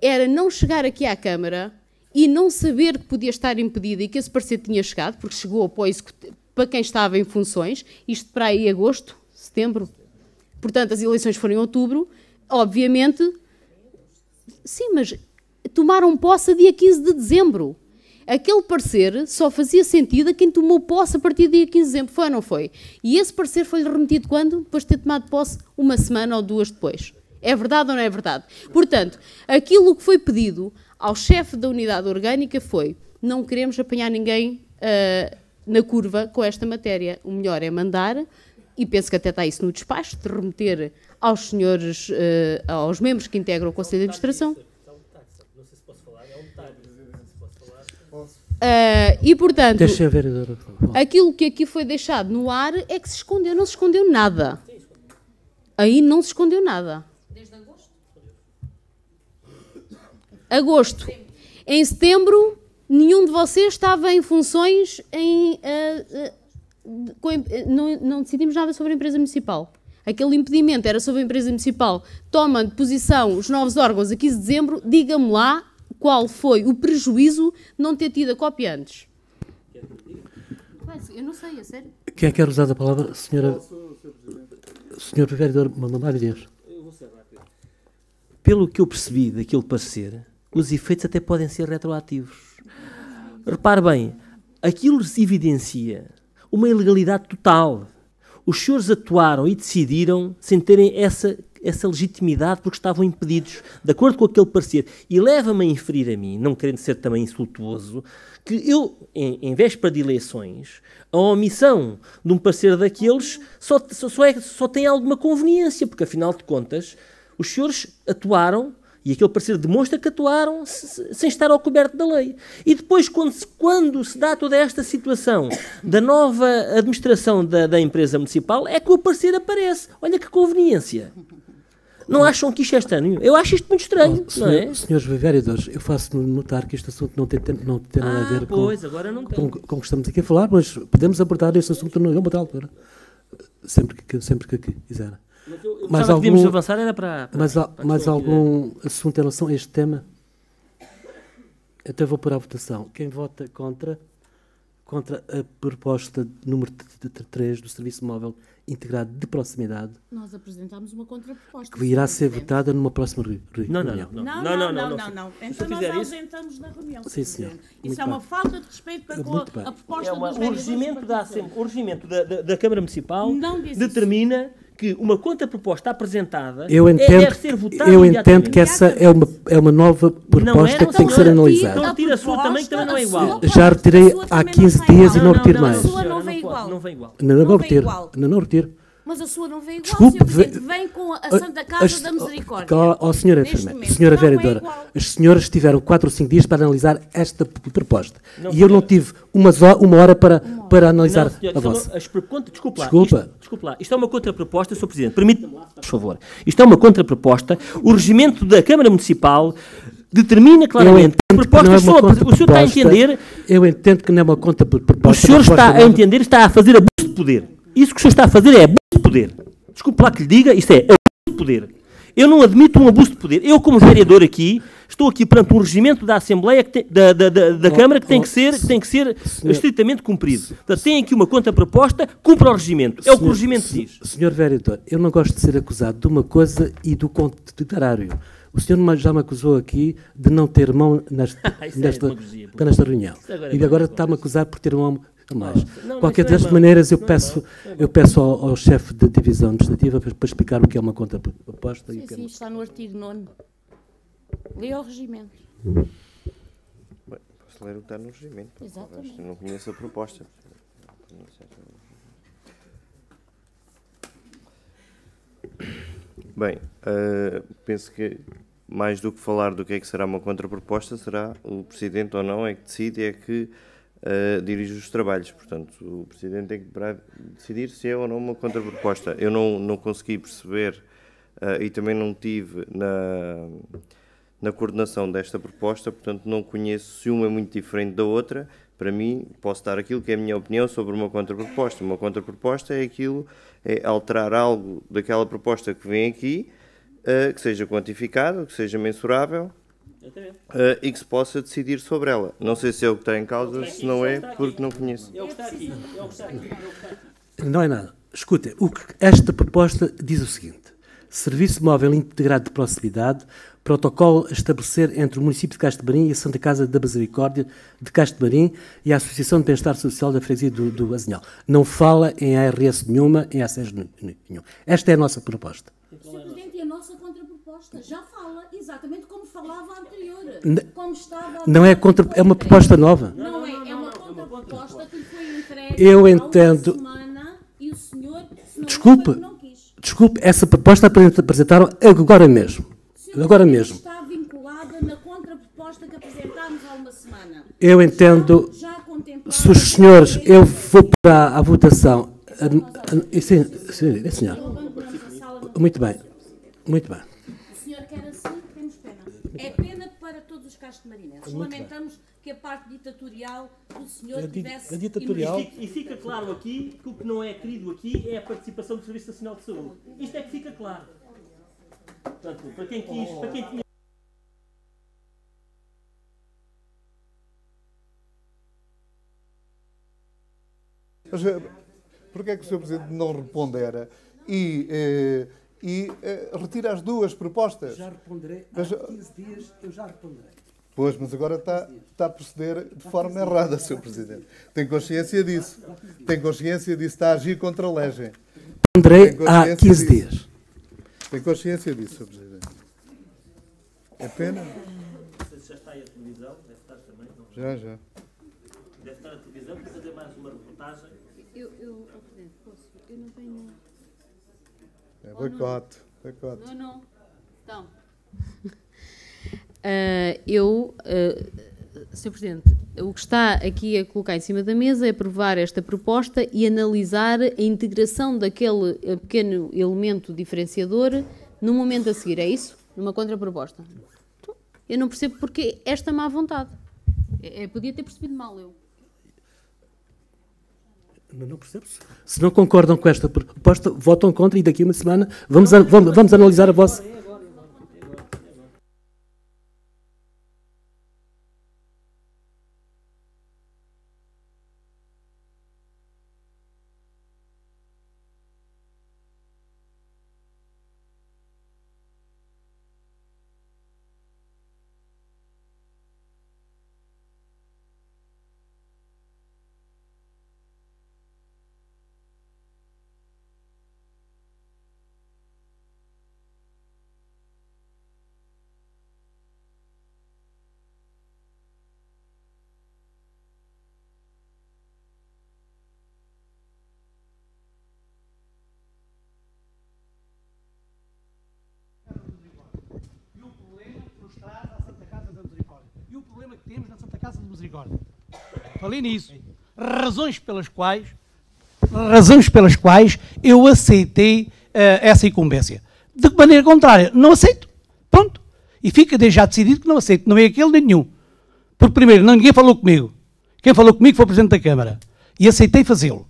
Era não chegar aqui à Câmara e não saber que podia estar impedido e que esse parecer tinha chegado, porque chegou para quem estava em funções, isto para aí agosto, setembro. Portanto, as eleições foram em outubro. Obviamente, sim, mas tomaram posse a dia 15 de dezembro. Aquele parecer só fazia sentido a quem tomou posse a partir do dia 15 de dezembro. Foi ou não foi? E esse parecer foi-lhe remetido quando? Depois de ter tomado posse 1 semana ou 2 depois. É verdade ou não é verdade? Portanto, aquilo que foi pedido ao chefe da unidade orgânica foi: não queremos apanhar ninguém na curva com esta matéria. O melhor é mandar, e penso que até está isso no despacho, de remeter aos senhores, aos membros que integram o Conselho de Administração. E, portanto, aquilo que aqui foi deixado no ar é que se escondeu. Não se escondeu nada. Aí não se escondeu nada. Desde agosto? Agosto. Em setembro, nenhum de vocês estava em funções não decidimos nada sobre a empresa municipal. Aquele impedimento era sobre a empresa municipal. Toma de posição os novos órgãos a 15 de dezembro. Diga-me lá qual foi o prejuízo de não ter tido a cópia antes. Eu não sei, é sério. Quem quer usar a palavra? Senhor Vereador Mário Dias. Pelo que eu percebi daquele parecer, os efeitos até podem ser retroativos. Repare bem, aquilo se evidencia uma ilegalidade total. Os senhores atuaram e decidiram sem terem essa legitimidade porque estavam impedidos, de acordo com aquele parecer. E leva-me a inferir a mim, não querendo ser também insultuoso, que eu, em véspera de eleições, a omissão de um parecer daqueles só tem alguma conveniência, porque afinal de contas os senhores atuaram, e aquele parecer demonstra que atuaram sem estar ao coberto da lei. E depois, quando se dá toda esta situação da nova administração da empresa municipal, é que o parecer aparece. Olha que conveniência. Não acham que isto é estranho? Eu acho isto muito estranho, não é? Senhores vereadores, eu faço notar que este assunto não tem nada a ver com o que estamos aqui a falar, mas podemos abordar este assunto numa outra altura. Sempre que quiser. Mas que devíamos avançar era para mais algum assunto em relação a este tema? Então eu vou pôr à votação. Quem vota contra a proposta número 3 do Serviço Móvel Integrado de Proximidade, Nós apresentámos uma contraproposta. que irá Sr. ser Presidente. votada numa próxima Não. reunião. Não. Se Então nós fizer isso- ausentamos da reunião. Sim, Sr. senhor. Presidente. Muito Isso é uma bem. falta de respeito para com Muito bem. a proposta É dos o vereadores. regimento da Câmara Municipal Não diz isso. determina que uma contraproposta apresentada Eu deve entendo, ser votada eu imediatamente. entendo que essa é uma nova proposta que tem que ser senhora. analisada. Então retira a sua também, que também não é igual. Já retirei há 15 dias e não retiro mais. A sua não vem igual. Não vem igual. Não Não vem retiro. igual. Não retiro. Mas a sua não vem igual, Desculpe, Sr. Presidente. Vem com a Santa Casa da Misericórdia. Senhora Neste enfermeira, momento. senhora Não é vereadora, igual. as senhoras tiveram 4 ou 5 dias para analisar esta proposta. Não, E eu não tive uma hora para analisar Não, senhor, a vossa. Desculpa lá. Desculpa. Desculpa lá. Isto é uma contraproposta, Sr. Presidente. Permita-me lá, por favor. Isto é uma contraproposta. O regimento da Câmara Municipal determina claramente que as propostas são... O senhor está a entender... Eu entendo que não é uma contraproposta. O senhor está a entender, está a fazer abuso de poder. Isso que o senhor está a fazer é abuso de poder. Desculpe lá que lhe diga, isto é abuso de poder. Eu não admito um abuso de poder. Eu, como vereador aqui, estou aqui perante um regimento da Assembleia, da Câmara, que tem que ser estritamente cumprido. Portanto, tem aqui uma contraproposta, cumpra o regimento. É o que o regimento diz. Senhor vereador, eu não gosto de ser acusado de uma coisa e do contrário. O senhor já me acusou aqui de não ter mão nesta reunião. E agora está-me a acusar por ter mão a mais. Qualquer das maneiras, eu peço ao chefe da divisão administrativa para explicar o que é uma contraproposta. Sim, sim, está no artigo 9º. Lê o regimento. Bem, posso ler o que está no regimento. Exatamente. Eu não conheço a proposta. Bem, penso que mais do que falar do que é que será uma contraproposta, será o Presidente ou não é que decide, é que dirige os trabalhos. Portanto, o Presidente tem que decidir se é ou não uma contraproposta. Eu não consegui perceber e também não tive na coordenação desta proposta, portanto não conheço se uma é muito diferente da outra. Para mim, posso dar aquilo que é a minha opinião sobre uma contraproposta. Uma contraproposta é alterar algo daquela proposta que vem aqui, que seja quantificado, que seja mensurável e que se possa decidir sobre ela. Não sei se é o que está em causa, se não é, porque não conheço. É o que está aqui. Não é nada. Escuta, esta proposta diz o seguinte: Serviço Móvel Integrado de Proximidade, protocolo a estabelecer entre o município de Castro de Marim e a Santa Casa da Misericórdia de Castro de Marim e a Associação de Bem-Estar Social da Freguesia do Azinhal. Não fala em ARS nenhuma, em ACES nenhum. Esta é a nossa proposta. Sr. Presidente, e a nossa contraproposta já fala exatamente como falava a anterior. Como estava Não é é uma proposta nova. Não é uma contraproposta que lhe foi entregue Eu há entendo. uma semana e o senhor, se não Desculpe. foi, não quis. Desculpe, essa proposta apresentaram agora mesmo. Agora mesmo. Está vinculada na contraproposta que apresentámos há uma semana. Eu entendo. Já contemplada. Se os senhores, eu vou para a votação. Sim, senhor. Muito bem. Muito bem. O senhor quer assim, temos pena. É pena para todos os castro-marinenses. Lamentamos que a parte ditatorial do senhor tivesse... ditatorial. E fica claro aqui que o que não é querido aqui é a participação do Serviço Nacional de Saúde. Isto é que fica claro. Portanto, para quem tinha... Mas porquê é que o Sr. Presidente não respondera e retira as duas propostas? Já responderei. Há Mas- 15 dias eu já responderei. Pois, mas agora está a proceder de forma errada, Sr. Presidente. Tem consciência disso. Tem consciência disso. Está a agir contra a legem. Responderei Tem há consciência 15 disso. dias. Tem consciência disso, Sr. Presidente. É pena? Não sei se já está aí a televisão, deve estar também. Não. Já. Deve estar a televisão para fazer mais uma reportagem. Presidente, posso? Eu não tenho... É boicote. Não. Então... Sr. Presidente, o que está aqui a colocar em cima da mesa é aprovar esta proposta e analisar a integração daquele pequeno elemento diferenciador no momento a seguir, é isso? Numa contraproposta. Então, eu não percebo porque esta má vontade. Podia ter percebido mal, eu. Não percebo. Se não concordam com esta proposta, votam contra e daqui a uma semana vamos analisar a vossa... temos na Santa Casa de Misericórdia. Falei nisso. Razões pelas quais eu aceitei essa incumbência. De maneira contrária, não aceito. Pronto. E fica já decidido que não aceito. Não é aquele nem nenhum. Porque, primeiro, ninguém falou comigo. Quem falou comigo foi o Presidente da Câmara. E aceitei fazê-lo.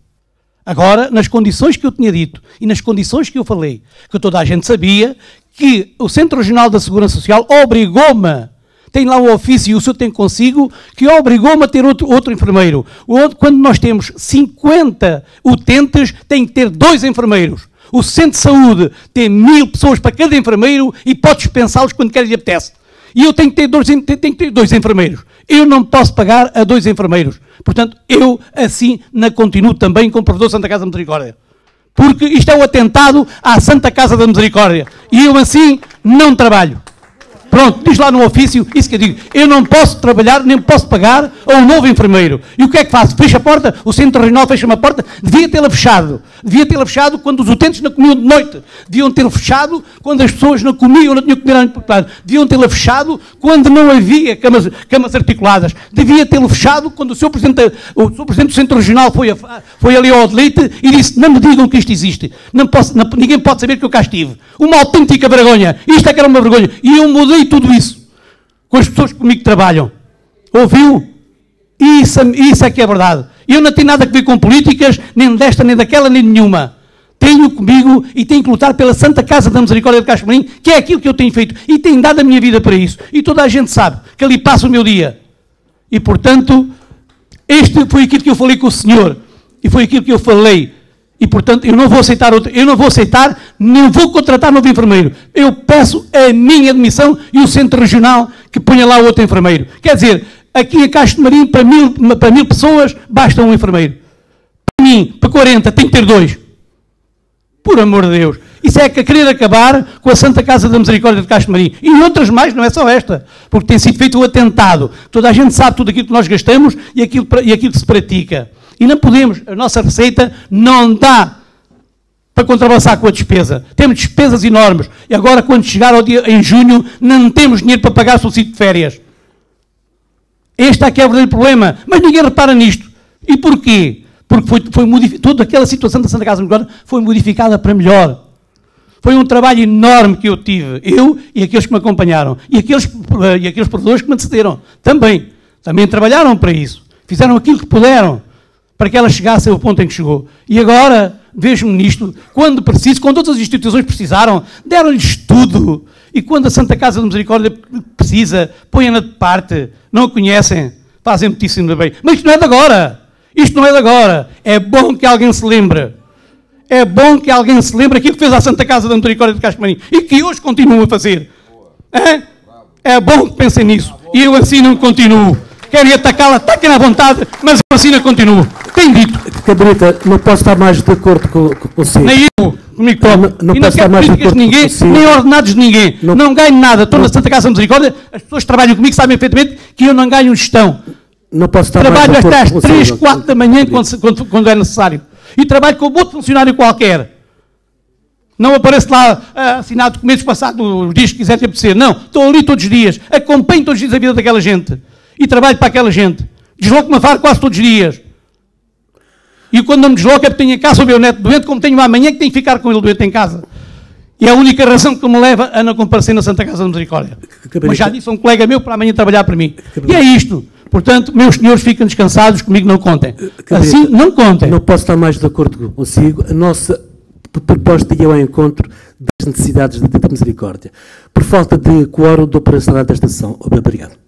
Agora, nas condições que eu tinha dito e nas condições que eu falei, que toda a gente sabia, que o Centro Regional da Segurança Social obrigou-me, tem lá o ofício e o senhor tem consigo, que obrigou-me a ter outro enfermeiro. Quando nós temos 50 utentes, tem que ter 2 enfermeiros. O Centro de Saúde tem 1000 pessoas para cada enfermeiro e pode dispensá-los quando quer e apetece. E eu tenho que ter 2 enfermeiros. Eu não posso pagar a 2 enfermeiros. Portanto, eu assim não continuo também como provedor da Santa Casa da Misericórdia. Porque isto é um atentado à Santa Casa da Misericórdia. E eu assim não trabalho. Pronto, diz lá no ofício, isso que eu digo. Eu não posso trabalhar, nem posso pagar a um novo enfermeiro. E o que é que faço? Fecho a porta, o Centro Regional fecha-me a porta, devia tê-la fechado. Devia tê-la fechado quando os utentes não comiam de noite. Deviam tê-la fechado quando as pessoas não comiam, não tinham que comer. Deviam tê-la fechado quando não havia camas articuladas. Devia tê-la fechado quando o Sr. Presidente do Centro Regional foi ali ao Delite e disse, não me digam que isto existe. Ninguém pode saber que eu cá estive. Uma autêntica vergonha. Isto é que era uma vergonha. E eu mudei tudo isso com as pessoas que comigo trabalham. Ouviu? Isso é que é verdade. Eu não tenho nada a ver com políticas, nem desta, nem daquela, nem nenhuma. Tenho comigo e tenho que lutar pela Santa Casa da Misericórdia de Castro Marim, que é aquilo que eu tenho feito. E tenho dado a minha vida para isso. E toda a gente sabe que ali passa o meu dia. E, portanto, este foi aquilo que eu falei com o senhor. E foi aquilo que eu falei. E, portanto, eu não vou aceitar, nem vou contratar novo enfermeiro. Eu peço a minha admissão e o Centro Regional que ponha lá outro enfermeiro. Quer dizer, aqui em Castro Marim, para 1000 pessoas, basta um enfermeiro. Para mim, para 40, tem que ter 2. Por amor de Deus. Isso é que querer acabar com a Santa Casa da Misericórdia de Castro Marim. E outras mais, não é só esta. Porque tem sido feito um atentado. Toda a gente sabe tudo aquilo que nós gastamos e aquilo que se pratica. E não podemos, a nossa receita não dá para contrabalançar com a despesa. Temos despesas enormes. E agora, quando chegar ao dia em junho, não temos dinheiro para pagar o subsídio de férias. Este é que é o verdadeiro problema. Mas ninguém repara nisto. E porquê? Porque toda aquela situação da Santa Casa da Misericórdia foi modificada para melhor. Foi um trabalho enorme que eu tive. Eu e aqueles que me acompanharam. E aqueles provedores que me antecederam. Também trabalharam para isso. Fizeram aquilo que puderam para que ela chegasse ao ponto em que chegou. E agora, vejo-me nisto, quando preciso, quando todas as instituições precisaram, deram-lhes tudo. E quando a Santa Casa da Misericórdia precisa, põem-na de parte, não a conhecem, fazem muitíssimo bem. Mas isto não é de agora. Isto não é de agora. É bom que alguém se lembre. É bom que alguém se lembre aquilo que fez a Santa Casa da Misericórdia de Castro Marim e que hoje continuam a fazer. É bom que pensem nisso. E eu assim não continuo. Querem atacá-la, ataquem à vontade, mas eu assim não continuo. Tem dito. Cabrita, não posso estar mais de acordo com você. Nem eu, comigo próprio. Não e não quero políticas de ninguém, nem ordenados de ninguém. Não ganho nada. Estou na Santa Casa da Misericórdia, as pessoas que trabalham comigo sabem perfeitamente que eu não ganho gestão. Não posso estar trabalho mais de até acordo às 3, 4 da manhã quando é necessário. E trabalho com outro funcionário qualquer. Não apareço lá a assinar documentos passados os dias que quiser te apetecer. Não, estou ali todos os dias. Acompanho todos os dias a vida daquela gente. E trabalho para aquela gente. Desloco-me a Faro quase todos os dias. E quando não me desloco é porque tenho em casa o meu neto doente, como tenho amanhã que tenho que ficar com ele doente em casa. E é a única razão que me leva a não comparecer na Santa Casa da Misericórdia. Mas já disse a um colega meu para amanhã trabalhar para mim. E é isto. Portanto, meus senhores fiquem descansados, comigo não contem. Assim, não contem. Não posso estar mais de acordo consigo. A nossa proposta ia ao encontro das necessidades da Misericórdia. Por falta de quórum, dou para encerrar esta sessão. Obrigado.